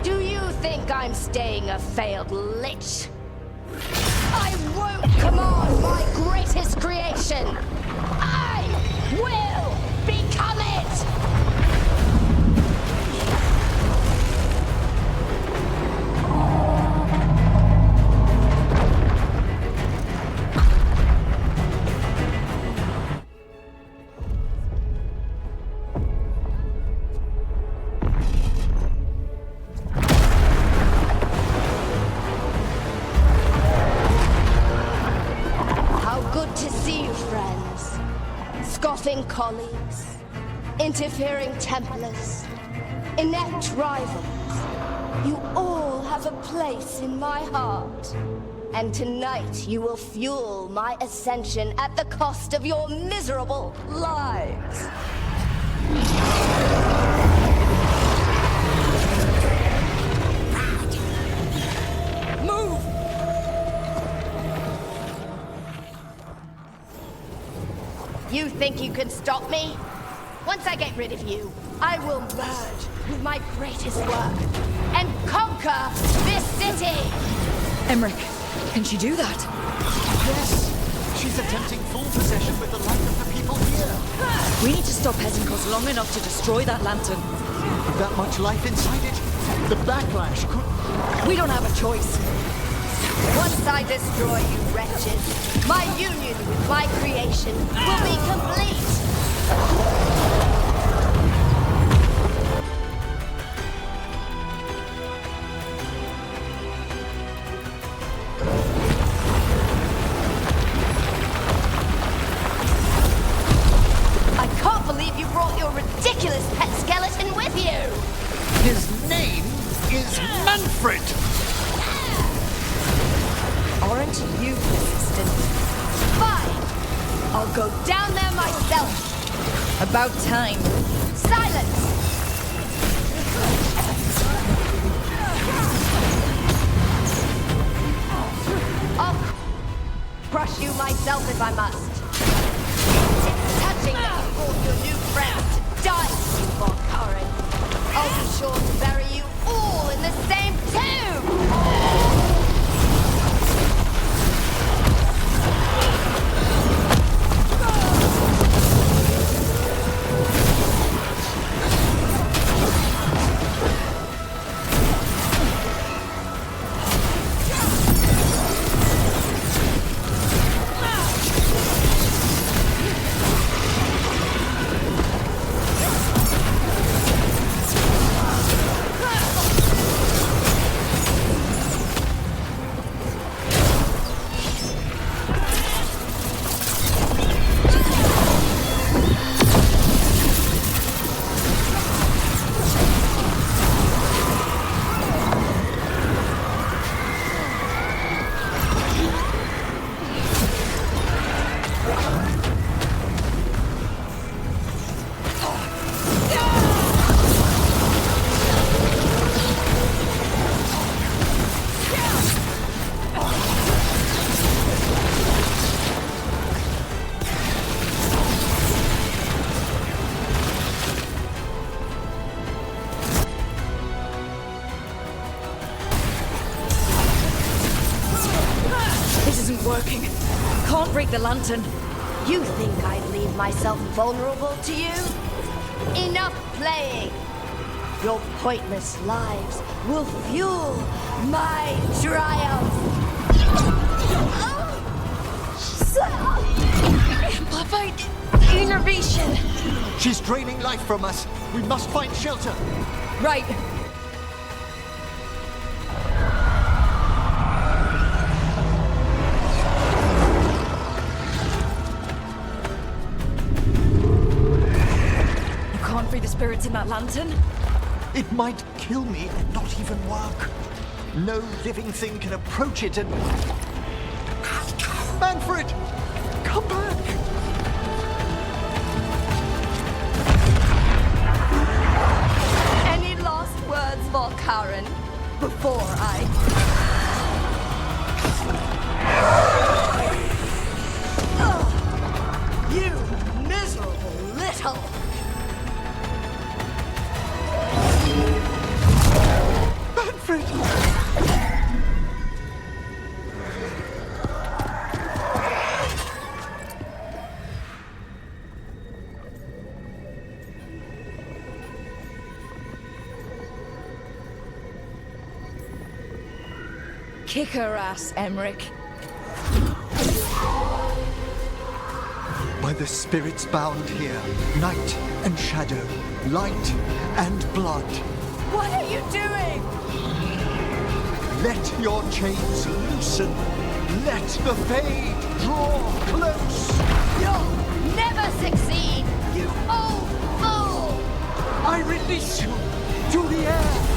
[SPEAKER 7] Do you think I'm staying a failed lich? I won't command my greatest creation! I will become it! Scoffing colleagues, interfering Templars, inept rivals. You all have a place in my heart. And tonight you will fuel my ascension at the cost of your miserable lives. Move! You think you can stop me? Once I get rid of you, I will merge with my greatest work and conquer this city!
[SPEAKER 22] Emmerich, can she do that?
[SPEAKER 5] Yes! She's attempting full possession with the light of the people here!
[SPEAKER 22] We need to stop Hesenkos long enough to destroy that lantern.
[SPEAKER 5] With that much life inside it, the backlash could...
[SPEAKER 22] We don't have a choice.
[SPEAKER 7] Once I destroy you wretches, my union with my creation will be complete! I can't believe you brought your ridiculous pet skeleton with you!
[SPEAKER 5] His name is Manfred!
[SPEAKER 7] Aren't you persistent? Fine! I'll go down there myself!
[SPEAKER 22] About time.
[SPEAKER 7] Silence! I'll crush you myself if I must. It's touching that you brought your new friend to die with you, Volkaren. I'll be sure to bury you all in the same tomb!
[SPEAKER 22] working. Can't break the lantern.
[SPEAKER 7] You think I'd leave myself vulnerable to you? Enough playing! Your pointless lives will fuel my triumph!
[SPEAKER 22] Amplified innervation!
[SPEAKER 5] She's draining life from us. We must find shelter.
[SPEAKER 22] Right. You can't free the spirits in that lantern?
[SPEAKER 5] It might kill me and not even work. No living thing can approach it and... Manfred! Come back!
[SPEAKER 7] Any last words for Karen before I... You miserable little...
[SPEAKER 5] Manfred!
[SPEAKER 22] Kick her ass, Emmerich.
[SPEAKER 5] By the spirits bound here, night and shadow, light and blood.
[SPEAKER 22] What are you doing?
[SPEAKER 5] Let your chains loosen. Let the Fade draw close.
[SPEAKER 7] You'll never succeed, you old fool!
[SPEAKER 5] I release you to the air.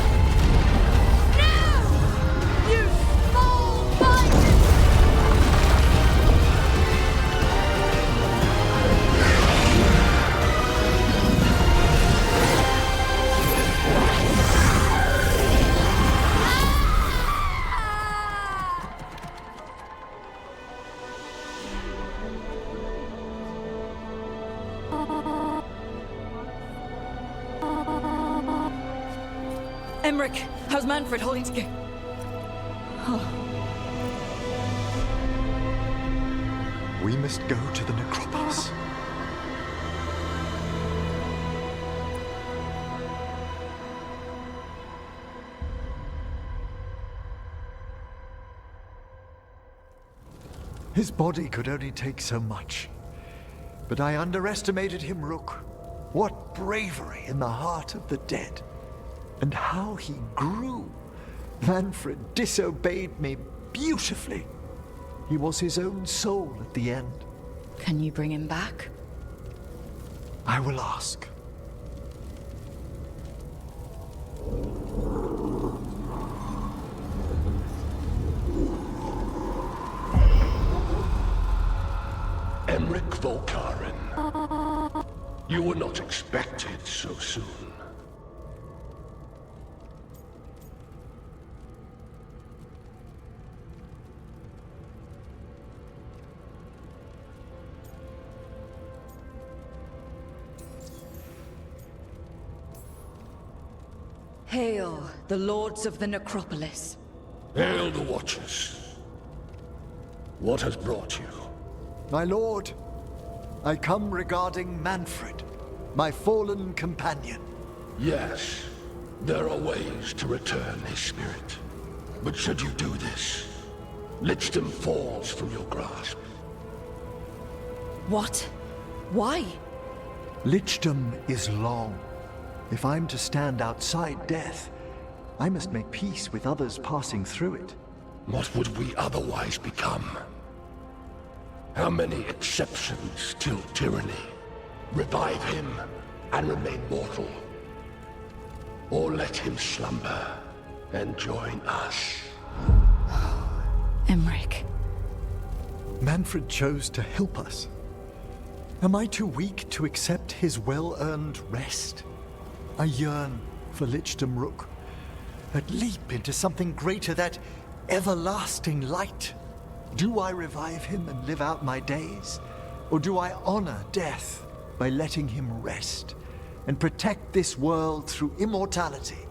[SPEAKER 7] You small minded!
[SPEAKER 22] Emmerich, how's Manfred holding together?
[SPEAKER 5] We must go to the necropolis. His body could only take so much. But I underestimated him, Rook. What bravery in the heart of the dead. And how he grew. Manfred disobeyed me beautifully. He was his own soul at the end.
[SPEAKER 1] Can you bring him back?
[SPEAKER 5] I will ask.
[SPEAKER 14] Emmerich Volkaren. You were not expected so soon.
[SPEAKER 22] Hail, the lords of the necropolis.
[SPEAKER 14] Hail the Watchers. What has brought you?
[SPEAKER 5] My lord, I come regarding Manfred, my fallen companion.
[SPEAKER 14] Yes, there are ways to return his spirit. But should you do this, Lichdom falls from your grasp.
[SPEAKER 22] What? Why?
[SPEAKER 5] Lichdom is long. If I'm to stand outside death, I must make peace with others passing through it.
[SPEAKER 14] What would we otherwise become? How many exceptions till tyranny? Revive him and remain mortal. Or let him slumber and join us.
[SPEAKER 1] Emmerich.
[SPEAKER 5] Manfred chose to help us. Am I too weak to accept his well-earned rest? I yearn for Lichdom Rook, that leap into something greater, that everlasting light. Do I revive him and live out my days? Or do I honor death by letting him rest and protect this world through immortality?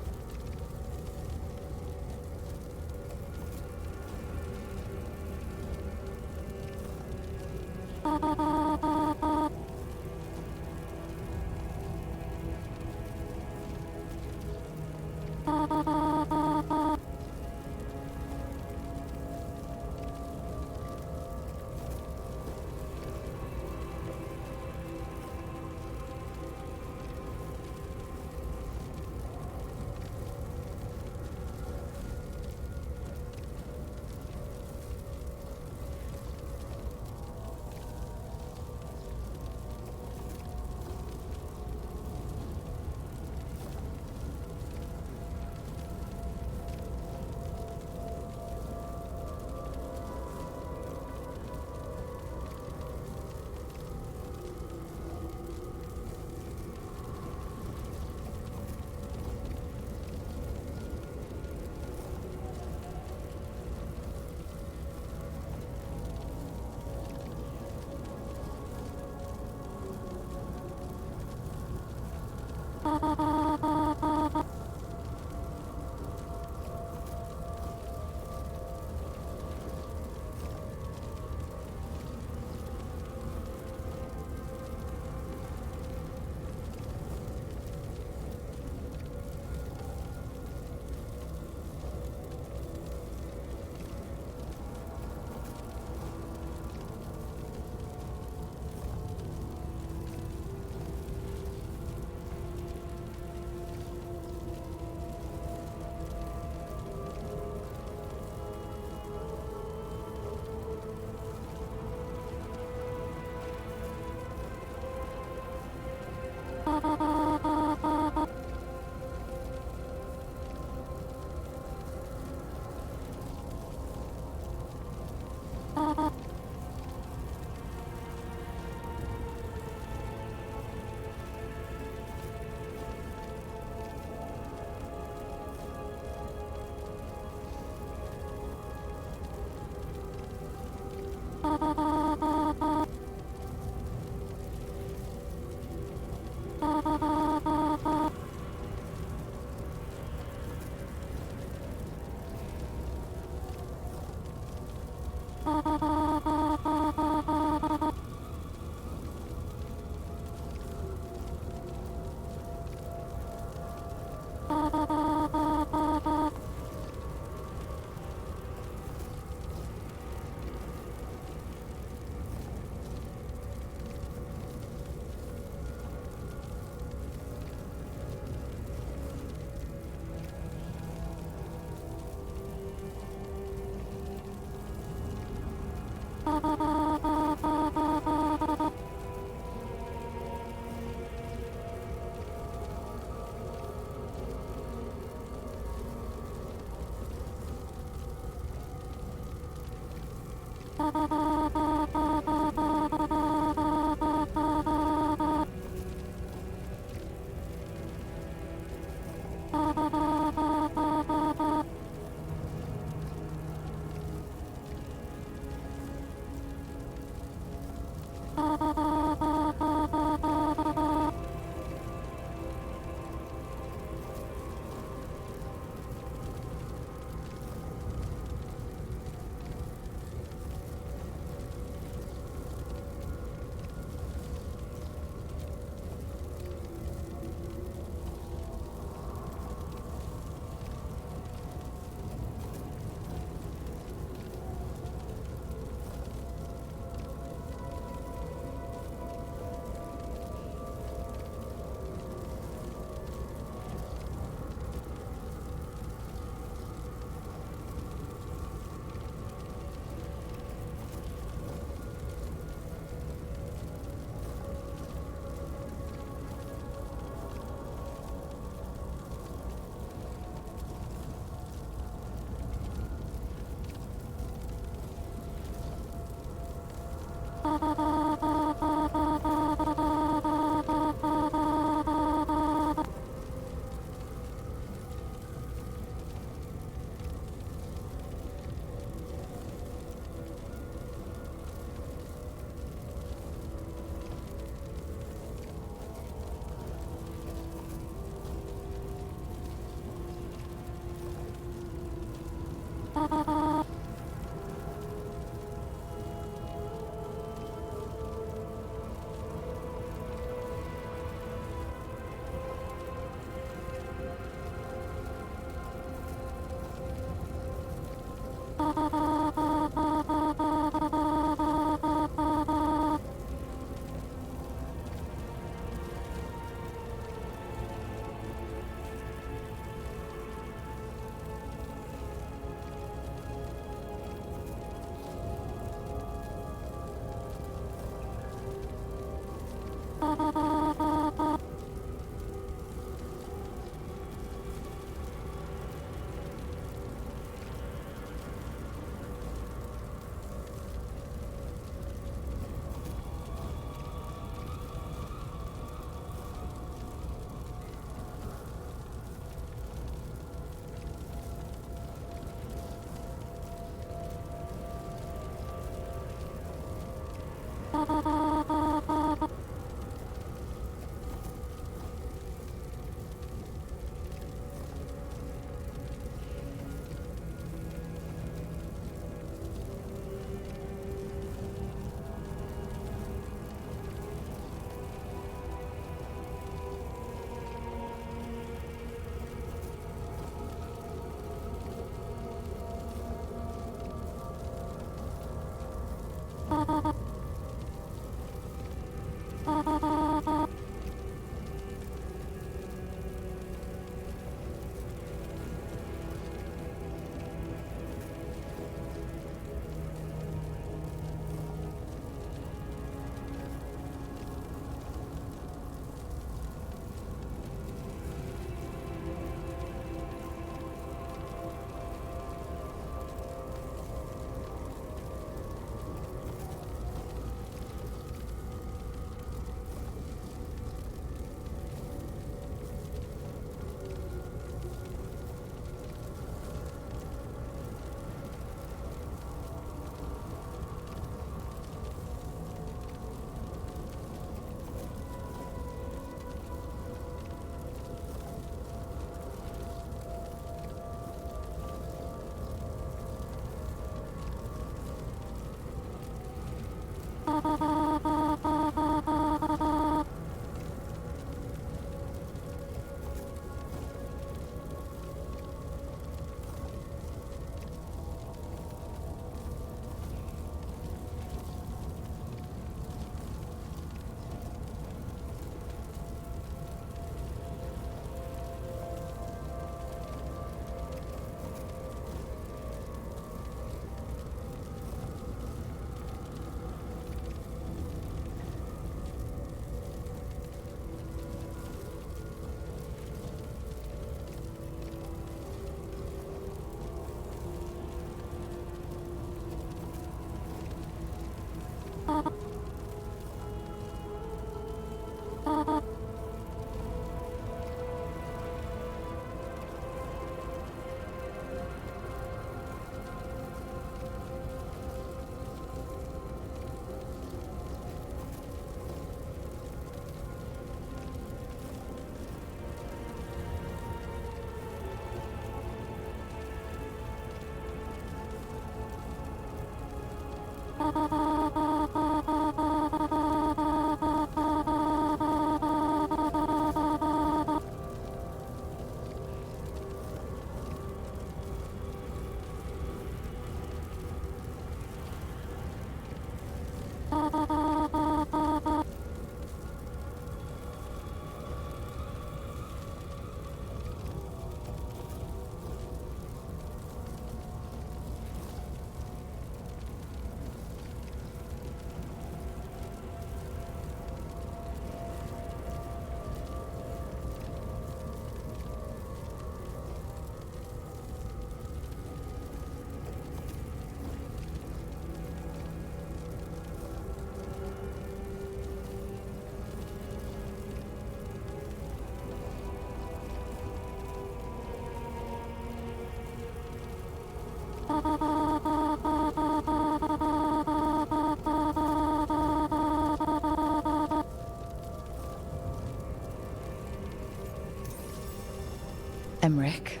[SPEAKER 1] Emmerich,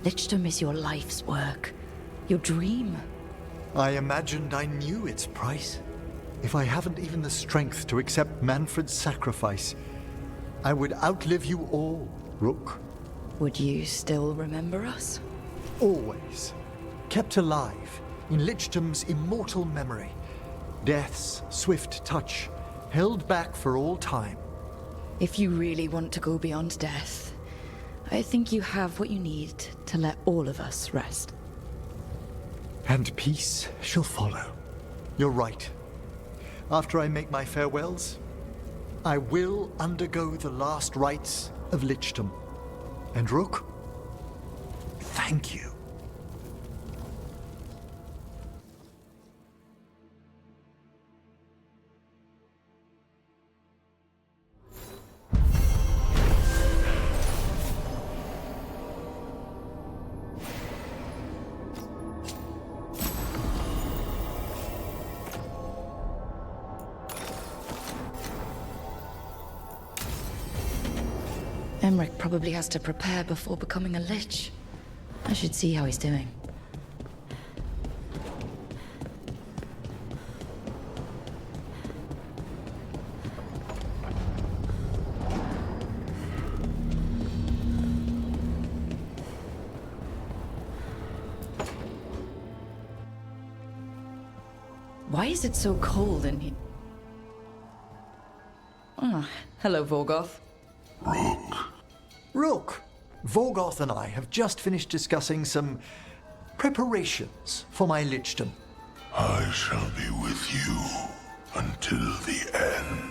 [SPEAKER 1] Lichdom is your life's work. Your dream.
[SPEAKER 5] I imagined I knew its price. If I haven't even the strength to accept Manfred's sacrifice, I would outlive you all, Rook.
[SPEAKER 1] Would you still remember us?
[SPEAKER 5] Always. Kept alive in Lichdom's immortal memory. Death's swift touch, held back for all time.
[SPEAKER 1] If you really want to go beyond death, I think you have what you need to let all of us rest.
[SPEAKER 5] And peace shall follow. You're right. After I make my farewells, I will undergo the last rites of Lichdom. And Rook, thank you.
[SPEAKER 1] Emmerich probably has to prepare before becoming a Lich. I should see how he's doing. Why is it so cold in here? Oh, hello, Vorgoth.
[SPEAKER 5] Rook, Vorgoth and I have just finished discussing some preparations for my Lichdom.
[SPEAKER 14] I shall be with you until the end.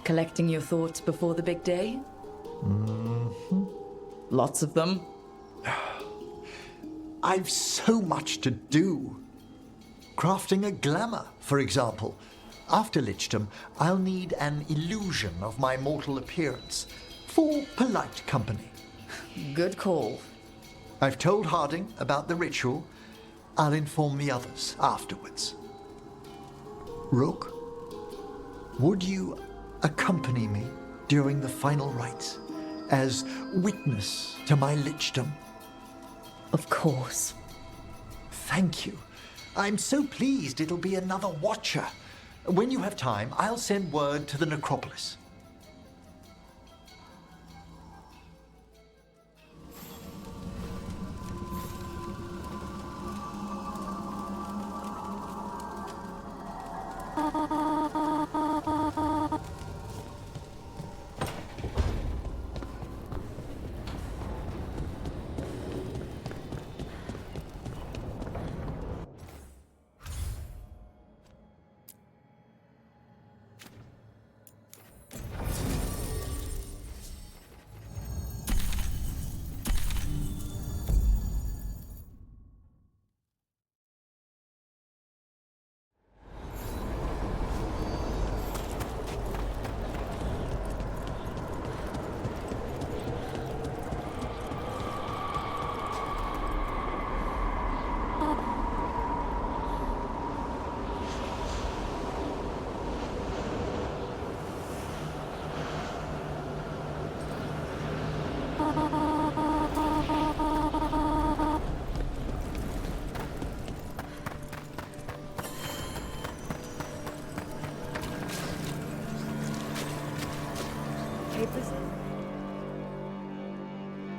[SPEAKER 1] Collecting your thoughts before the big day?
[SPEAKER 5] Mm-hmm.
[SPEAKER 1] Lots of them.
[SPEAKER 5] I've so much to do. Crafting a glamour, for example. After Lichdom, I'll need an illusion of my mortal appearance for polite company.
[SPEAKER 1] Good call.
[SPEAKER 5] I've told Harding about the ritual. I'll inform the others afterwards. Rook, would you accompany me during the final rites as witness to my Lichdom?
[SPEAKER 1] Of course.
[SPEAKER 5] Thank you. I'm so pleased it'll be another Watcher. When you have time, I'll send word to the necropolis.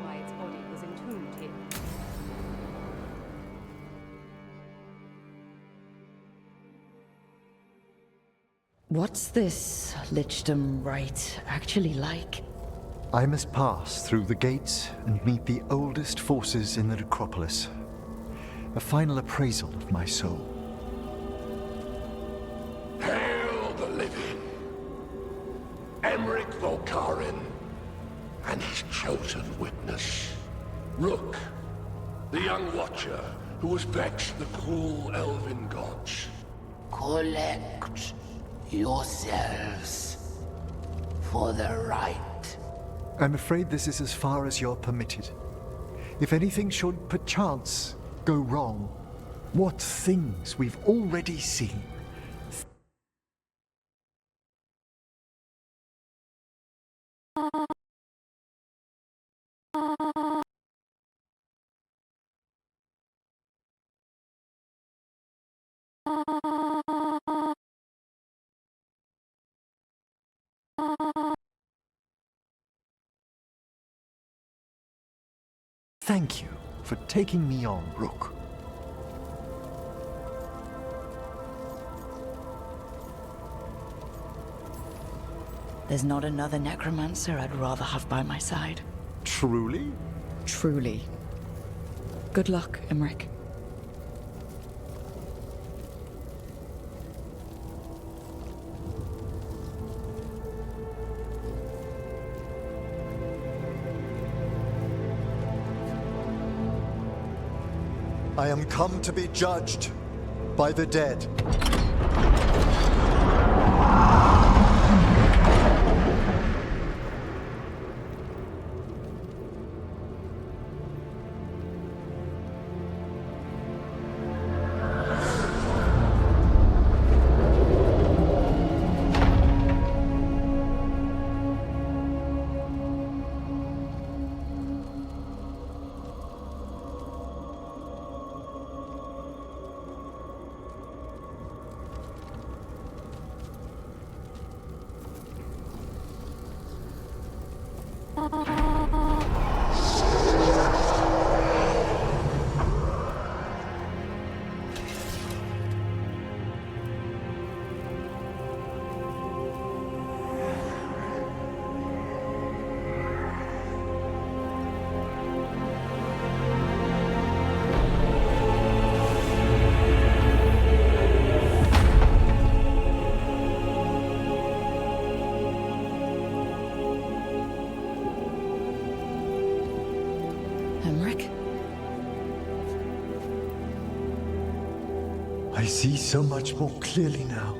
[SPEAKER 12] Why its body was entombed here.
[SPEAKER 1] What's this Lichdom rite actually like?
[SPEAKER 5] I must pass through the gates and meet the oldest forces in the necropolis. A final appraisal of my soul.
[SPEAKER 14] Hail the living! Emmerich Volkarin and his chosen witness, Rook, the young Watcher who has vexed the cruel elven gods.
[SPEAKER 3] Collect yourselves for the right.
[SPEAKER 5] I'm afraid this is as far as you're permitted. If anything should perchance go wrong, What things we've already seen. Thank you for taking me on, Rook.
[SPEAKER 1] There's not another necromancer I'd rather have by my side.
[SPEAKER 5] Truly?
[SPEAKER 1] Truly. Good luck, Emmerich.
[SPEAKER 5] I am come to be judged by the dead.
[SPEAKER 1] Emmerich?
[SPEAKER 5] I see so much more clearly now.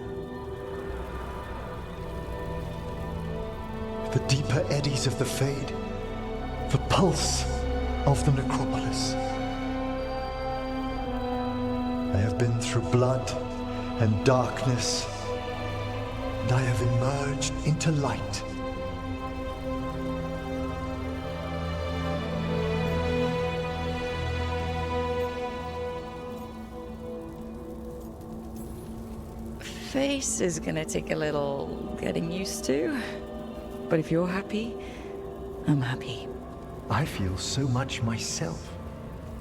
[SPEAKER 5] The deeper eddies of the Fade, the pulse of the necropolis. I have been through blood and darkness, and I have emerged into light.
[SPEAKER 1] Face is gonna take a little getting used to. But if you're happy, I'm happy.
[SPEAKER 5] I feel so much myself.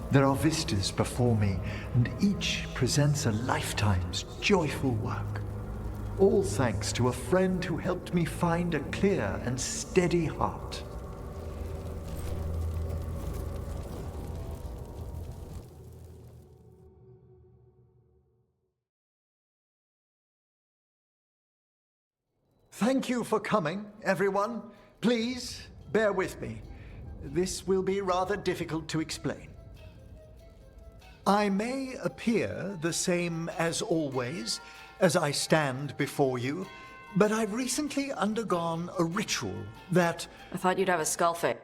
[SPEAKER 5] There are vistas before me, and each presents a lifetime's joyful work. All thanks to a friend who helped me find a clear and steady heart. Thank you for coming, everyone. Please, bear with me. This will be rather difficult to explain. I may appear the same as always, as I stand before you, but I've recently undergone a ritual that...
[SPEAKER 10] I thought you'd have a skull face.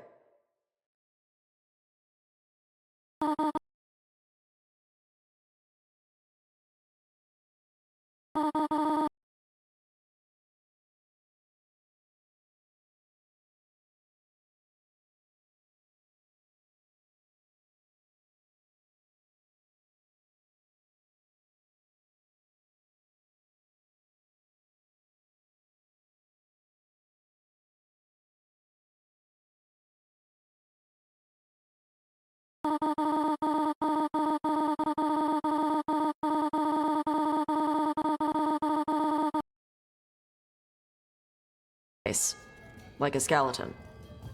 [SPEAKER 10] Like a skeleton.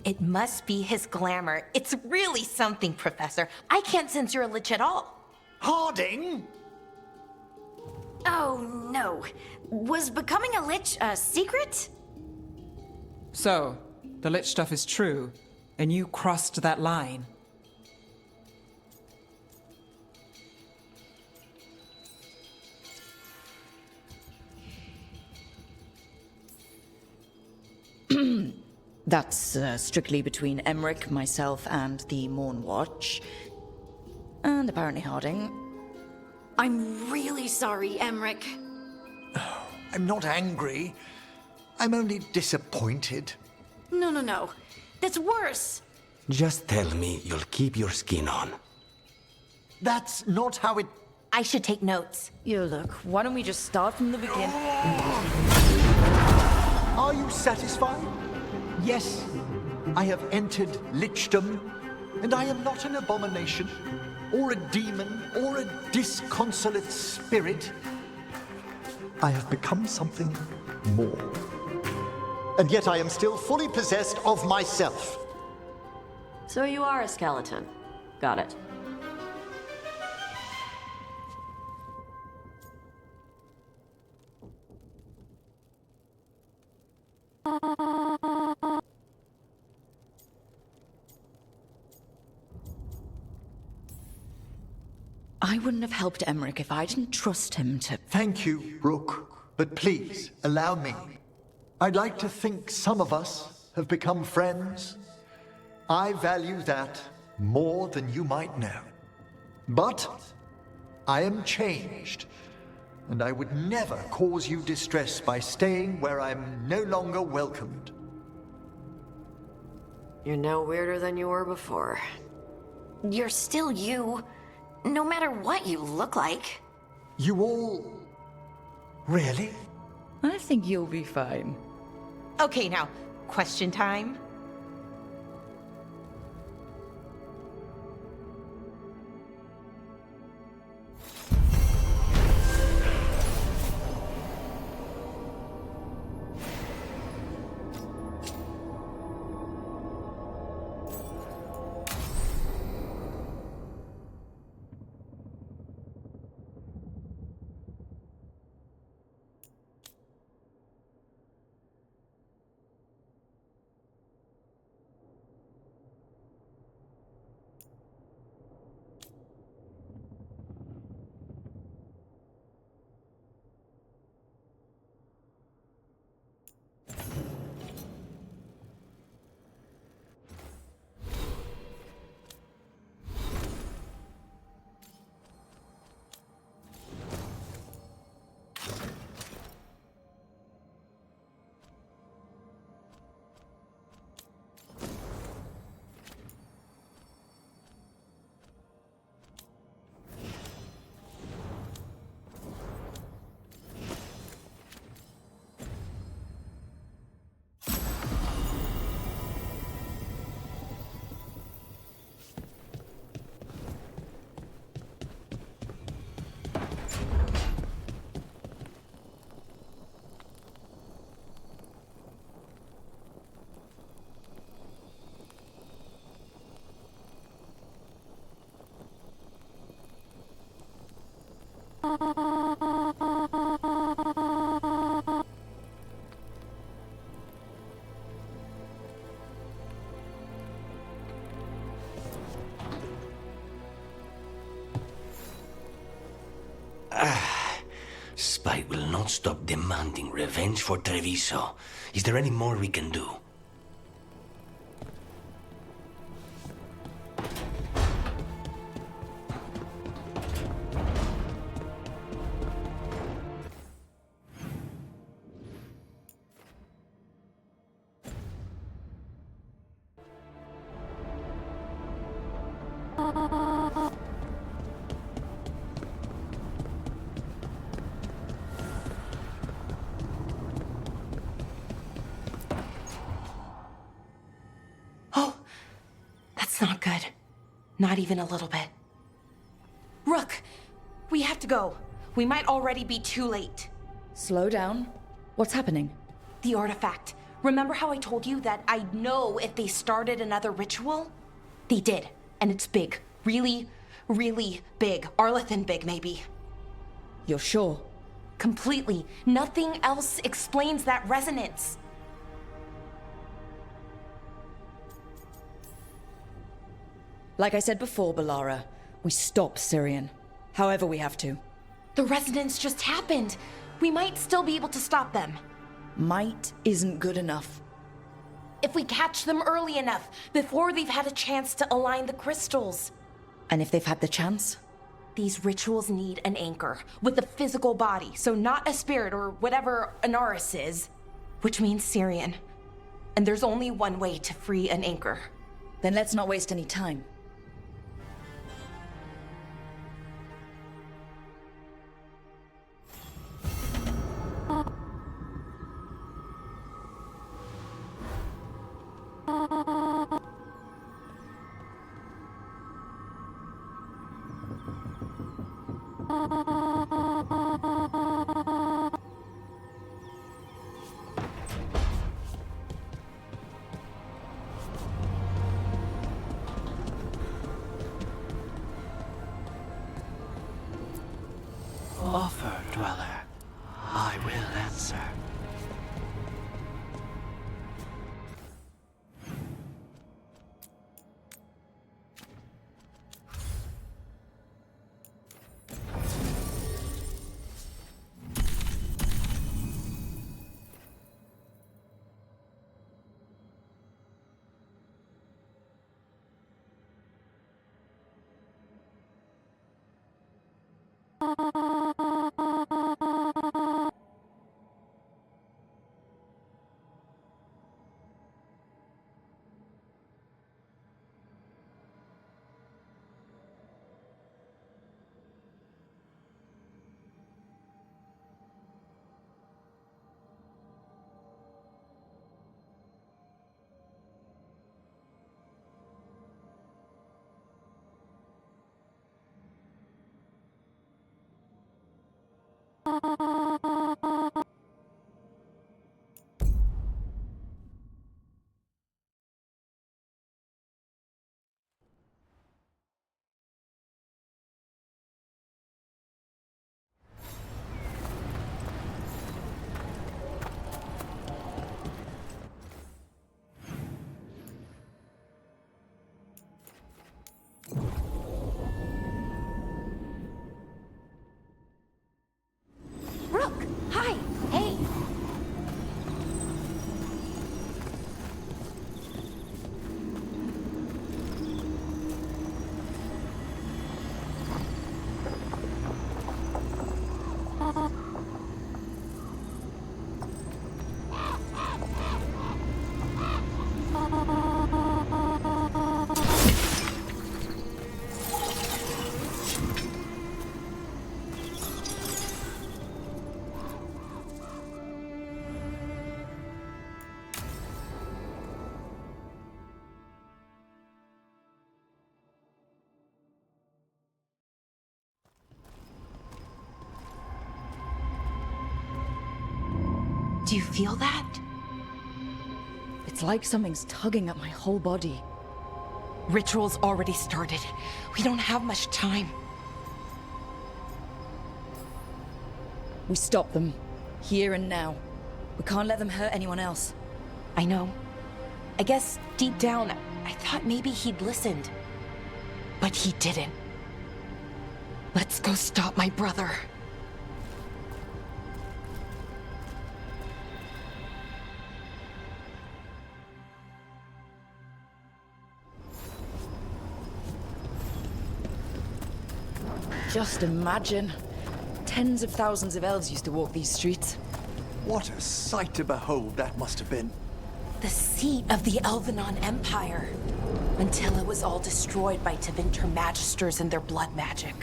[SPEAKER 4] It must be his glamour. It's really something, Professor. I can't sense your lich at all.
[SPEAKER 5] Harding!
[SPEAKER 8] Oh, no. Was becoming a lich a secret?
[SPEAKER 6] So, the lich stuff is true, and you crossed that line.
[SPEAKER 1] That's strictly between Emmerich, myself, and the Morn Watch. And apparently Harding.
[SPEAKER 11] I'm really sorry, Emmerich.
[SPEAKER 5] I'm not angry. I'm only disappointed.
[SPEAKER 11] No. That's worse.
[SPEAKER 2] Just tell me you'll keep your skin on.
[SPEAKER 5] That's not how it...
[SPEAKER 4] I should take notes.
[SPEAKER 22] Yo, look, why don't we just start from the beginning?
[SPEAKER 5] Are you satisfied? Yes, I have entered lichdom, and I am not an abomination, or a demon, or a disconsolate spirit. I have become something more. And yet I am still fully possessed of myself.
[SPEAKER 10] So you are a skeleton. Got it.
[SPEAKER 1] I wouldn't have helped Emmerich if I didn't trust him to...
[SPEAKER 5] Thank you, Rook. But please, allow me. I'd like to think some of us have become friends. I value that more than you might know. But I am changed, and I would never cause you distress by staying where I'm no longer welcomed.
[SPEAKER 10] You're no weirder than you were before.
[SPEAKER 8] You're still you, no matter what you look like.
[SPEAKER 5] You all... Really?
[SPEAKER 22] I think you'll be fine.
[SPEAKER 4] Okay, now, question time.
[SPEAKER 2] Spite will not stop demanding revenge for Treviso. Is there any more we can do?
[SPEAKER 4] Not good. Not even a little bit. Rook, we have to go. We might already be too late.
[SPEAKER 1] Slow down. What's happening?
[SPEAKER 4] The artifact. Remember how I told you that I'd know if they started another ritual? They did, and it's big. Really, really big. Arlethan big, maybe.
[SPEAKER 1] You're sure?
[SPEAKER 4] Completely. Nothing else explains that resonance.
[SPEAKER 1] Like I said before, Balara, we stop Syrian. However we have to.
[SPEAKER 4] The resonance just happened. We might still be able to stop them.
[SPEAKER 1] Might isn't good enough.
[SPEAKER 4] If we catch them early enough, before they've had a chance to align the crystals.
[SPEAKER 1] And if they've had the chance?
[SPEAKER 4] these rituals need an anchor with a physical body, so not a spirit or whatever Anaris is, which means Syrian. And there's only one way to free an anchor.
[SPEAKER 1] Then let's not waste any time.
[SPEAKER 2] Offer, dweller. I will answer.
[SPEAKER 4] Rook! Hi! Hey! Do you feel that?
[SPEAKER 1] It's like something's tugging at my whole body.
[SPEAKER 4] Ritual's already started. We don't have much time.
[SPEAKER 1] We stop them. Here and now. We can't let them hurt anyone else.
[SPEAKER 4] I know. I guess deep down, I thought maybe he'd listened. But he didn't. Let's go stop my brother.
[SPEAKER 1] Just imagine. Tens of thousands of elves used to walk these streets.
[SPEAKER 5] What a sight to behold that must have been.
[SPEAKER 4] The seat of the Elvenon Empire. Until it was all destroyed by Tevinter Magisters and their blood magic.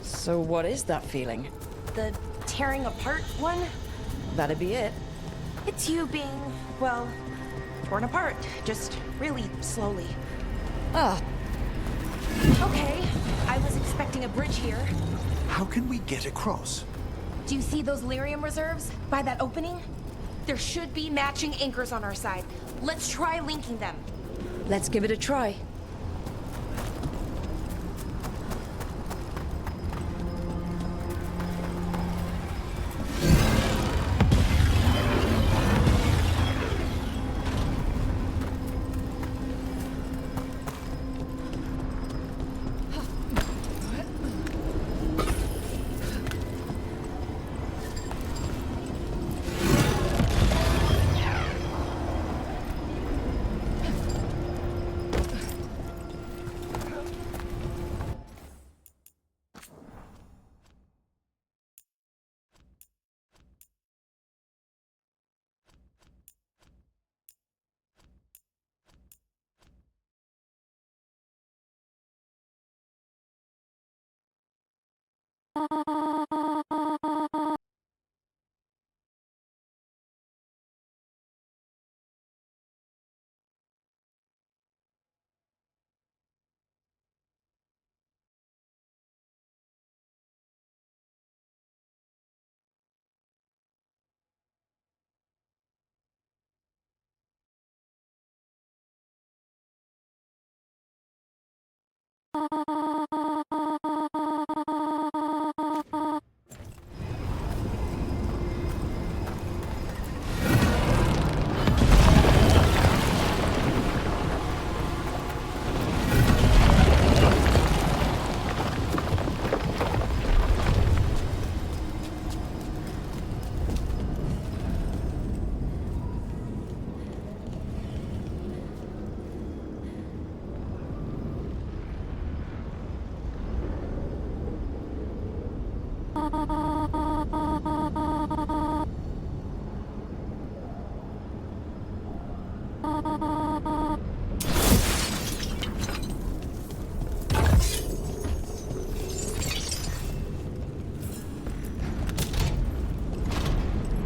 [SPEAKER 1] So what is that feeling?
[SPEAKER 4] The tearing apart one?
[SPEAKER 1] That'd be it.
[SPEAKER 4] It's you being, well, torn apart. Just really slowly.
[SPEAKER 1] Ah.
[SPEAKER 4] Okay, I was expecting a bridge here.
[SPEAKER 5] How can we get across?
[SPEAKER 4] Do you see those lyrium reserves by that opening? There should be matching anchors on our side. Let's try linking them.
[SPEAKER 1] Let's give it a try.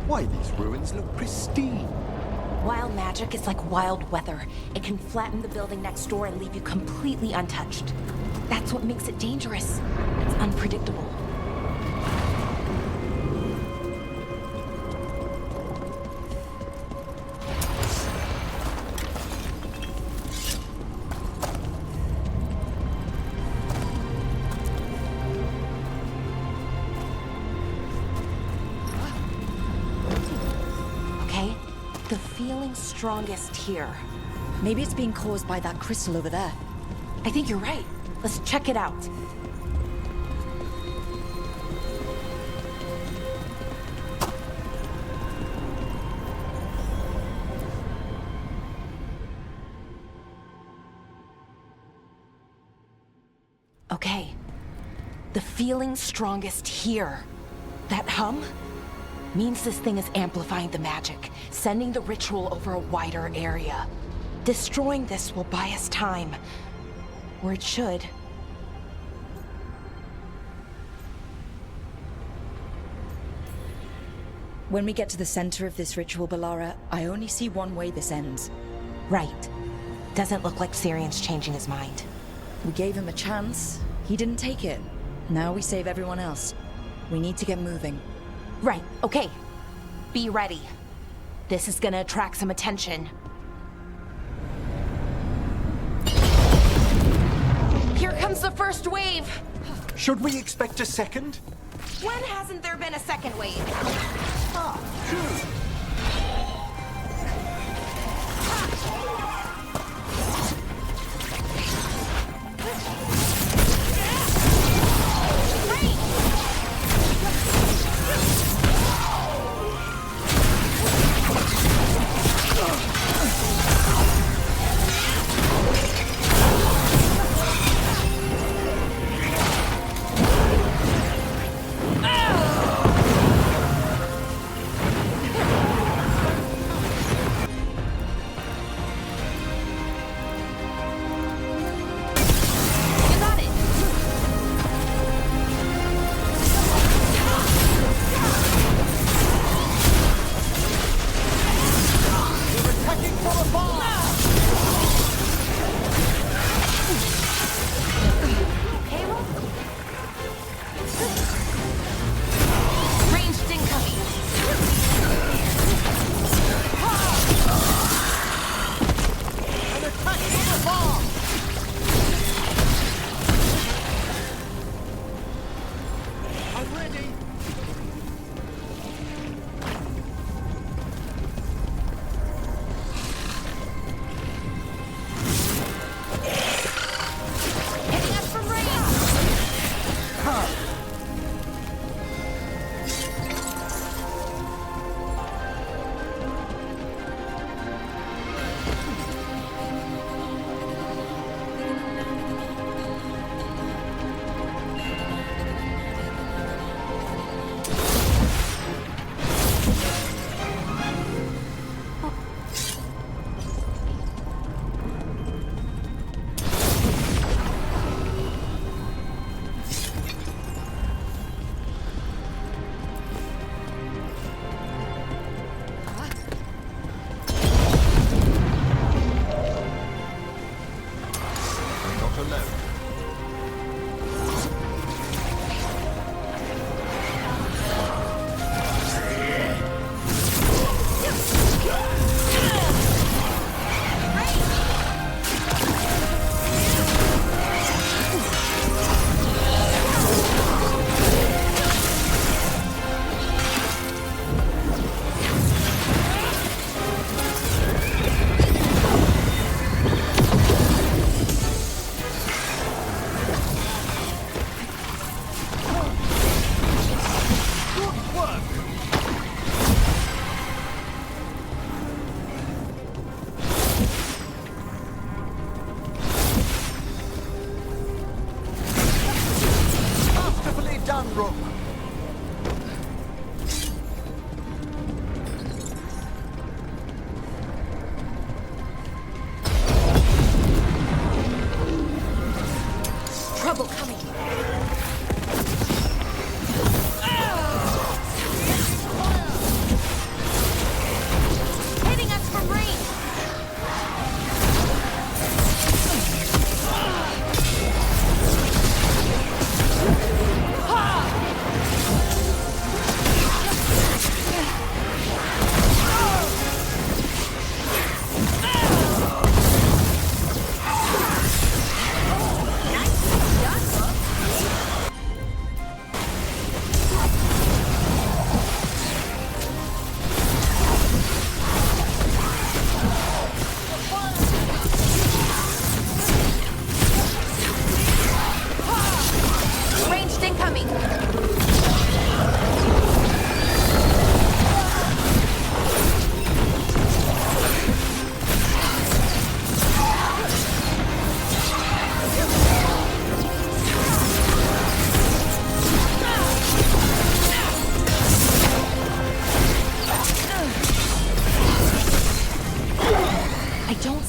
[SPEAKER 5] Why, these ruins look pristine.
[SPEAKER 4] Wild magic is like wild weather. It can flatten the building next door and leave you completely untouched. That's what makes it dangerous. It's unpredictable. Okay, the feeling's strongest here.
[SPEAKER 22] Maybe it's being caused by that crystal over there.
[SPEAKER 4] I think you're right. Let's check it out. Okay. The feeling's strongest here. That hum means this thing is amplifying the magic, sending the ritual over a wider area. Destroying this will buy us time. Or it should.
[SPEAKER 22] When we get to the center of this ritual, Balara, I only see one way this ends.
[SPEAKER 4] Right. Doesn't look like Syrian's changing his mind.
[SPEAKER 22] We gave him a chance. He didn't take it. Now we save everyone else. We need to get moving.
[SPEAKER 4] Right, okay. Be ready. This is gonna attract some attention. Here comes the first wave!
[SPEAKER 5] Should we expect a second?
[SPEAKER 4] When hasn't there been a second wave?
[SPEAKER 5] True.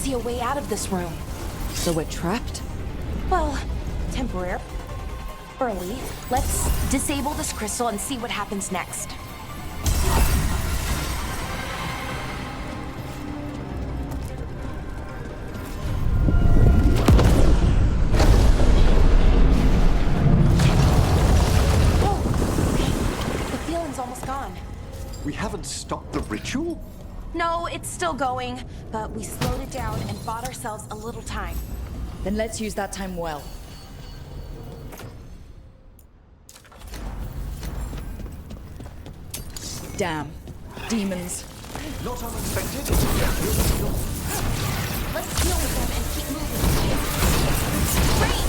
[SPEAKER 4] see a way out of this room.
[SPEAKER 22] So we're trapped?
[SPEAKER 4] Well, temporary. Early. Let's disable this crystal and see what happens next.
[SPEAKER 5] We haven't stopped the ritual?
[SPEAKER 4] No, it's still going, but we slowed it down and bought ourselves a little time.
[SPEAKER 22] Then let's use that time well. Damn. Demons.
[SPEAKER 5] Not unexpected.
[SPEAKER 4] Let's deal with them and keep moving. Great!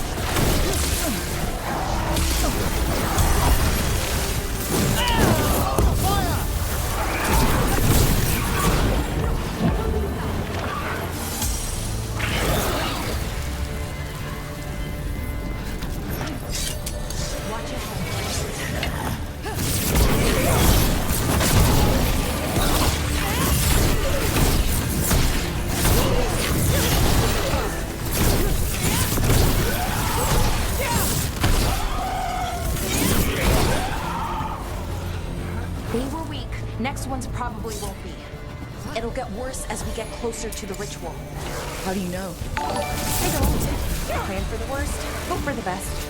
[SPEAKER 4] Next ones probably won't be. It'll get worse as we get closer to the ritual.
[SPEAKER 22] How do you know?
[SPEAKER 4] I don't. Plan for the worst, hope for the best.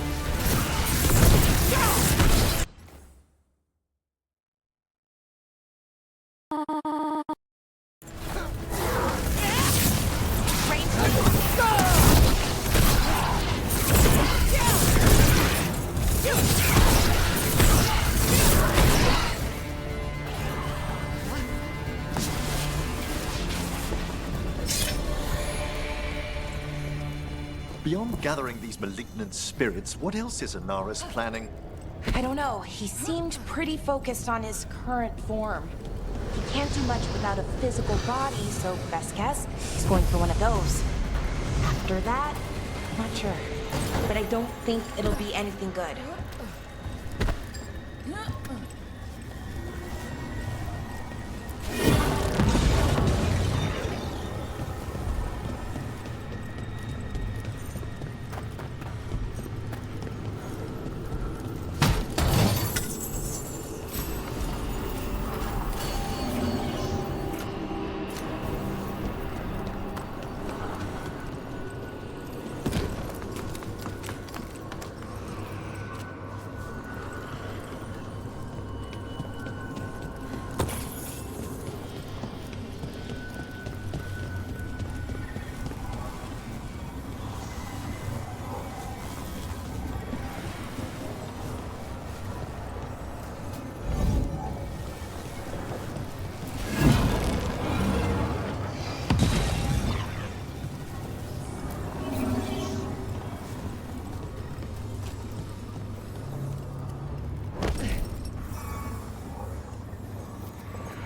[SPEAKER 5] Beyond gathering these malignant spirits, what else is Inara's planning?
[SPEAKER 4] I don't know. He seemed pretty focused on his current form. He can't do much without a physical body, so best guess, he's going for one of those. After that, not sure. But I don't think it'll be anything good.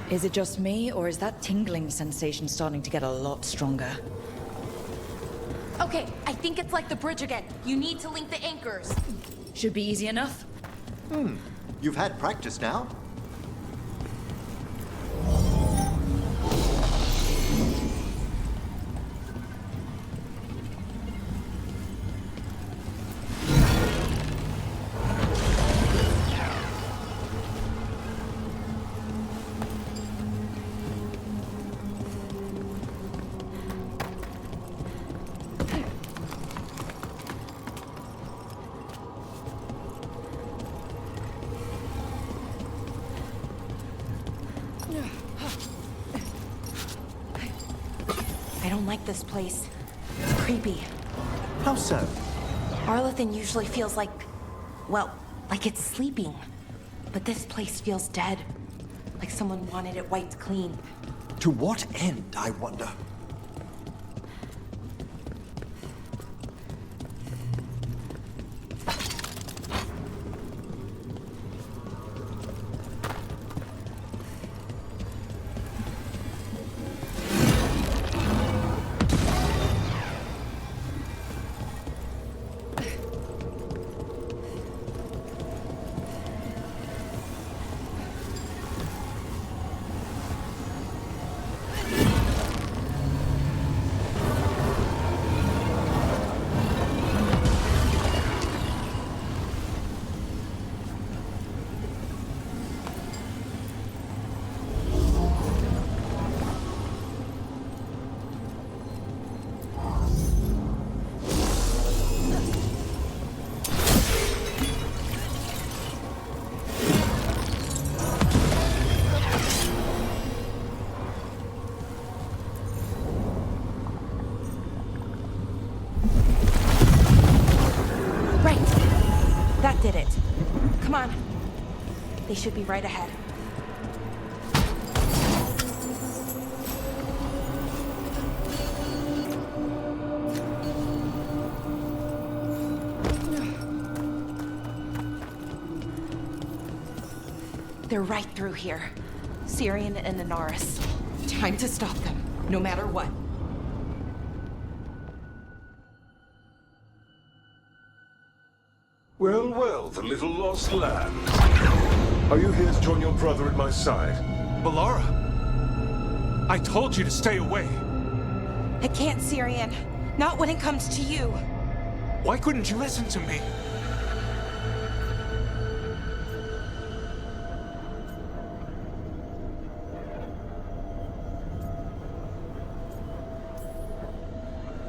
[SPEAKER 22] Is it just me, or is that tingling sensation starting to get a lot stronger?
[SPEAKER 4] Okay, I think it's like the bridge again. You need to link the anchors.
[SPEAKER 22] Should be easy enough.
[SPEAKER 5] You've had practice now.
[SPEAKER 4] I don't like this place. It's creepy.
[SPEAKER 5] How so?
[SPEAKER 4] Arlathan usually feels like, well, like it's sleeping. But this place feels dead. Like someone wanted it wiped clean.
[SPEAKER 5] To what end, I wonder?
[SPEAKER 4] They should be right ahead. They're right through here. Syrian and Inaris. Time to stop them, no matter what.
[SPEAKER 13] Well, well, the little lost lamb. Are you here to join your brother at my side?
[SPEAKER 15] Balara! I told you to stay away!
[SPEAKER 4] I can't, Syrian. Not when it comes to you.
[SPEAKER 15] Why couldn't you listen to me?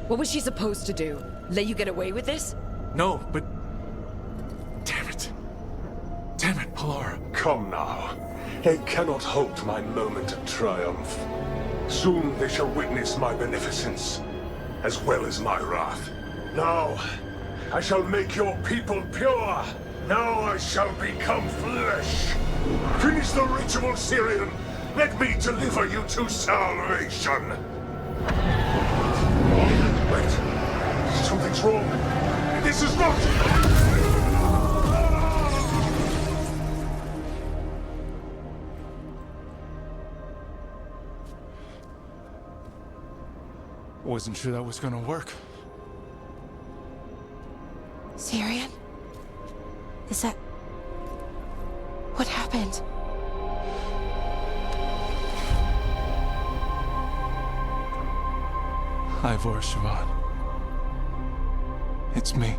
[SPEAKER 22] What was she supposed to do? Let you get away with this?
[SPEAKER 15] No, but... Damn it. Damn it, Balara.
[SPEAKER 13] Come now. They cannot halt my moment of triumph. Soon they shall witness my beneficence, as well as my wrath. Now, I shall make your people pure. Now I shall become flesh. Finish the ritual, Syrian. Let me deliver you to salvation. Wait. Something's wrong. This is not...
[SPEAKER 15] Wasn't sure that was gonna work.
[SPEAKER 4] Syrian? Is that... What happened?
[SPEAKER 15] Ivor Siobhan. It's me.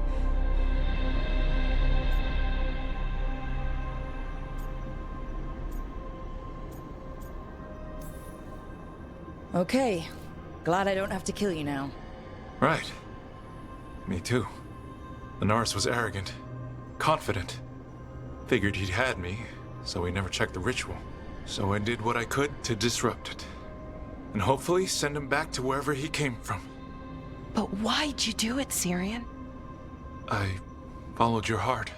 [SPEAKER 22] Okay. Glad I don't have to kill you now.
[SPEAKER 15] Right. Me too. Inaris was arrogant, confident. Figured he'd had me, so he never checked the ritual. So I did what I could to disrupt it. And hopefully send him back to wherever he came from.
[SPEAKER 4] But why'd you do it, Syrian?
[SPEAKER 15] I followed your heart.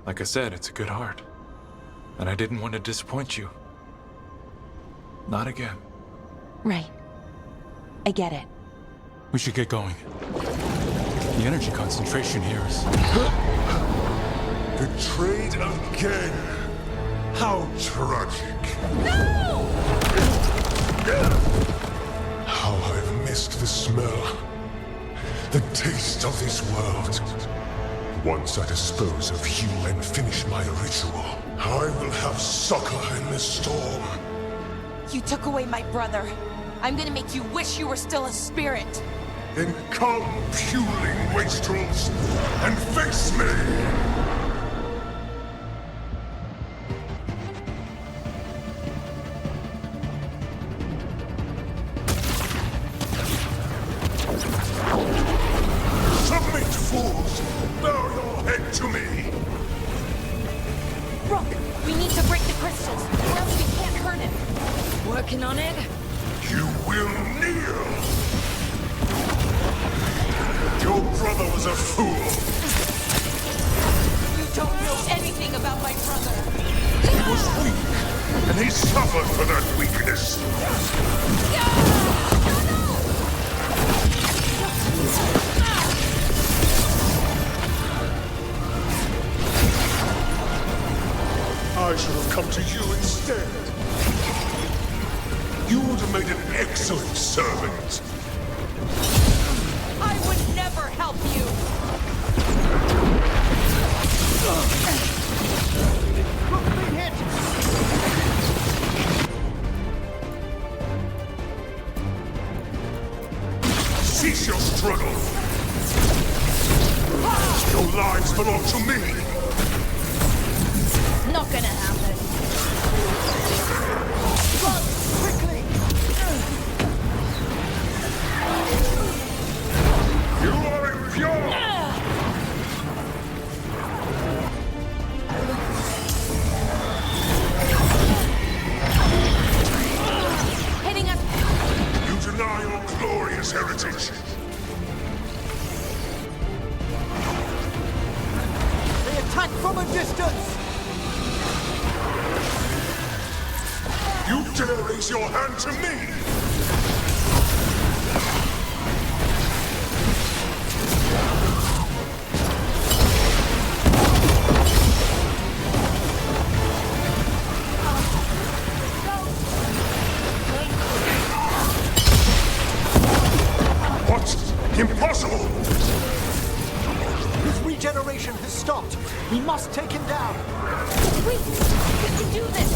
[SPEAKER 15] Like I said, it's a good heart. And I didn't want to disappoint you. Not again.
[SPEAKER 4] Right. I get it.
[SPEAKER 15] We should get going. The energy concentration here is...
[SPEAKER 13] Betrayed again. How tragic.
[SPEAKER 4] No!
[SPEAKER 13] How I've missed the smell. The taste of this world. Once I dispose of you and finish my ritual, I will have succor in the storm.
[SPEAKER 4] You took away my brother. I'm gonna make you wish you were still a spirit.
[SPEAKER 13] Then come, puling wastrels, and face me! Submit, fools! Bow your head to me!
[SPEAKER 4] Rook, we need to break the crystals, or else we can't hurt him.
[SPEAKER 22] Working on it?
[SPEAKER 13] You will kneel! Your brother was a fool!
[SPEAKER 4] You don't know anything about my brother!
[SPEAKER 13] He was weak, and he suffered for that weakness! I should have come to you instead. You would have made an excellent servant.
[SPEAKER 4] I would never help you!
[SPEAKER 13] Hit! Cease your struggle! Your lives belong to me!
[SPEAKER 22] Not gonna happen.
[SPEAKER 13] Run! Quickly! You are impure!
[SPEAKER 4] Hitting us!
[SPEAKER 13] You deny your glorious heritage!
[SPEAKER 23] They attack from a distance!
[SPEAKER 13] hand to me! What? Impossible!
[SPEAKER 5] His regeneration has stopped. We must take him down.
[SPEAKER 7] Wait! We can do this!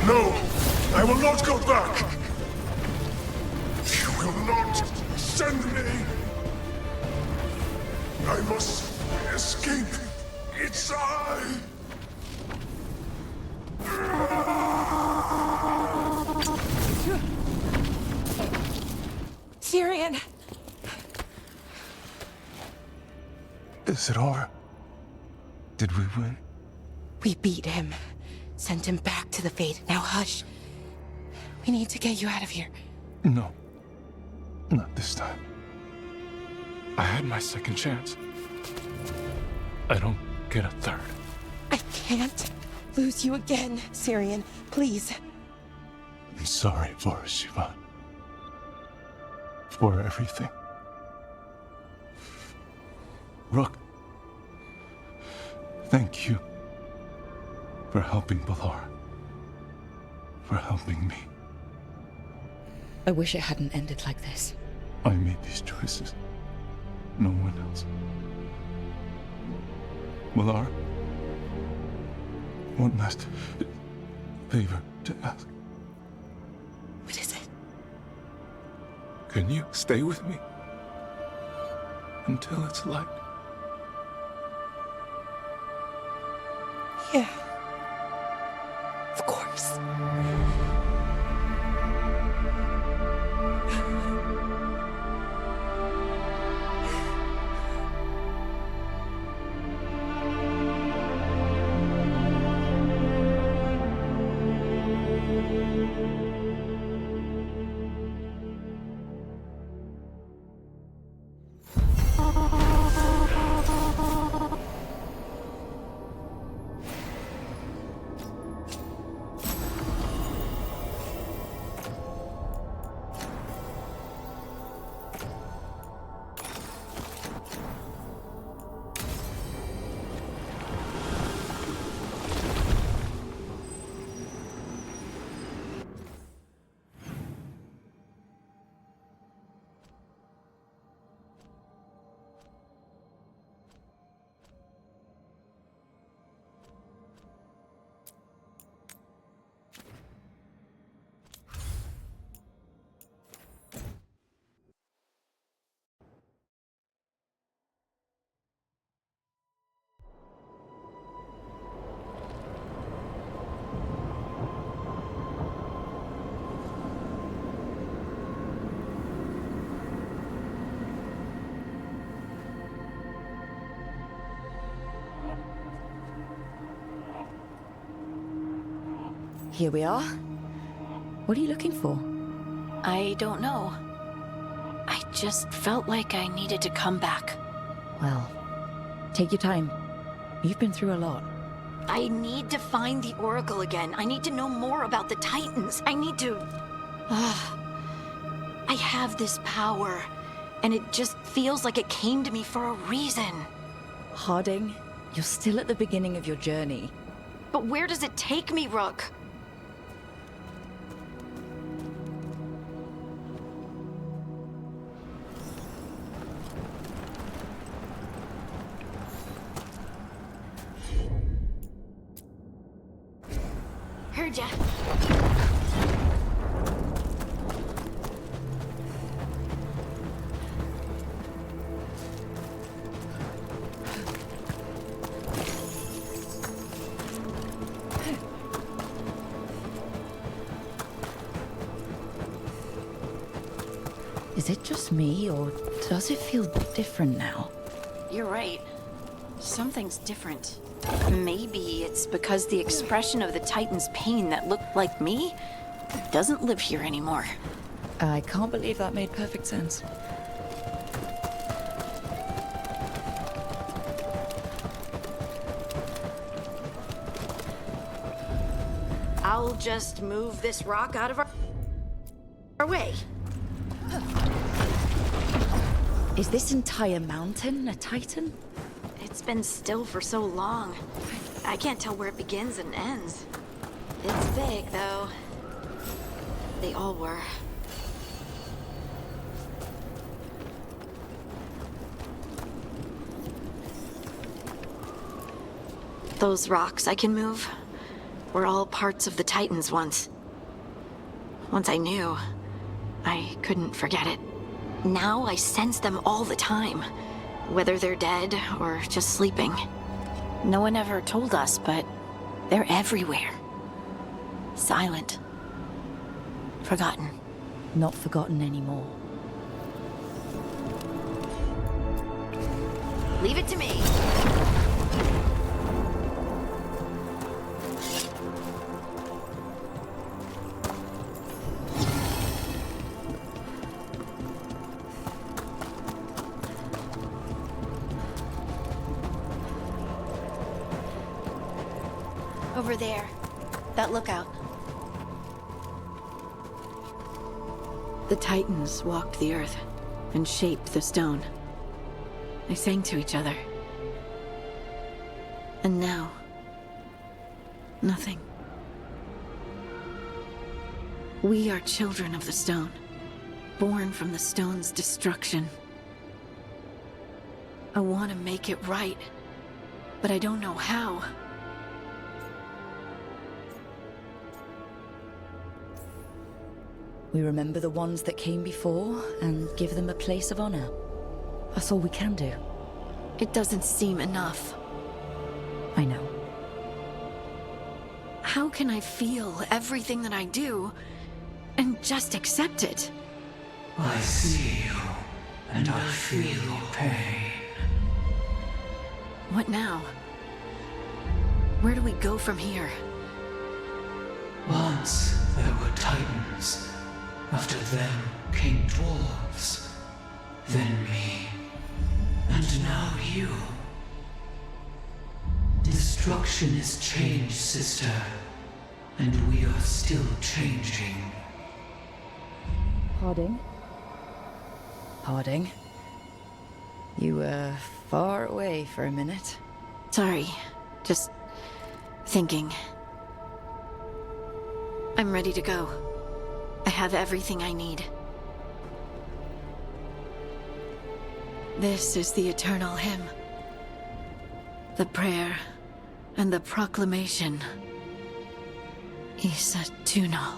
[SPEAKER 13] No! I will not go back! You will not send me! I must escape! It's I!
[SPEAKER 4] Syrian!
[SPEAKER 15] Is it over? Did we win?
[SPEAKER 4] We beat him. Sent him back to the Fate. Now hush. We need to get you out of here.
[SPEAKER 15] No. Not this time. I had my second chance. I don't get a third.
[SPEAKER 4] I can't lose you again, Syrian. Please.
[SPEAKER 15] I'm sorry for Shiva. For everything. Rook. Thank you. For helping Balar. For helping me.
[SPEAKER 22] I wish it hadn't ended like this.
[SPEAKER 15] I made these choices. No one else. Balar. One last favor to ask.
[SPEAKER 4] What is it?
[SPEAKER 15] Can you stay with me? Until it's light?
[SPEAKER 4] Yeah. Of course.
[SPEAKER 22] Here we are. What are you looking for?
[SPEAKER 11] I don't know. I just felt like I needed to come back.
[SPEAKER 22] Well, take your time. You've been through a lot.
[SPEAKER 11] I need to find the Oracle again. I need to know more about the Titans. I need to... I have this power, and it just feels like it came to me for a reason.
[SPEAKER 22] Harding, you're still at the beginning of your journey.
[SPEAKER 11] But where does it take me, Rook? Heard ya.
[SPEAKER 22] Is it just me, or does it feel different now?
[SPEAKER 11] You're right. Something's different. Maybe it's because the expression of the Titan's pain that looked like me doesn't live here anymore.
[SPEAKER 22] I can't believe that made perfect sense.
[SPEAKER 11] I'll just move this rock out of our way.
[SPEAKER 22] Is this entire mountain a Titan?
[SPEAKER 11] It's been still for so long. I can't tell where it begins and ends. It's big, though. They all were. Those rocks I can move were all parts of the Titans once. Once I knew, I couldn't forget it. Now I sense them all the time, whether they're dead or just sleeping. No one ever told us, but they're everywhere. Silent. Forgotten.
[SPEAKER 22] Not forgotten anymore.
[SPEAKER 11] Leave it to me. Over there. That lookout. The Titans walked the earth and shaped the stone. They sang to each other. And now, nothing. We are children of the stone, born from the stone's destruction. I want to make it right, but I don't know how.
[SPEAKER 22] We remember the ones that came before and give them a place of honor. That's all we can do.
[SPEAKER 11] It doesn't seem enough.
[SPEAKER 22] I know.
[SPEAKER 11] How can I feel everything that I do and just accept it?
[SPEAKER 21] I see you, and I feel your pain.
[SPEAKER 11] What now? Where do we go from here?
[SPEAKER 21] Once there were Titans. After them came dwarves. Then me. And now you. Destruction is change, sister. And we are still changing.
[SPEAKER 22] Harding? Harding? You were far away for a minute.
[SPEAKER 11] Sorry. Just thinking. I'm ready to go. I have everything I need. This is the eternal hymn. The prayer and the proclamation. Isa Tunal.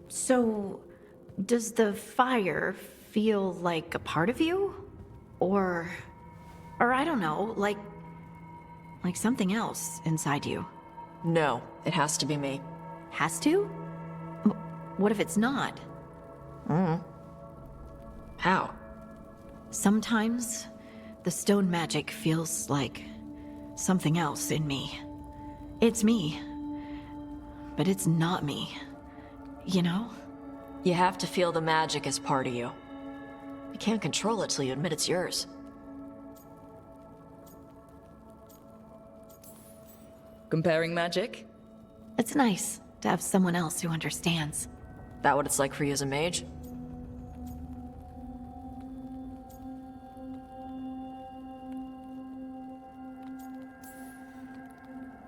[SPEAKER 11] So, does the fire feel like a part of you? Or I don't know, like something else inside you?
[SPEAKER 10] No, it has to be me.
[SPEAKER 11] Has to? What if it's not?
[SPEAKER 10] How?
[SPEAKER 11] Sometimes The stone magic feels like something else in me. It's me, but it's not me. You know?
[SPEAKER 10] You have to feel the magic as part of you. You can't control it till you admit it's yours.
[SPEAKER 22] Comparing magic?
[SPEAKER 11] It's nice to have someone else who understands.
[SPEAKER 10] That what it's like for you as a mage?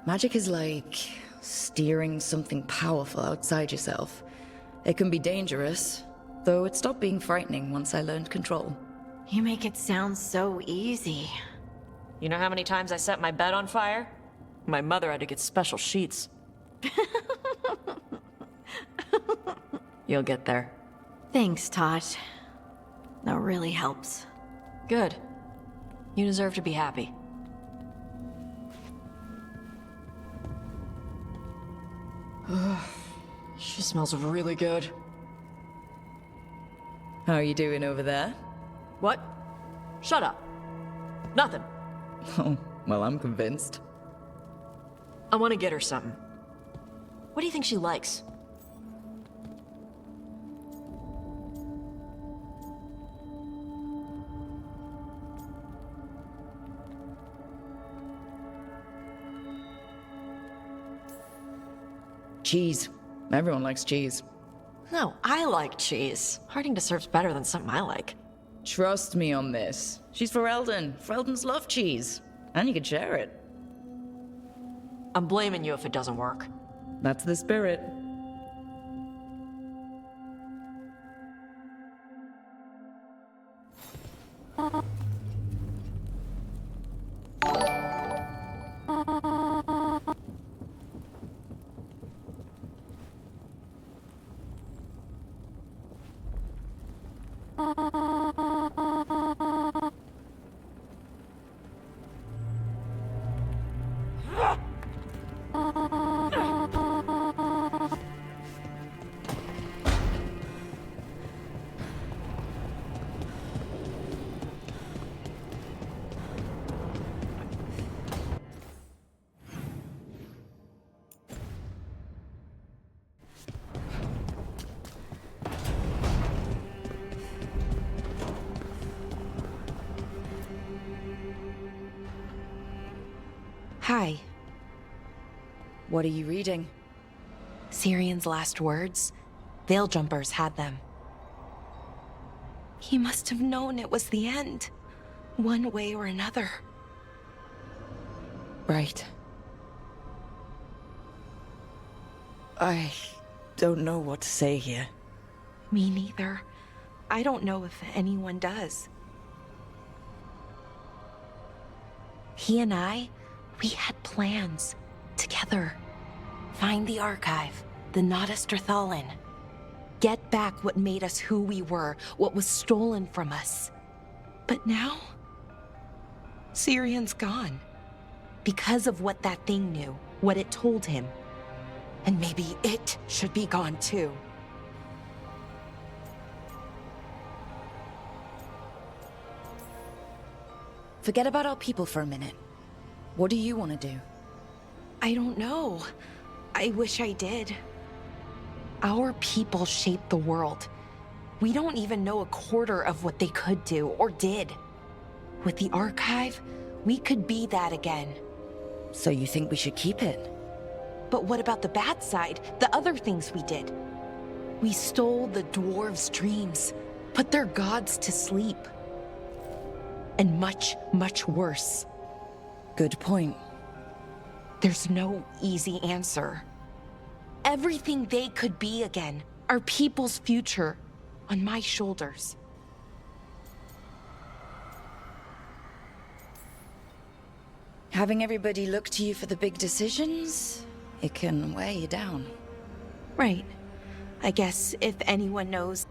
[SPEAKER 22] Magic is like steering something powerful outside yourself. It can be dangerous, though it stopped being frightening once I learned control.
[SPEAKER 11] You make it sound so easy.
[SPEAKER 10] You know how many times I set my bed on fire? My mother had to get special sheets. You'll get there.
[SPEAKER 11] Thanks, Tosh. That really helps.
[SPEAKER 10] Good. You deserve to be happy. She smells really good.
[SPEAKER 22] How are you doing over there?
[SPEAKER 10] What? Shut up. Nothing.
[SPEAKER 22] Oh, well, I'm convinced.
[SPEAKER 10] I want to get her something. What do you think she likes?
[SPEAKER 22] Cheese. Everyone likes cheese.
[SPEAKER 10] No, I like cheese. Harding deserves better than something I like.
[SPEAKER 22] Trust me on this. She's for Eldon. Eldons love cheese. And you can share it.
[SPEAKER 10] I'm blaming you if it doesn't work.
[SPEAKER 22] That's the spirit.
[SPEAKER 4] Hi.
[SPEAKER 22] What are you reading?
[SPEAKER 4] Syrion's last words. Veil Jumpers had them. He must have known it was the end, one way or another.
[SPEAKER 22] Right. I don't know what to say here.
[SPEAKER 4] Me neither. I don't know if anyone does. He and I, we had plans together. Find the archive, the Nodasterthalin. Get back what made us who we were, what was stolen from us. But now, Syrion's gone. Because of what that thing knew, what it told him. And maybe it should be gone too.
[SPEAKER 22] Forget about our people for a minute. What do you want to do?
[SPEAKER 4] I don't know. I wish I did. Our people shaped the world. We don't even know a quarter of what they could do or did. With the archive, we could be that again.
[SPEAKER 22] So you think we should keep it?
[SPEAKER 4] But what about the bad side? The other things we did? We stole the dwarves' dreams, put their gods to sleep. And much, much worse.
[SPEAKER 22] Good point.
[SPEAKER 4] There's no easy answer. Everything they could be again, our people's future, on my shoulders.
[SPEAKER 22] Having everybody look to you for the big decisions, it can weigh you down.
[SPEAKER 4] Right. I guess if anyone knows...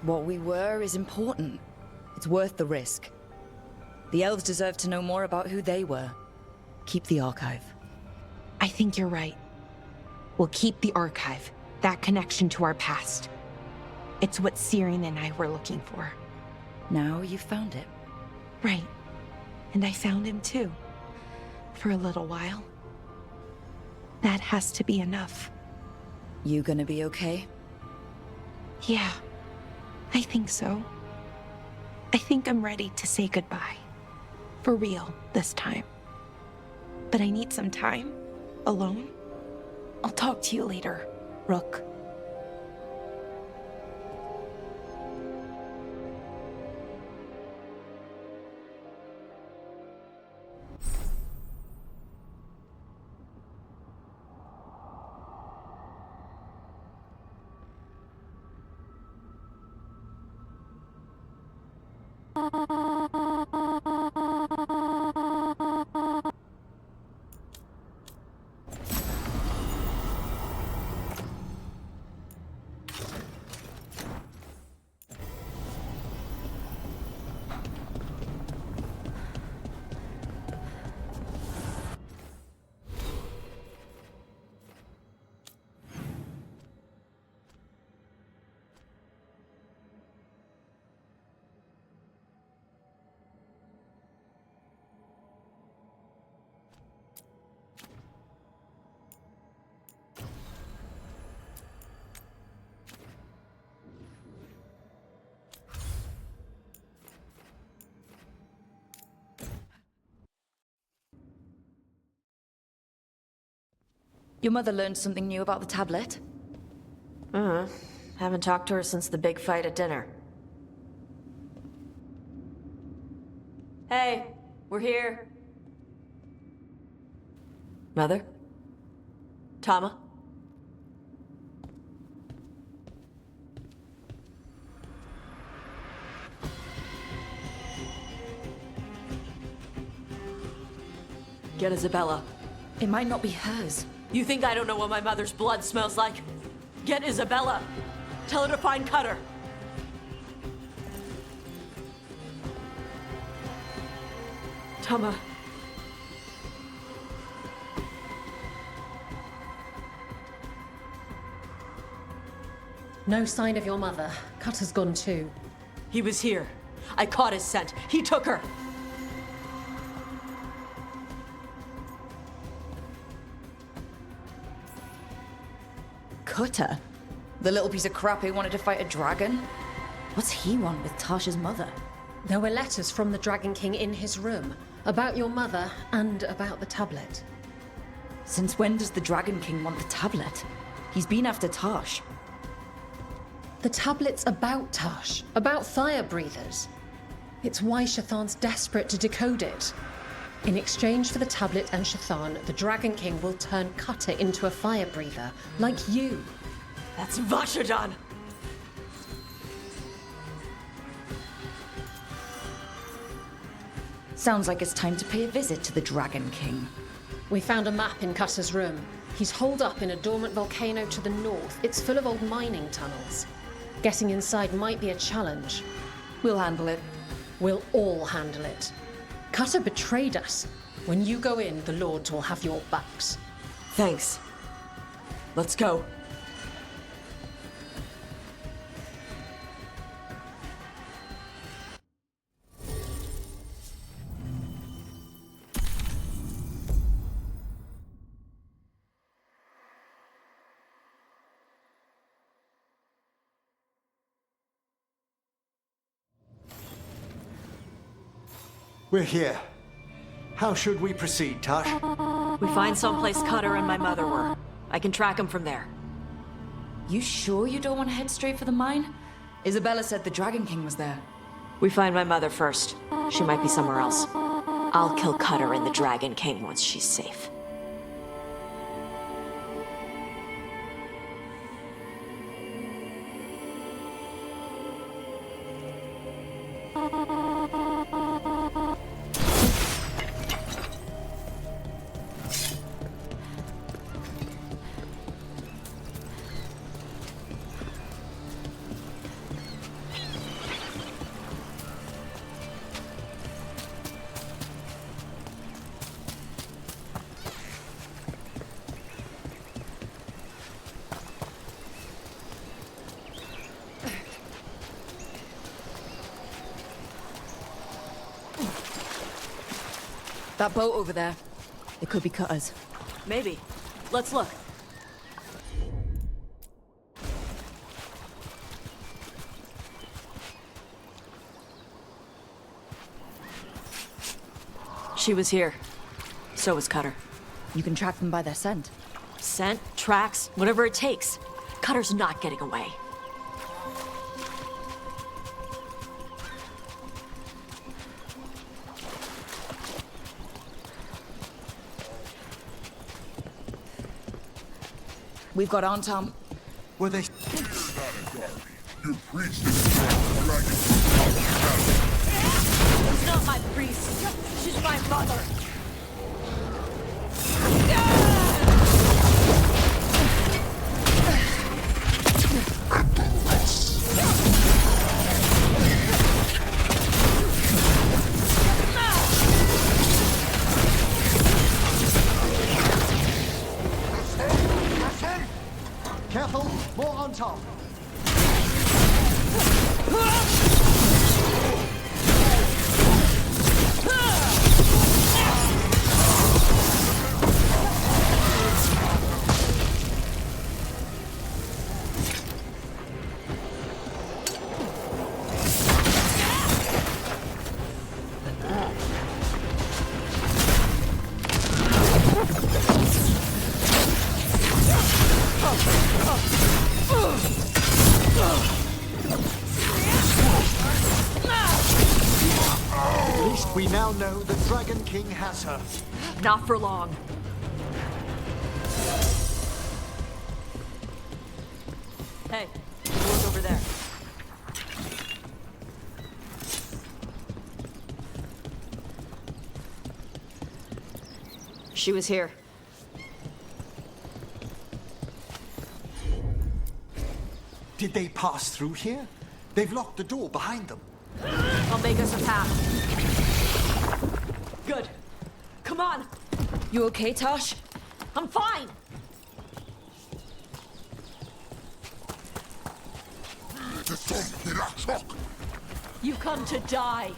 [SPEAKER 22] What we were is important. It's worth the risk. The elves deserve to know more about who they were. Keep the archive.
[SPEAKER 4] I think you're right. We'll keep the archive, that connection to our past. It's what Syrian and I were looking for.
[SPEAKER 22] Now you've found it.
[SPEAKER 4] Right. And I found him too. For a little while. That has to be enough.
[SPEAKER 22] You gonna be okay?
[SPEAKER 4] Yeah, I think so. I think I'm ready to say goodbye. For real, this time. But I need some time. Alone. I'll talk to you later, Rook.
[SPEAKER 22] Your mother learned something new about the tablet?
[SPEAKER 10] Haven't talked to her since the big fight at dinner. Hey, we're here. Mother? Tama? Get Isabella.
[SPEAKER 22] It might not be hers.
[SPEAKER 10] You think I don't know what my mother's blood smells like? Get Isabella. Tell her to find Cutter. Tama.
[SPEAKER 12] No sign of your mother. Cutter's gone too.
[SPEAKER 10] He was here. I caught his scent. He took her.
[SPEAKER 22] Cutter? The little piece of crap who wanted to fight a dragon? What's he want with Tasha's mother?
[SPEAKER 12] There were letters from the Dragon King in his room about your mother and about the tablet.
[SPEAKER 22] Since when does the Dragon King want the tablet? He's been after Tash.
[SPEAKER 12] The tablet's about Tash, about fire breathers. It's why Shathan's desperate to decode it. In exchange for the tablet and Shathan, the Dragon King will turn Cutter into a fire breather, like you.
[SPEAKER 10] That's Vashadan!
[SPEAKER 22] Sounds like it's time to pay a visit to the Dragon King.
[SPEAKER 12] We found a map in Cutter's room. He's holed up in a dormant volcano to the north. It's full of old mining tunnels. Getting inside might be a challenge.
[SPEAKER 22] We'll handle it.
[SPEAKER 12] We'll all handle it. Cutter betrayed us. When you go in, the Lords will have your backs.
[SPEAKER 10] Thanks. Let's go.
[SPEAKER 5] We're here. How should we proceed, Tash?
[SPEAKER 10] We find someplace Cutter and my mother were. I can track them from there.
[SPEAKER 22] You sure you don't want to head straight for the mine? Isabella said the Dragon King was there.
[SPEAKER 10] We find my mother first. She might be somewhere else. I'll kill Cutter and the Dragon King once she's safe.
[SPEAKER 22] That boat over there. It could be cutters.
[SPEAKER 10] Maybe. Let's look. She was here. So was Cutter.
[SPEAKER 22] You can track them by their scent.
[SPEAKER 10] Scent, tracks, whatever it takes. Cutter's not getting away.
[SPEAKER 22] We've got on, Tom.
[SPEAKER 5] Were they...
[SPEAKER 13] Your priest
[SPEAKER 10] She's not my priest. She's my mother.
[SPEAKER 5] Careful! More on top! At least we now know the Dragon King has her.
[SPEAKER 10] Not for long. Hey, look over there. She was here.
[SPEAKER 5] Did they pass through here? They've locked the door behind them.
[SPEAKER 10] I'll make us a path. Good. Come on.
[SPEAKER 22] You okay, Tosh?
[SPEAKER 10] I'm fine. You come to die.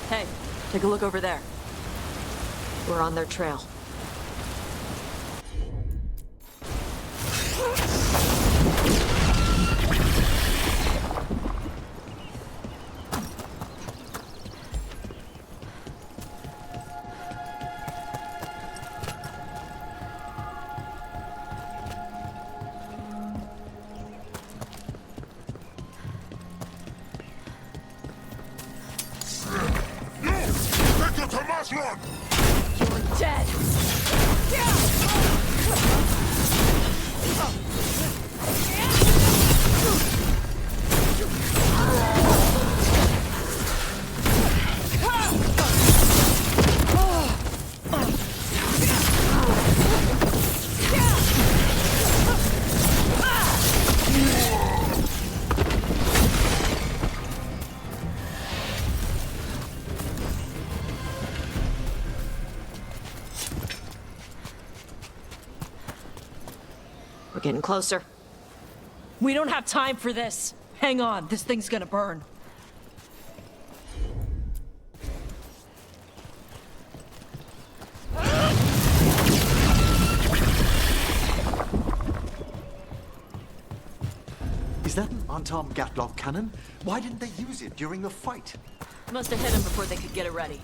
[SPEAKER 10] Hey, take a look over there. We're on their trail. You're dead! We're getting closer. We don't have time for this. Hang on, this thing's gonna burn.
[SPEAKER 5] Is that an Antam Gatlock cannon? Why didn't they use it during the fight?
[SPEAKER 10] Must have hit him before they could get it ready.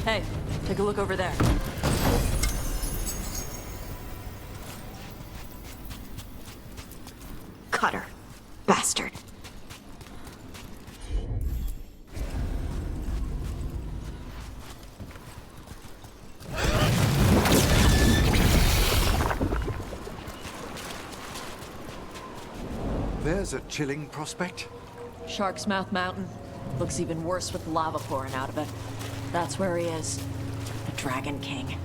[SPEAKER 10] Hey, take a look over there.
[SPEAKER 4] Cutter. Bastard.
[SPEAKER 5] There's a chilling prospect.
[SPEAKER 10] Shark's Mouth Mountain. Looks even worse with lava pouring out of it. That's where he is. The Dragon King.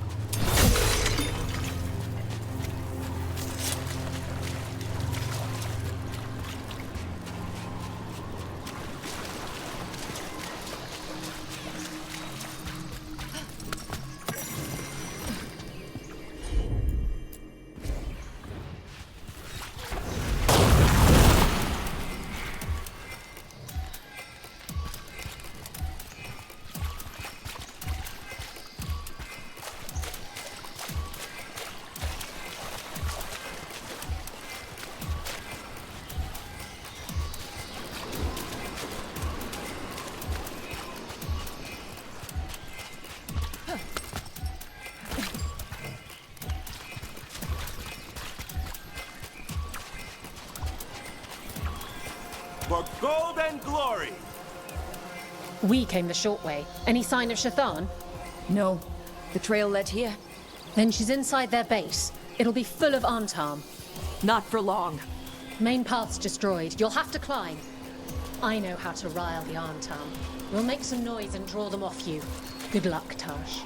[SPEAKER 9] For gold and glory!
[SPEAKER 12] We came the short way. Any sign of Shathan?
[SPEAKER 1] No. The trail led here.
[SPEAKER 12] Then she's inside their base. It'll be full of Antam.
[SPEAKER 10] Not for long.
[SPEAKER 12] Main path's destroyed. You'll have to climb. I know how to rile the Antam. We'll make some noise and draw them off you. Good luck, Tash.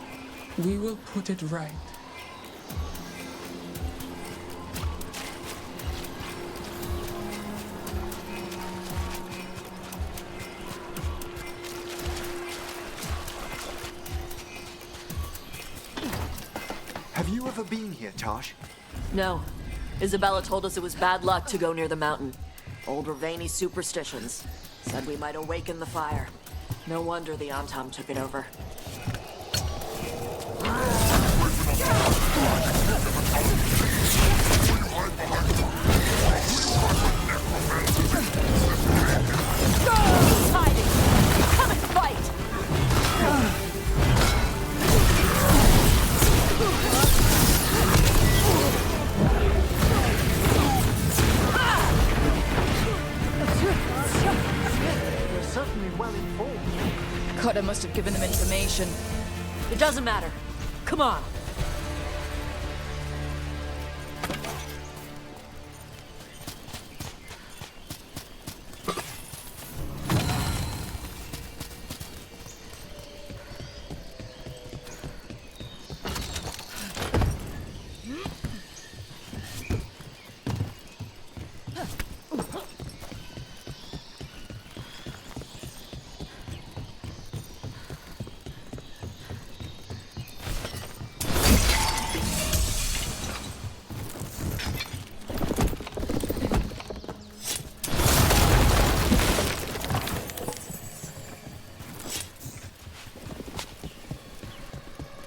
[SPEAKER 6] We will put it right.
[SPEAKER 5] Have you ever been here, Tosh?
[SPEAKER 10] No. Isabella told us it was bad luck to go near the mountain. Old Ravani superstitions. Said we might awaken the fire. No wonder the Antam took it over. He's hiding! Come and fight!
[SPEAKER 5] You're certainly well informed.
[SPEAKER 22] Cotter must have given them information.
[SPEAKER 10] It doesn't matter. Come on.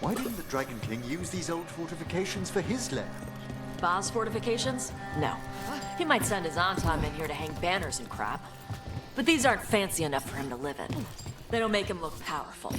[SPEAKER 5] Why didn't the Dragon King use these old fortifications for his lair?
[SPEAKER 10] Ba's fortifications? No. He might send his Antam in here to hang banners and crap. But these aren't fancy enough for him to live in. They don't make him look powerful.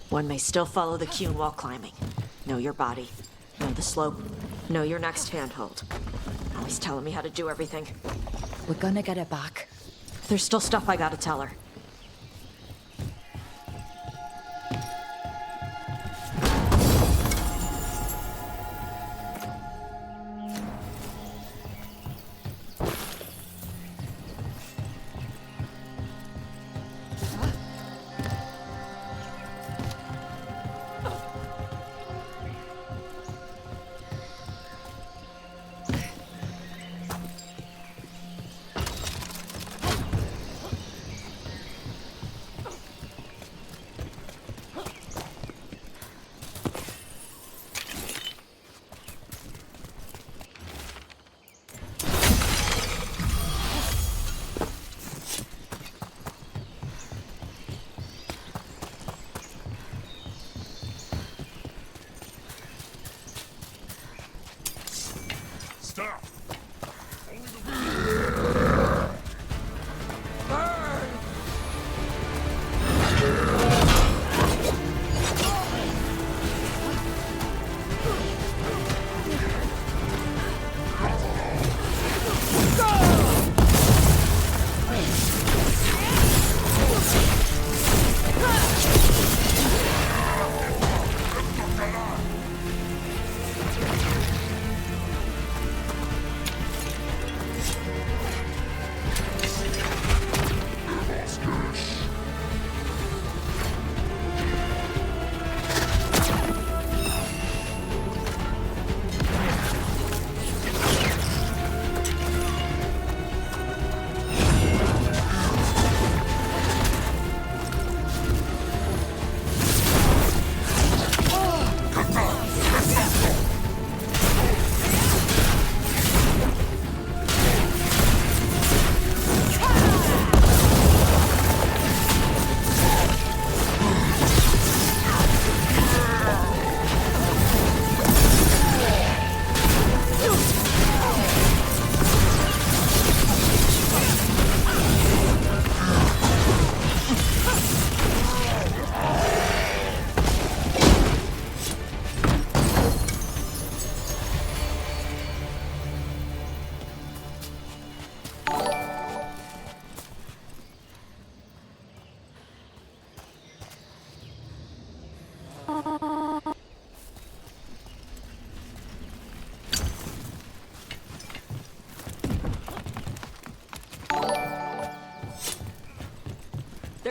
[SPEAKER 10] One may still follow the Qynoa while climbing. Know your body. Know the slope. Know your next handhold. Always telling me how to do everything.
[SPEAKER 22] We're gonna get it back.
[SPEAKER 10] There's still stuff I gotta tell her.
[SPEAKER 13] Stop!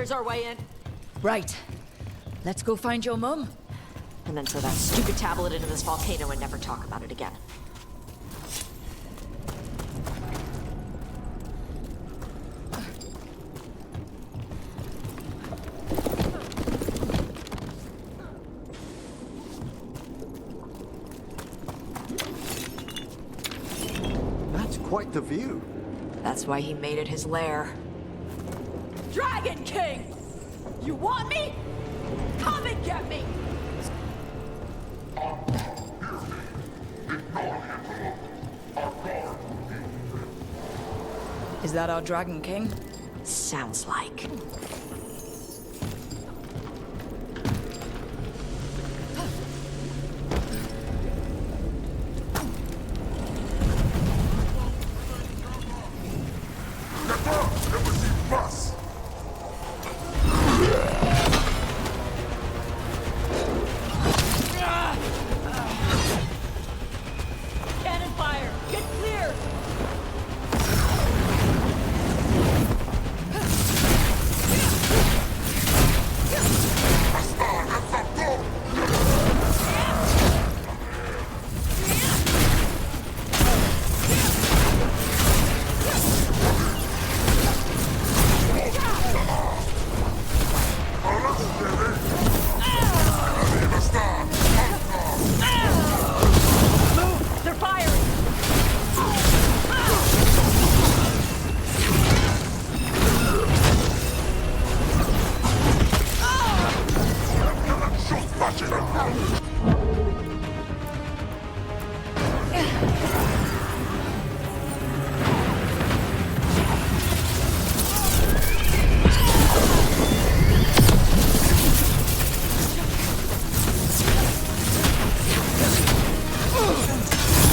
[SPEAKER 10] There's our way in.
[SPEAKER 22] Right. Let's go find your mum.
[SPEAKER 10] And then throw that stupid tablet into this volcano and never talk about it again.
[SPEAKER 5] That's quite the view.
[SPEAKER 10] That's why he made it his lair.
[SPEAKER 11] Dragon King! You want me? Come and get me!
[SPEAKER 22] Is that our Dragon King?
[SPEAKER 10] Sounds like.
[SPEAKER 11] Cannon fire! Get clear! They're firing!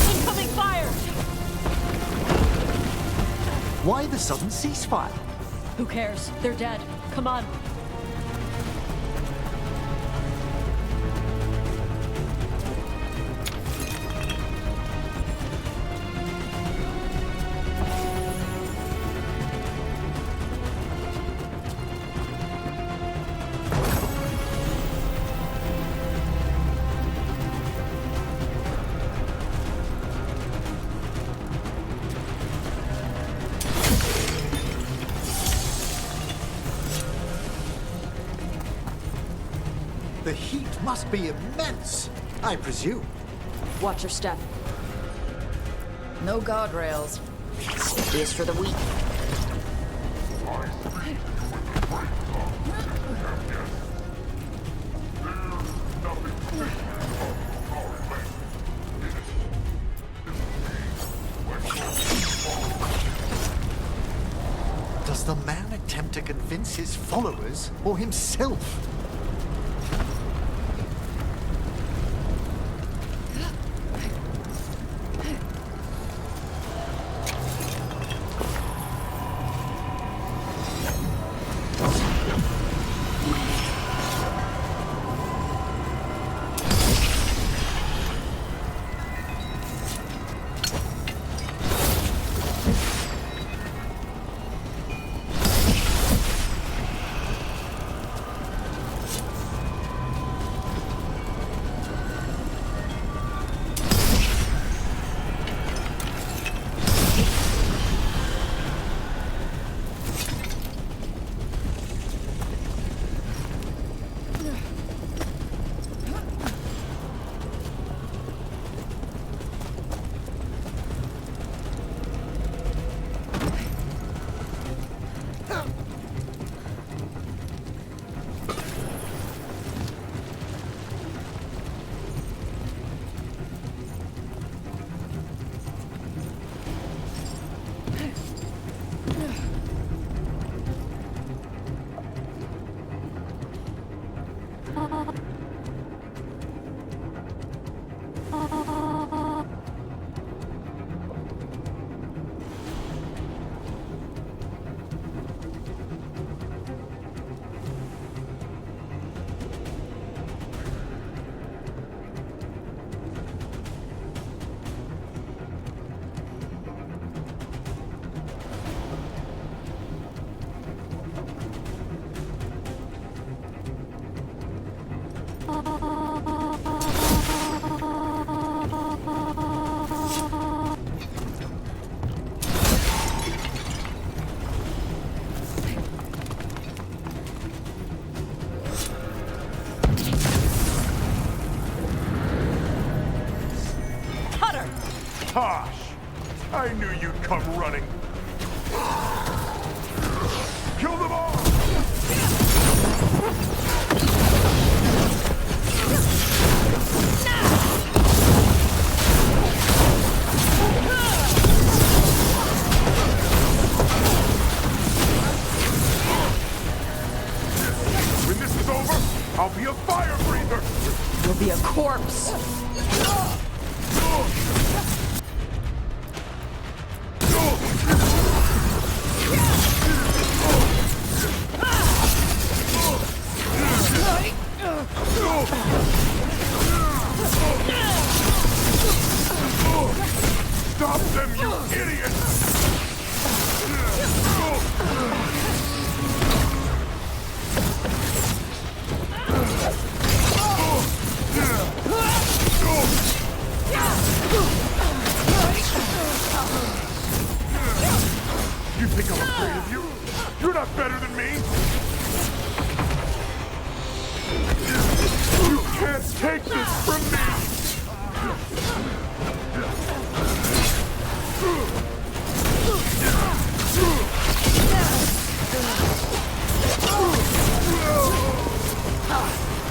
[SPEAKER 11] Incoming fire!
[SPEAKER 5] Why the sudden ceasefire?
[SPEAKER 11] Who cares? They're dead. Come on.
[SPEAKER 5] The heat must be immense, I presume.
[SPEAKER 10] Watch your step.
[SPEAKER 22] No guardrails.
[SPEAKER 10] Safety is for the weak.
[SPEAKER 5] Does the man attempt to convince his followers or himself?
[SPEAKER 9] Tosh! I knew you'd come running. Kill them all! When this is over, I'll be a fire breather!
[SPEAKER 10] You'll be a corpse!
[SPEAKER 9] Stop them, you idiot! You think I'm afraid of you? You're not better than me! You can't take this from me!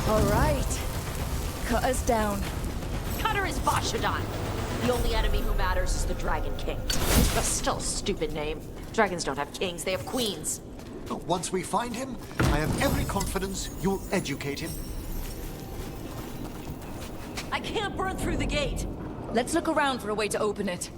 [SPEAKER 1] All right. Cut us down.
[SPEAKER 10] Cutter is Vashodon. The only enemy who matters is the Dragon King. That's still a stupid name. Dragons don't have kings, they have queens.
[SPEAKER 5] But once we find him, I have every confidence you'll educate him.
[SPEAKER 10] I can't burn through the gate.
[SPEAKER 1] Let's look around for a way to open it.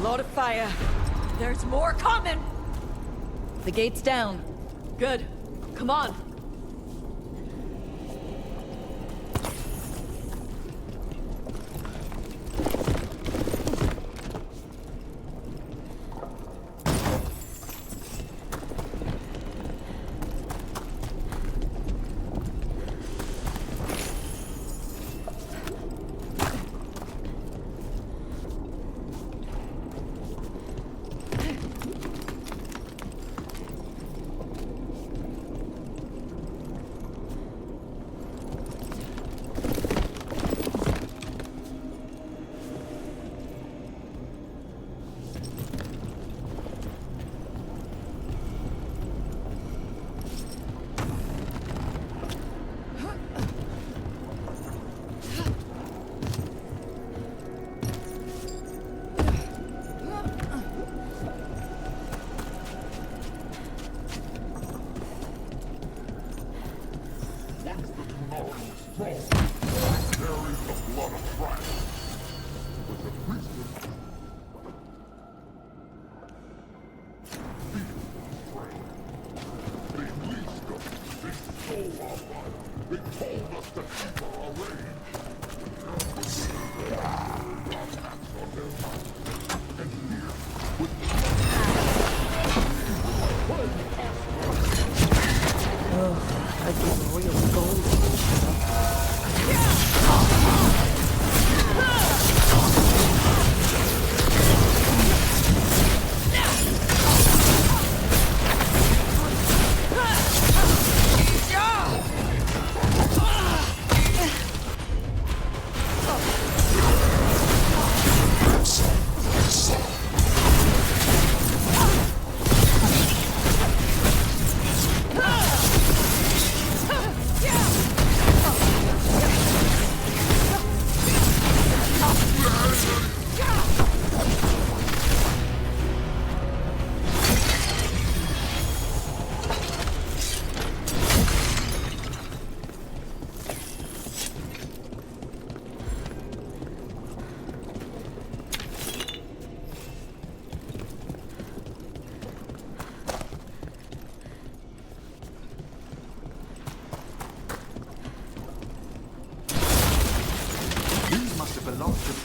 [SPEAKER 22] lot of fire.
[SPEAKER 10] There's more coming!
[SPEAKER 22] The gate's down.
[SPEAKER 10] Good. Come on.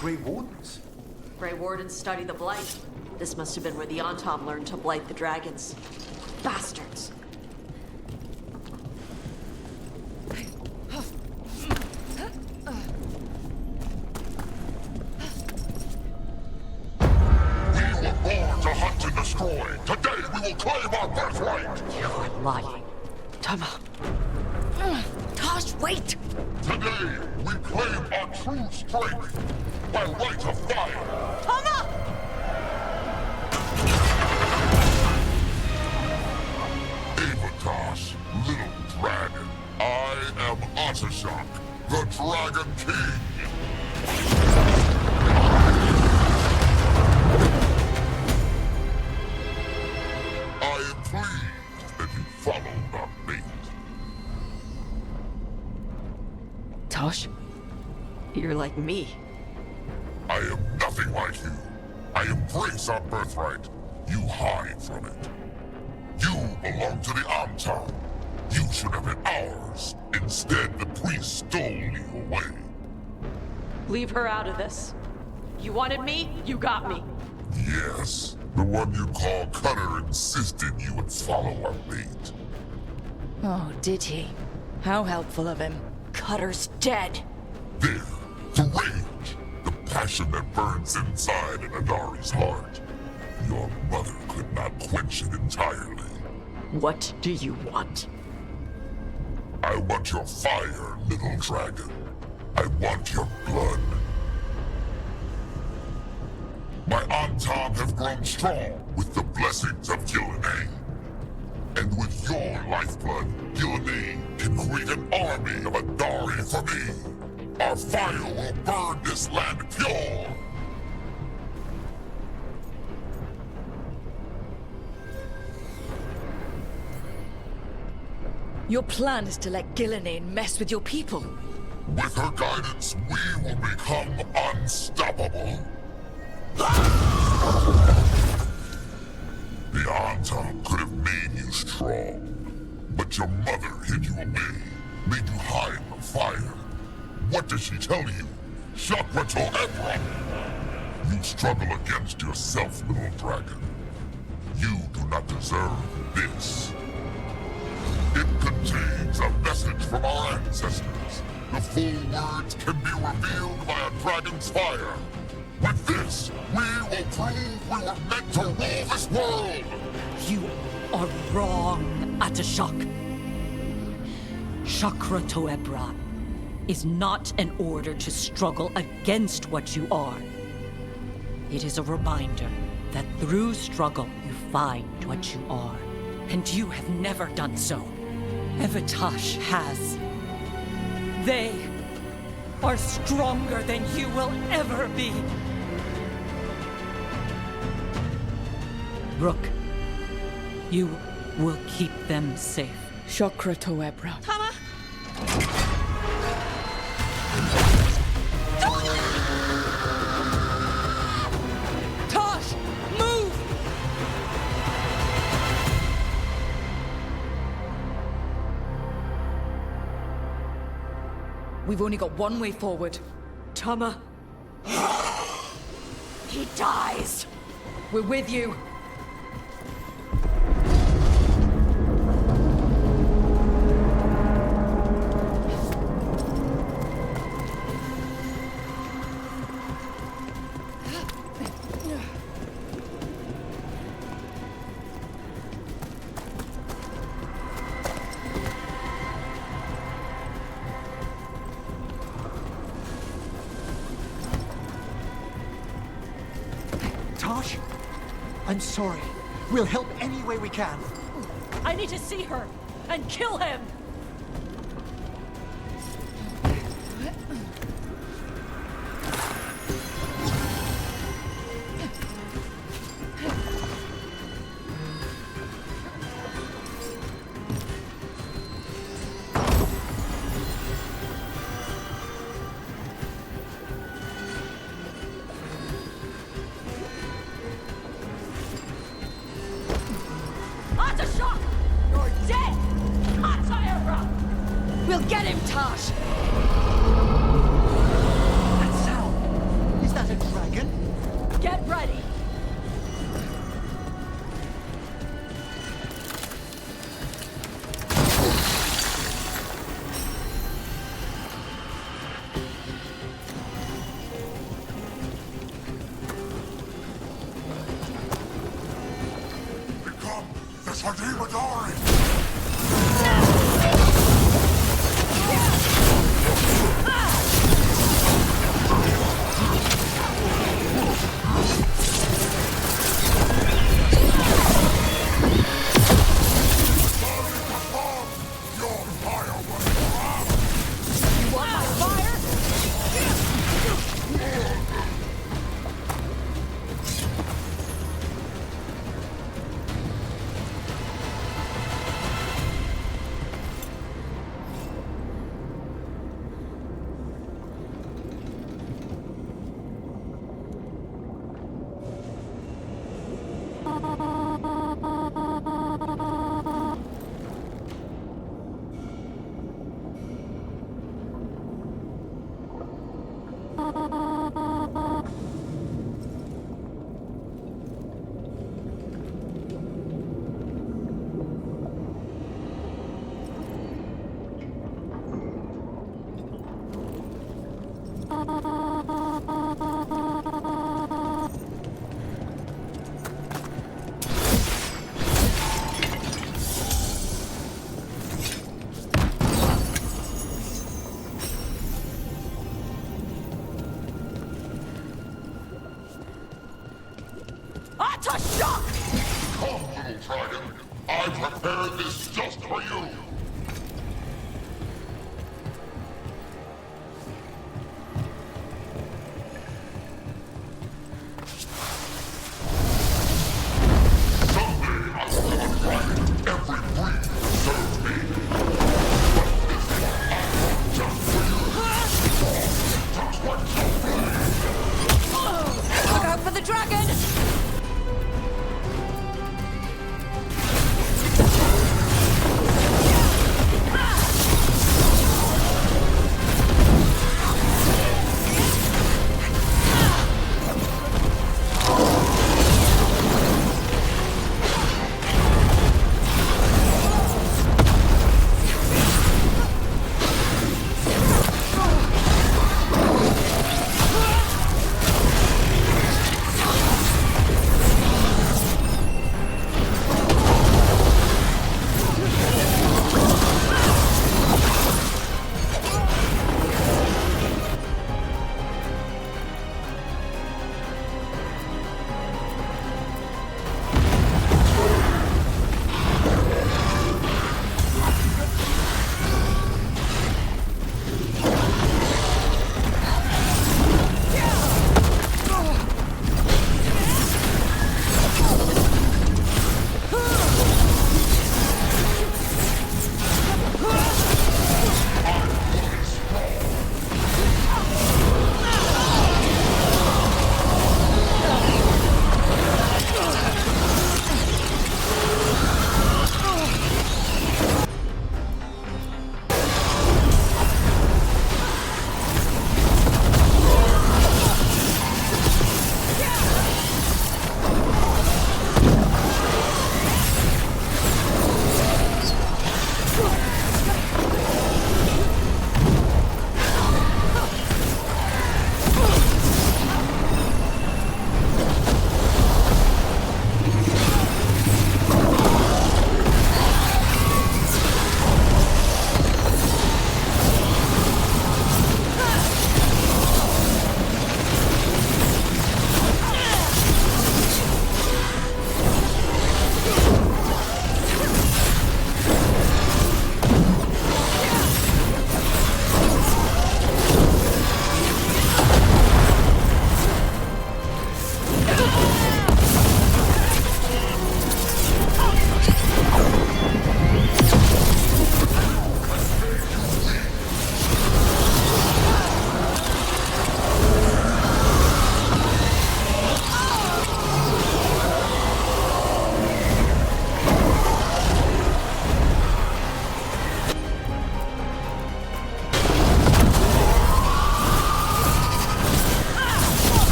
[SPEAKER 5] Grey Wardens.
[SPEAKER 10] Grey Wardens study the Blight. This must have been where the Antom learned to blight the dragons. Bastards!
[SPEAKER 14] We were born to hunt and destroy. Today we will claim our birthright.
[SPEAKER 10] You're lying. Tama.
[SPEAKER 1] Tosh, wait!
[SPEAKER 14] Today we claim our true strength by right of fire.
[SPEAKER 10] Tama!
[SPEAKER 14] Avatosh, little dragon. I am Ottershok, the Dragon King. I am pleased that you followed our bait.
[SPEAKER 10] Tosh, you're like me.
[SPEAKER 14] I am nothing like you. I embrace our birthright. You hide from it. You belong to the Antom. You should have been ours. Instead, the priest stole you away.
[SPEAKER 10] Leave her out of this. You wanted me, you got me.
[SPEAKER 14] Yes, the one you call Cutter insisted you would follow our bait.
[SPEAKER 1] Oh, did he? How helpful of him.
[SPEAKER 10] Cutter's dead.
[SPEAKER 14] There, the rage, the passion that burns inside an Adari's heart. Your mother could not quench it entirely.
[SPEAKER 10] What do you want?
[SPEAKER 14] I want your fire, little dragon. I want your blood. My Antom have grown strong with the blessings of Qynoa. And with your lifeblood, Qynoa can create an army of Adari for me. Our fire will burn this land pure.
[SPEAKER 22] Your plan is to let Qynoa mess with your people.
[SPEAKER 14] With her guidance, we will become unstoppable.
[SPEAKER 9] hid you away, made you hide from fire. What did she tell you? Chakra to Ebra! You struggle against yourself, little dragon. You do not deserve this. It contains a message from our ancestors. The full words can be revealed by a dragon's fire. With this, we will prove we were meant to rule this world!
[SPEAKER 16] You are wrong, Atashak. Chakra Toebra is not an order to struggle against what you are. It is a reminder that through struggle you find what you are. And you have never done so. Evitash has. They are stronger than you will ever be. Rook, you will keep them safe.
[SPEAKER 22] Chakra Toebra.
[SPEAKER 4] Tama!
[SPEAKER 16] Tosh, move!
[SPEAKER 22] We've only got one way forward.
[SPEAKER 16] Tama. He dies.
[SPEAKER 22] We're with you.
[SPEAKER 5] Tosh, I'm sorry. We'll help any way we can.
[SPEAKER 16] I need to see her and kill him.
[SPEAKER 11] Atashak! You're dead! Kataera! We'll get him, Tosh!
[SPEAKER 5] That sound! Is that a dragon?
[SPEAKER 11] Get ready!
[SPEAKER 9] Atashak! Come, little dragon. I prepared this just for you.
[SPEAKER 11] Look out for the dragon!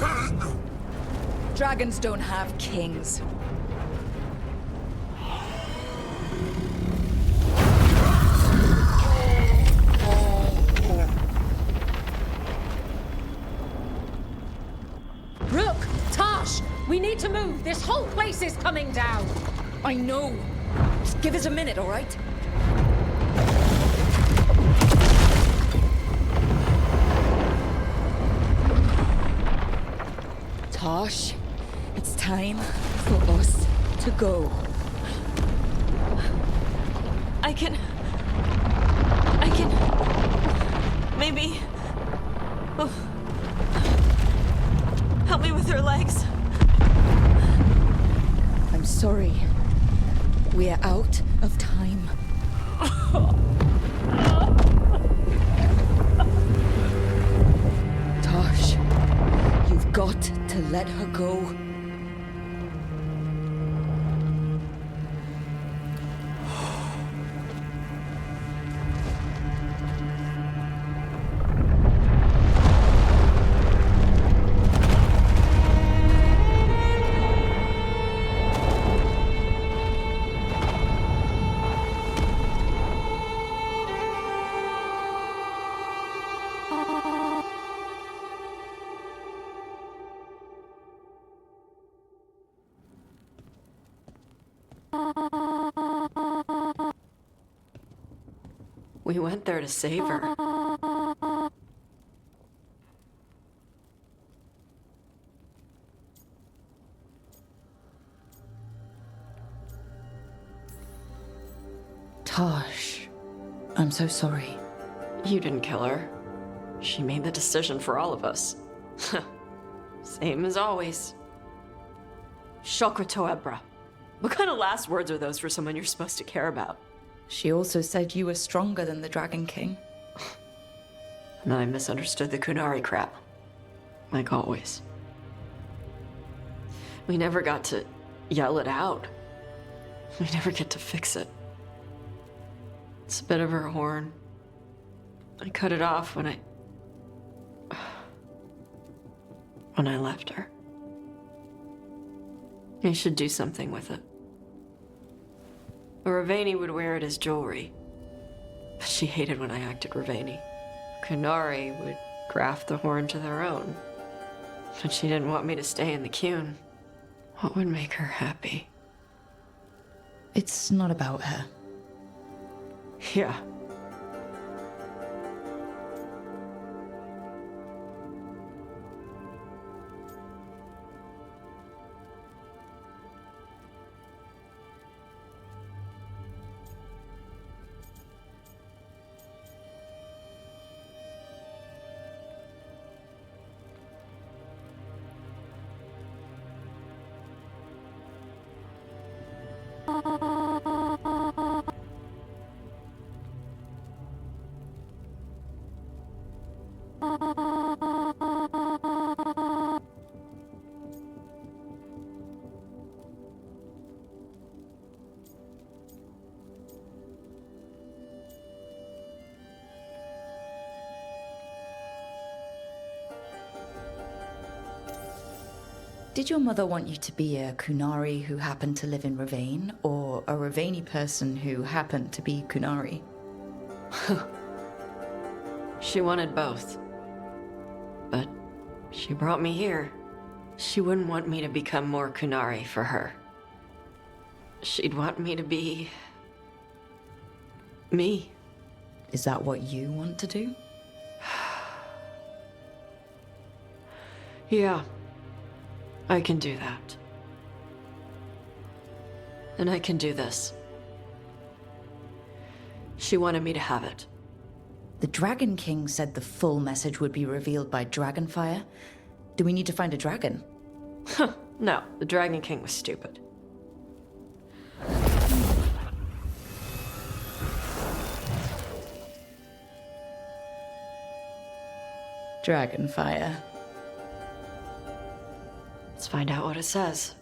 [SPEAKER 9] king!
[SPEAKER 22] Dragons don't have kings.
[SPEAKER 12] Rook! Tash! We need to move! This whole place is coming down!
[SPEAKER 22] I know! Just give us a minute, all right? Tosh, it's time for us to go.
[SPEAKER 10] I can... Maybe... Oh. Help me with her legs.
[SPEAKER 22] I'm sorry. We're out of time. Tosh, you've got to let her go.
[SPEAKER 10] We went there to save her.
[SPEAKER 22] Tosh, I'm so sorry.
[SPEAKER 10] You didn't kill her. She made the decision for all of us. Same as always. Shokrato Ebra. What kind of last words are those for someone you're supposed to care about?
[SPEAKER 22] She also said you were stronger than the Dragon King.
[SPEAKER 10] And then I misunderstood the Qunari crap. Like always. We never got to yell it out. We never get to fix it. It's a bit of her horn. I cut it off when I left her. I should do something with it. Ravani would wear it as jewelry. But she hated when I acted Ravani. Qunari would graft the horn to their own. But she didn't want me to stay in the Qyne. What would make her happy?
[SPEAKER 22] It's not about her.
[SPEAKER 10] Yeah.
[SPEAKER 22] Did your mother want you to be a Qunari who happened to live in Ravane, or a Ravani person who happened to be Qunari?
[SPEAKER 10] She wanted both. But she brought me here. She wouldn't want me to become more Qunari for her. She'd want me to be... me.
[SPEAKER 22] Is that what you want to do?
[SPEAKER 10] Yeah. I can do that. And I can do this. She wanted me to have it.
[SPEAKER 22] The Dragon King said the full message would be revealed by Dragonfire. Do we need to find a dragon?
[SPEAKER 10] No, the Dragon King was stupid.
[SPEAKER 22] Dragonfire.
[SPEAKER 10] Let's find out what it says.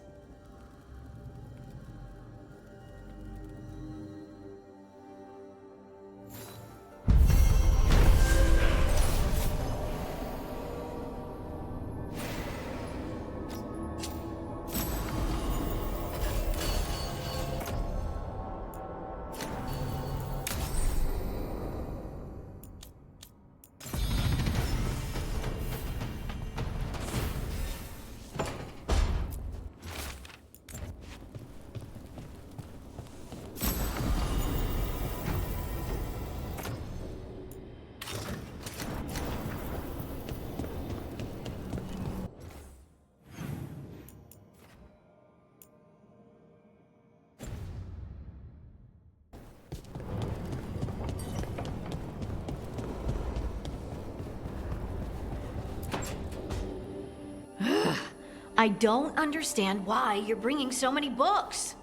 [SPEAKER 11] I don't understand why you're bringing so many books.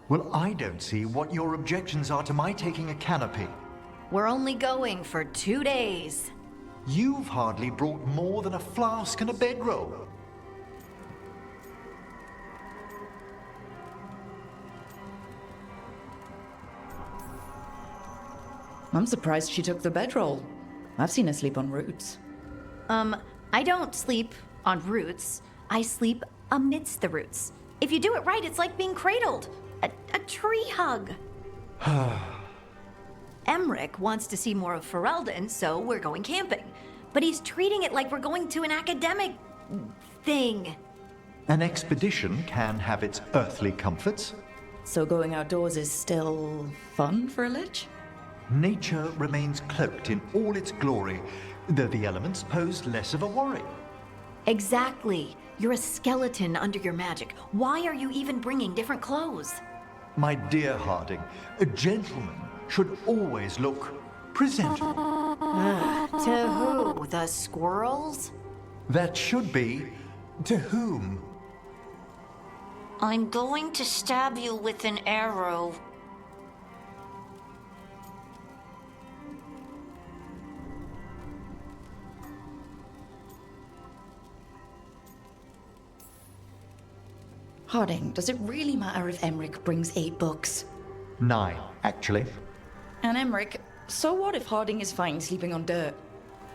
[SPEAKER 5] Well, I don't see what your objections are to my taking a canopy.
[SPEAKER 11] We're only going for 2 days.
[SPEAKER 5] You've hardly brought more than a flask and a bedroll.
[SPEAKER 1] I'm surprised she took the bedroll. I've seen her sleep on roots.
[SPEAKER 11] I don't sleep on roots. I sleep amidst the roots. If you do it right, it's like being cradled. A tree hug. Emmerich wants to see more of Ferelden, so we're going camping. But he's treating it like we're going to an academic thing.
[SPEAKER 5] An expedition can have its earthly comforts.
[SPEAKER 1] So going outdoors is still fun for a lich?
[SPEAKER 5] Nature remains cloaked in all its glory, though the elements pose less of a worry.
[SPEAKER 11] Exactly. You're a skeleton under your magic. Why are you even bringing different clothes?
[SPEAKER 5] My dear Harding, a gentleman should always look presentable.
[SPEAKER 11] To who? The squirrels?
[SPEAKER 5] That should be to whom?
[SPEAKER 8] I'm going to stab you with an arrow.
[SPEAKER 1] Harding, does it really matter if Emmerich brings 8 books?
[SPEAKER 5] 9, actually.
[SPEAKER 1] And Emmerich, so what if Harding is fine sleeping on dirt?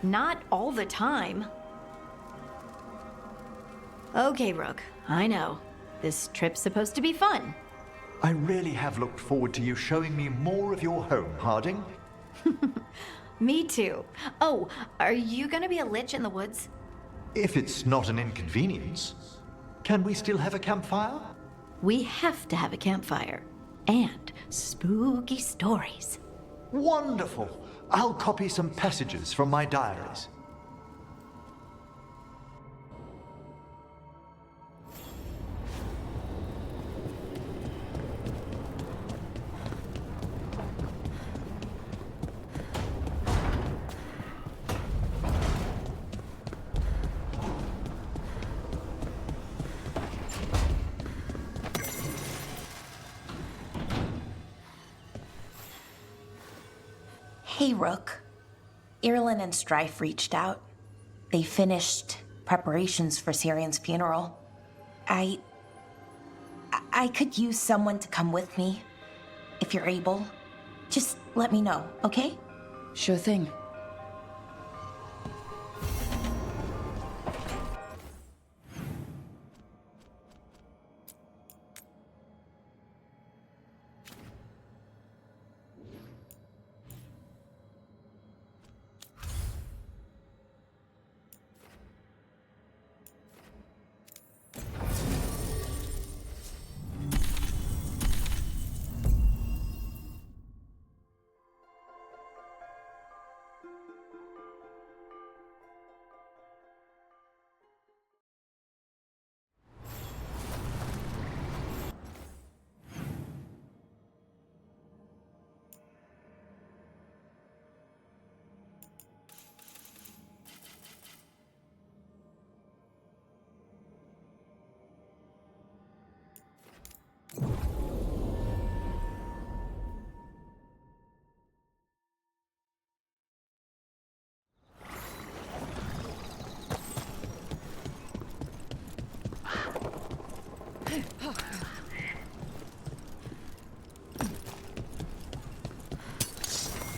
[SPEAKER 11] Not all the time. Okay, Rook, I know. This trip's supposed to be fun.
[SPEAKER 5] I really have looked forward to you showing me more of your home, Harding.
[SPEAKER 11] Me too. Oh, are you gonna be a lich in the woods?
[SPEAKER 5] If it's not an inconvenience. Can we still have a campfire?
[SPEAKER 11] We have to have a campfire. And spooky stories.
[SPEAKER 5] Wonderful! I'll copy some passages from my diaries.
[SPEAKER 4] Hey, Rook. Irulan and Strife reached out. They finished preparations for Syrian's funeral. I could use someone to come with me. If you're able. Just let me know, okay?
[SPEAKER 1] Sure thing.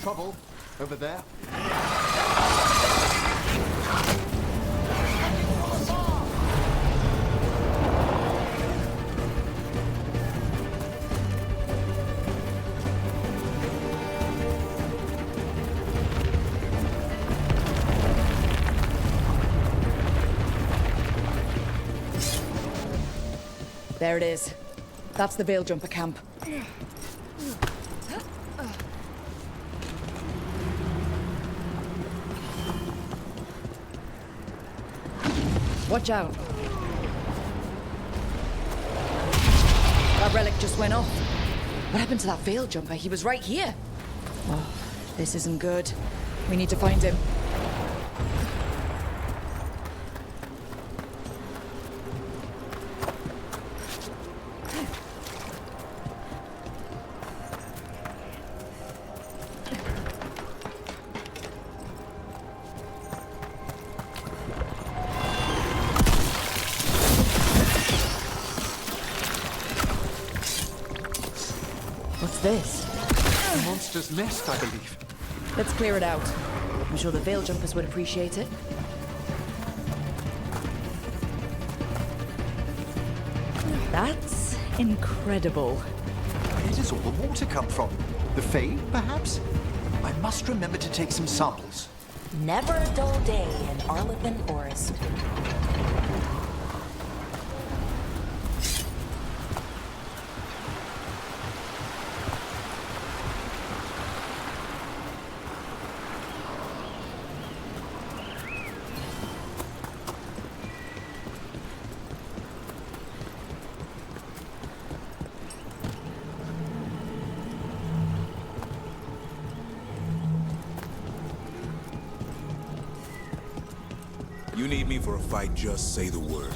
[SPEAKER 5] Trouble over there.
[SPEAKER 1] There it is. That's the Veil Jumper camp. Watch out. That relic just went off. What happened to that Veil Jumper? He was right here. Oh, this isn't good. We need to find him. this?
[SPEAKER 5] A monster's nest, I believe.
[SPEAKER 1] Let's clear it out. I'm sure the Veil Jumpers would appreciate it. That's incredible.
[SPEAKER 5] Where does all the water come from? The Fae, perhaps? I must remember to take some samples.
[SPEAKER 4] Never a dull day in Arlethan Forest.
[SPEAKER 17] You need me for a fight, just say the word.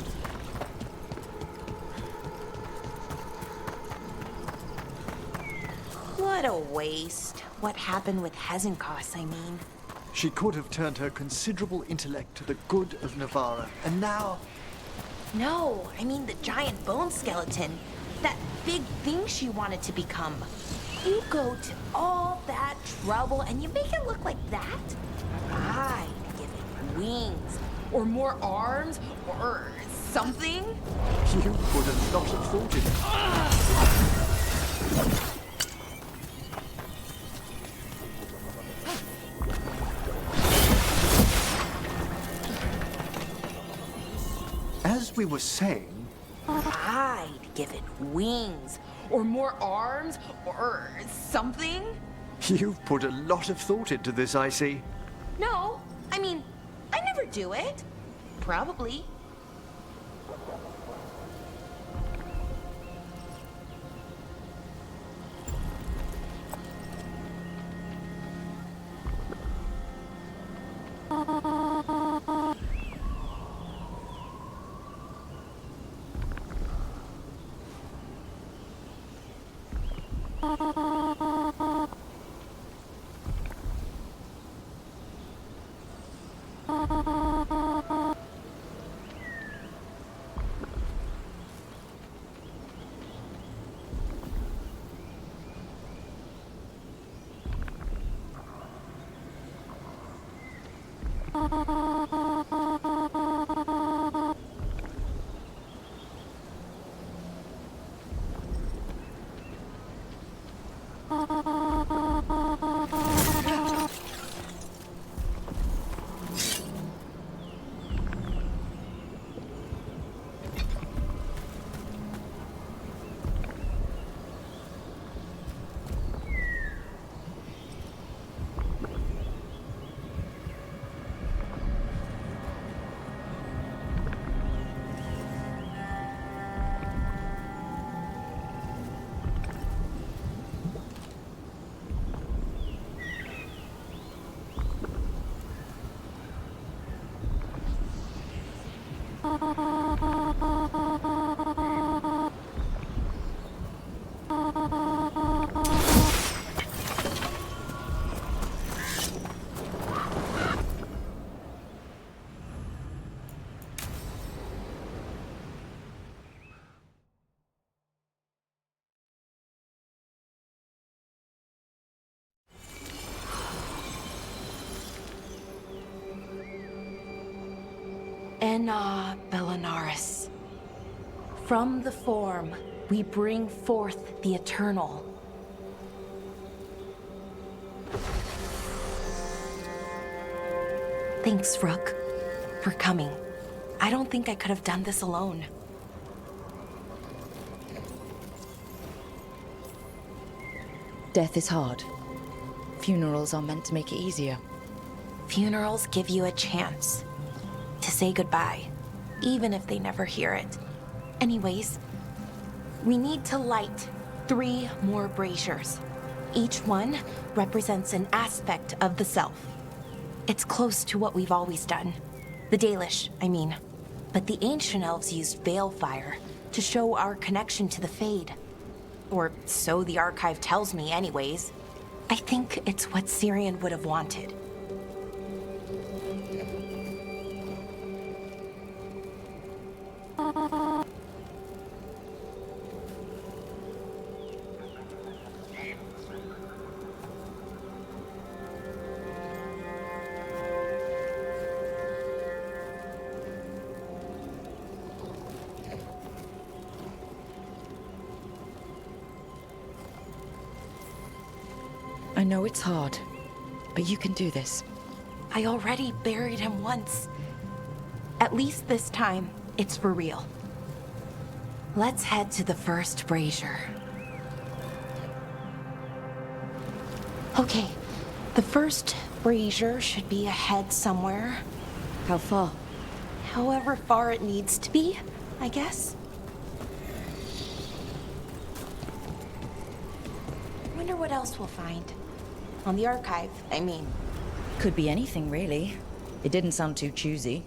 [SPEAKER 4] What a waste. What happened with Hezenkos, I mean?
[SPEAKER 5] She could have turned her considerable intellect to the good of Navarra, and now...
[SPEAKER 4] No, I mean the giant bone skeleton. That big thing she wanted to become. You go to all that trouble and you make it look like that? I'd give it wings, or more arms, or something.
[SPEAKER 5] You put a lot of thought into it. As we were saying...
[SPEAKER 4] I'd give it wings, or more arms, or something.
[SPEAKER 5] You've put a lot of thought into this, I see.
[SPEAKER 4] No, I mean, I never do it. Probably. Enna Bellinaris. From the form, we bring forth the eternal. Thanks, Rook, for coming. I don't think I could have done this alone.
[SPEAKER 22] Death is hard. Funerals are meant to make it easier.
[SPEAKER 4] Funerals give you a chance to say goodbye, even if they never hear it. Anyways, we need to light 3 more braziers. Each one represents an aspect of the self. It's close to what we've always done. The Dalish, I mean. But the ancient elves used veil fire to show our connection to the Fade. Or so the archive tells me anyways. I think it's what Syrian would have wanted.
[SPEAKER 22] I know it's hard, but you can do this.
[SPEAKER 4] I already buried him once. At least this time, it's for real. Let's head to the first brazier. Okay, the first brazier should be ahead somewhere.
[SPEAKER 22] How far?
[SPEAKER 4] However far it needs to be, I guess. Wonder what else we'll find. On the archive, I mean.
[SPEAKER 22] Could be anything, really. It didn't sound too choosy.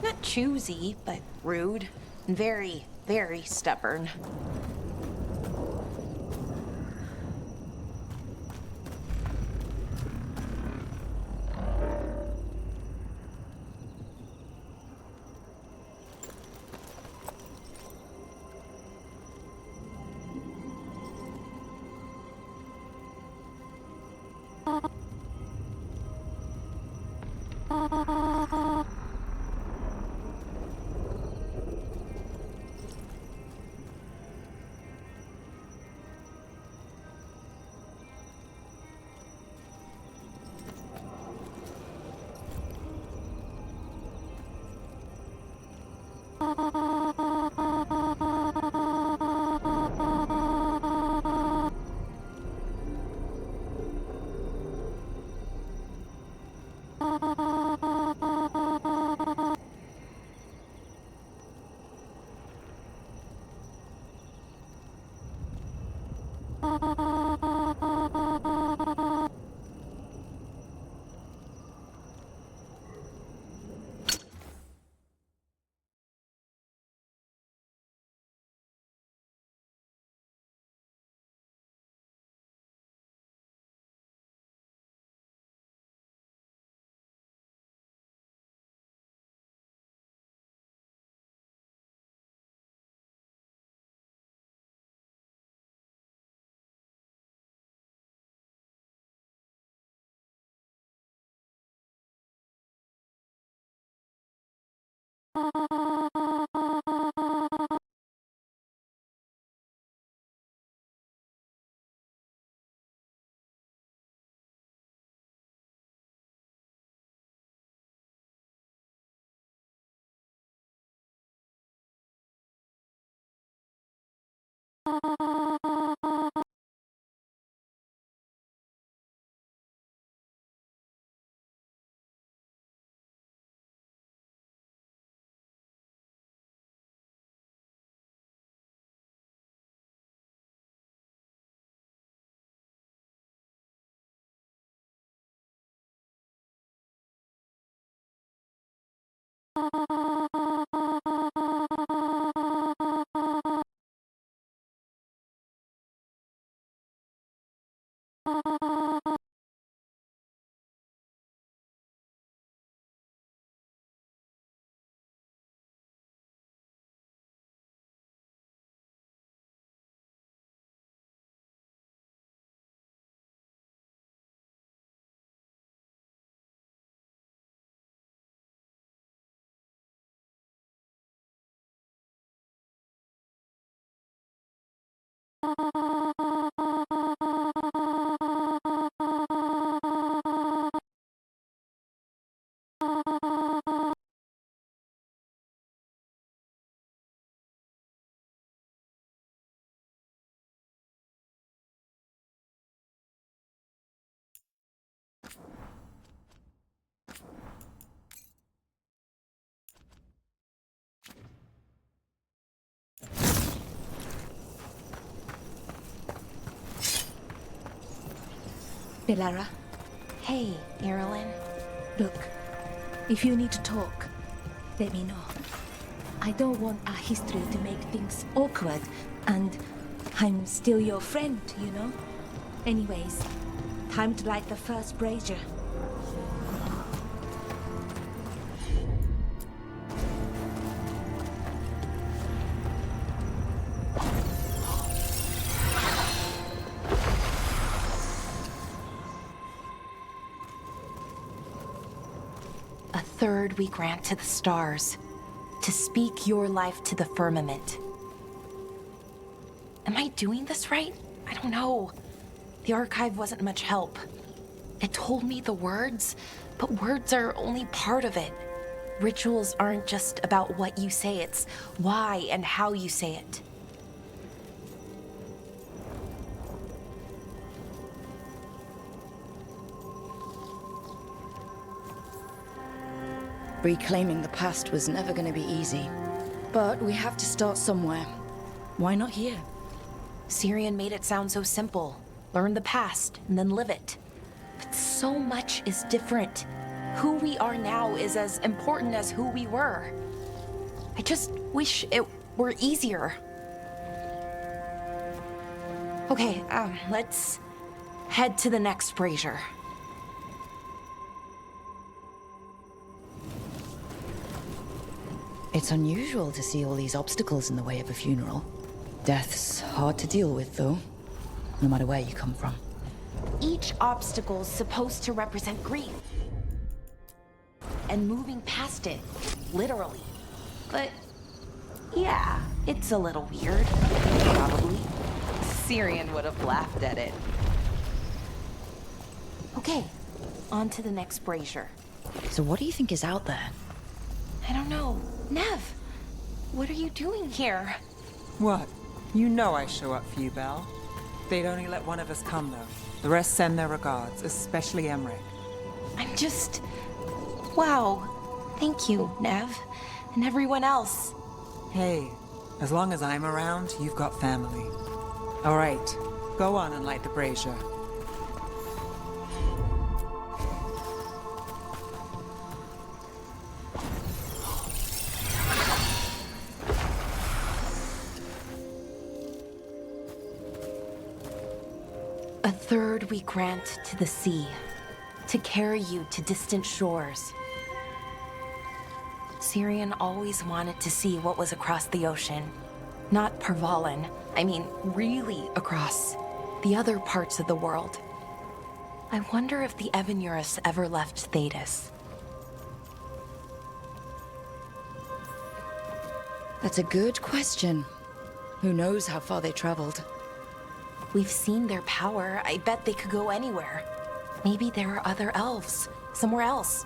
[SPEAKER 4] Not choosy, but rude. And very, very stubborn.
[SPEAKER 18] Belara.
[SPEAKER 4] Hey, Irulan.
[SPEAKER 18] Look, if you need to talk, let me know. I don't want our history to make things awkward, and I'm still your friend, you know? Anyways, time to light the first brazier.
[SPEAKER 4] A third we grant to the stars, to speak your life to the firmament. Am I doing this right? I don't know. The archive wasn't much help. It told me the words, but words are only part of it. Rituals aren't just about what you say, it's why and how you say it.
[SPEAKER 1] Reclaiming the past was never going to be easy. But we have to start somewhere. Why not here?
[SPEAKER 4] Syrian made it sound so simple. Learn the past and then live it. But so much is different. Who we are now is as important as who we were. I just wish it were easier. Okay, let's head to the next brazier.
[SPEAKER 1] It's unusual to see all these obstacles in the way of a funeral. Death's hard to deal with, though, no matter where you come from.
[SPEAKER 4] Each obstacle's supposed to represent grief. And moving past it, literally. But, yeah, it's a little weird. Probably. Syrian would have laughed at it. Okay, on to the next brazier.
[SPEAKER 1] So what do you think is out there?
[SPEAKER 4] I don't know. Nev, what are you doing here?
[SPEAKER 6] What? You know I show up for you, Belle. They'd only let one of us come, though. The rest send their regards, especially Emmerich.
[SPEAKER 4] I'm just... Wow. Thank you, Nev. And everyone else.
[SPEAKER 6] Hey, as long as I'm around, you've got family. All right, go on and light the brazier.
[SPEAKER 4] A third we grant to the sea, to carry you to distant shores. Syrian always wanted to see what was across the ocean. Not Pervalin, I mean really across. The other parts of the world. I wonder if the Evanurus ever left Thetis.
[SPEAKER 1] That's a good question. Who knows how far they traveled?
[SPEAKER 4] We've seen their power. I bet they could go anywhere. Maybe there are other elves, somewhere else.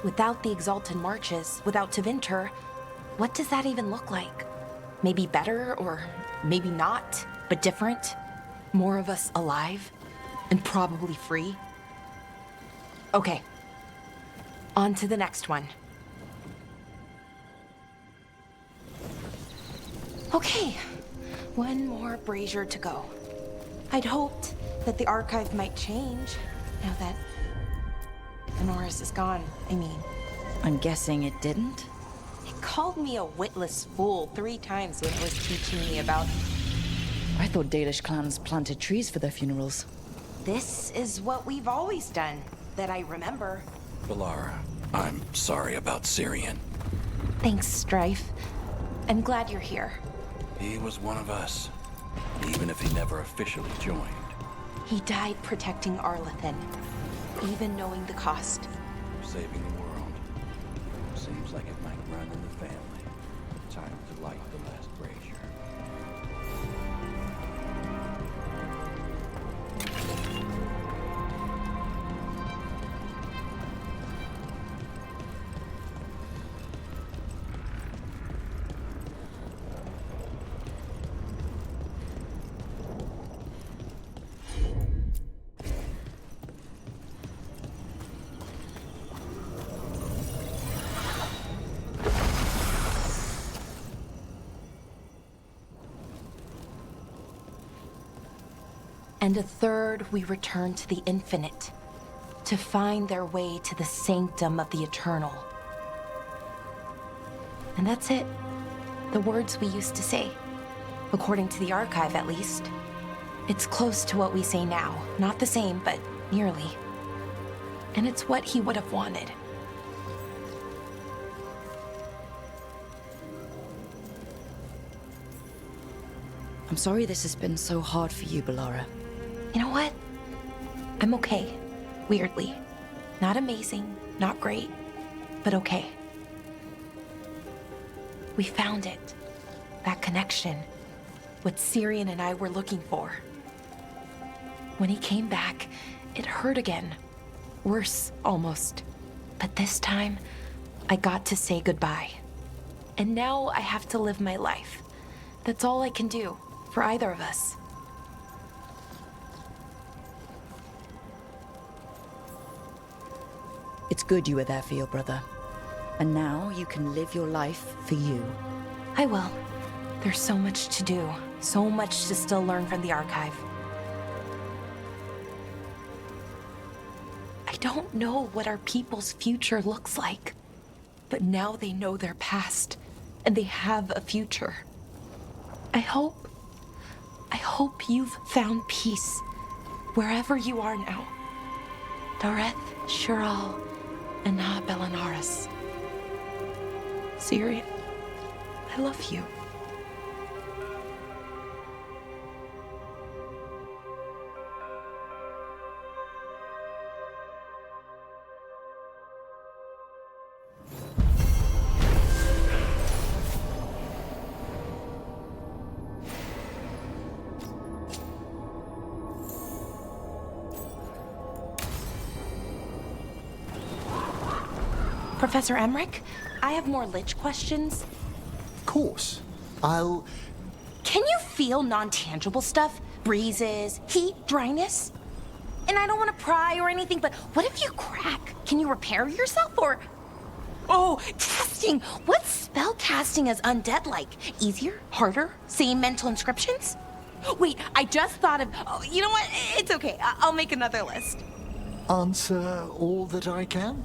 [SPEAKER 4] Without the Exalted Marches, without Tevinter, what does that even look like? Maybe better, or maybe not, but different? More of us alive, and probably free? Okay, on to the next one. Okay, one more brazier to go. I'd hoped that the archive might change, now that Honoris is gone, I mean.
[SPEAKER 1] I'm guessing it didn't?
[SPEAKER 4] It called me a witless fool 3 times when it was teaching me about...
[SPEAKER 1] I thought Dalish clans planted trees for their funerals.
[SPEAKER 4] This is what we've always done, that I remember.
[SPEAKER 19] Balara, I'm sorry about Syrian.
[SPEAKER 4] Thanks, Strife. I'm glad you're here.
[SPEAKER 19] He was one of us, even if he never officially joined.
[SPEAKER 4] He died protecting Arlathan, even knowing the cost.
[SPEAKER 19] Saving the world. Seems like it might run in the family. Time to light the last brazier.
[SPEAKER 4] And a third we return to the infinite, to find their way to the sanctum of the eternal. And that's it. The words we used to say. According to the archive, at least. It's close to what we say now. Not the same, but nearly. And it's what he would have wanted.
[SPEAKER 1] I'm sorry this has been so hard for you, Balara.
[SPEAKER 4] You know what? I'm okay. Weirdly. Not amazing, not great, but okay. We found it. That connection. What Syrian and I were looking for. When he came back, it hurt again. Worse, almost. But this time, I got to say goodbye. And now I have to live my life. That's all I can do for either of us.
[SPEAKER 1] It's good you were there for your brother. And now you can live your life for you.
[SPEAKER 4] I will. There's so much to do, so much to still learn from the archive. I don't know what our people's future looks like, but now they know their past, and they have a future. I hope you've found peace wherever you are now. Dareth, Shural, and Na Belanaris. Syria, I love you. Professor Emmerich, I have more Lich questions.
[SPEAKER 5] Of course. I'll...
[SPEAKER 4] Can you feel non-tangible stuff? Breezes, heat, dryness? And I don't want to pry or anything, but what if you crack? Can you repair yourself or... Oh, testing! What's spell casting as undead like? Easier? Harder? Same mental inscriptions? Wait, I just thought of... Oh, you know what? It's okay. I'll make another list.
[SPEAKER 5] answer all that I can?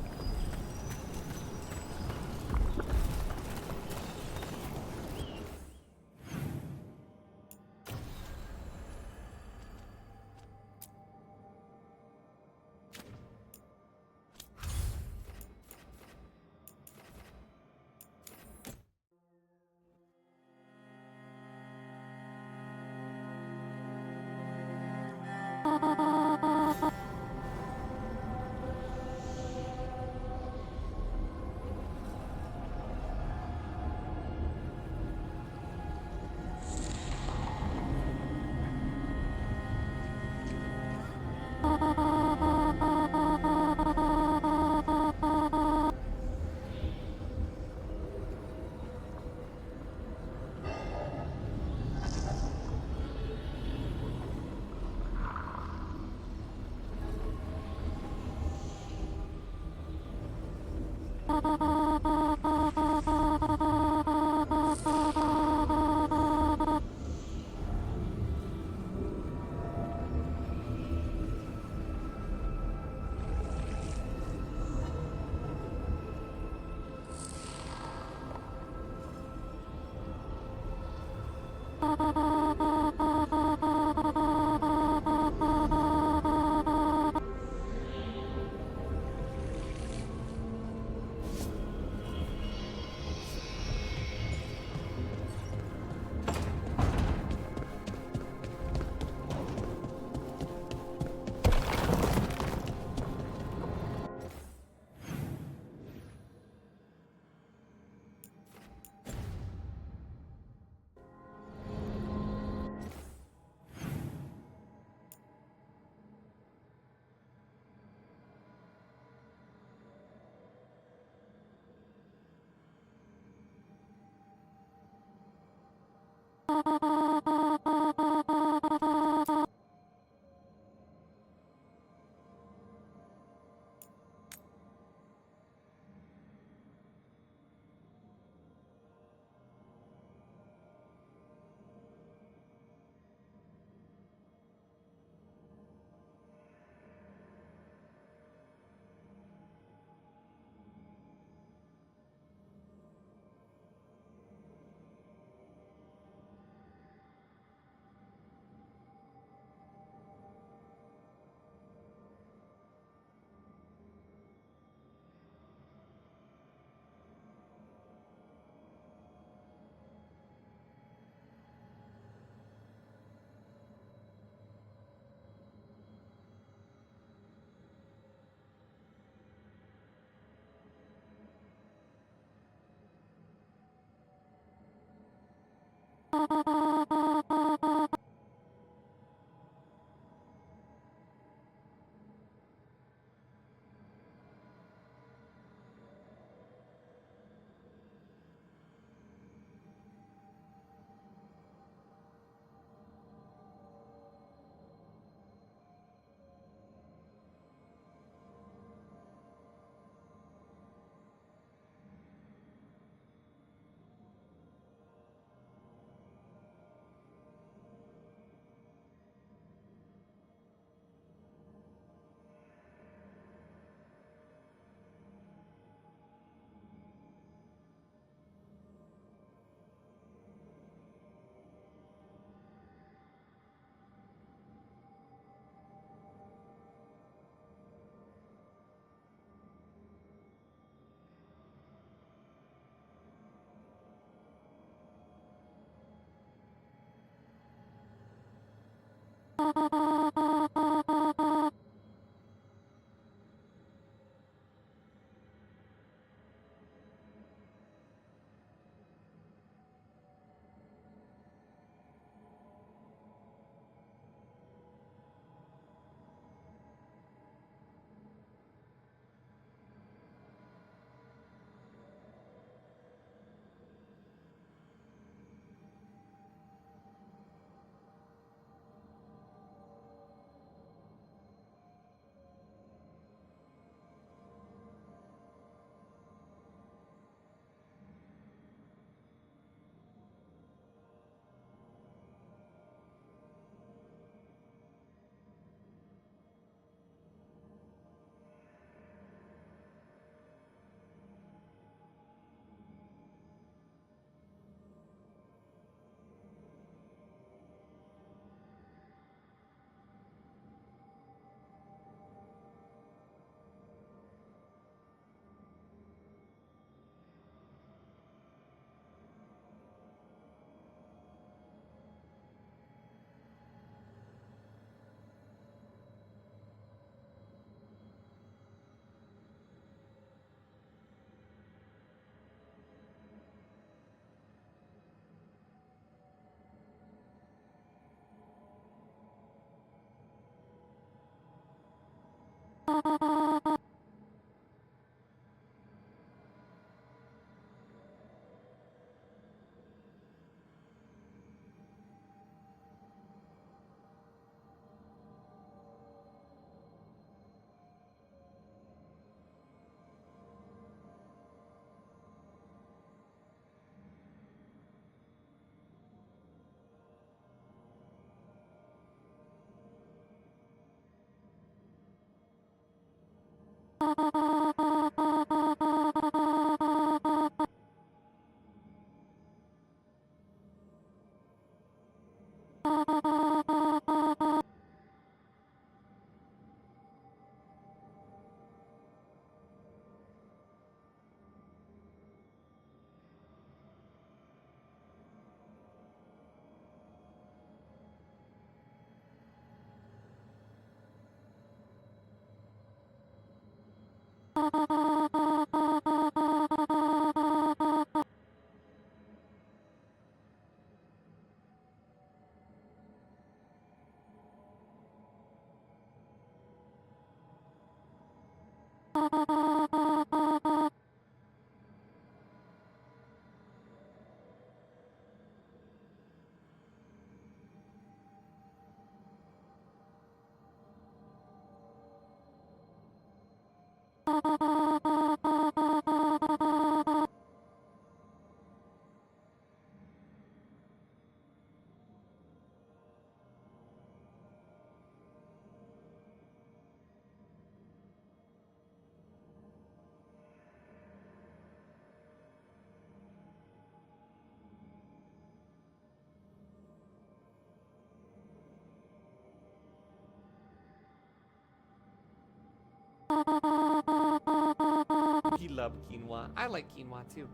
[SPEAKER 3] He loved quinoa. I like quinoa too.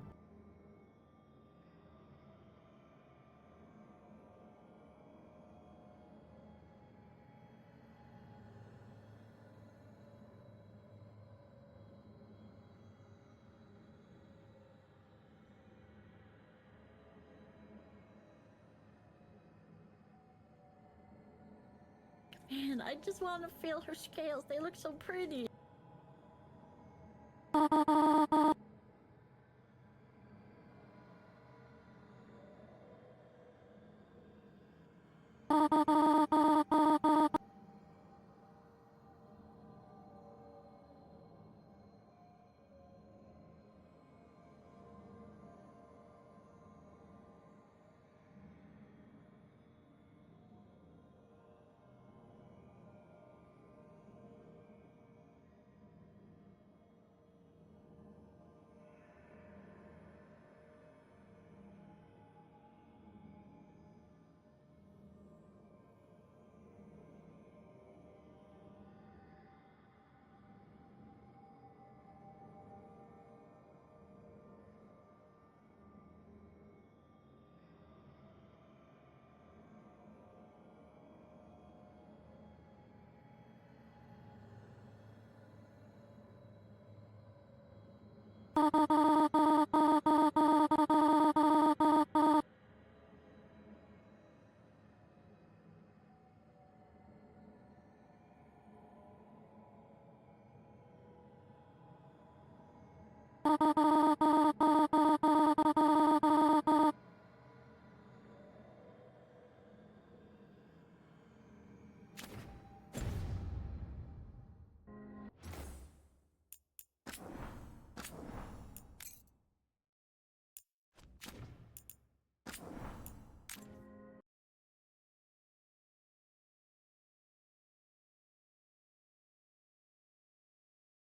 [SPEAKER 11] Man, I just want to feel her scales. They look so pretty.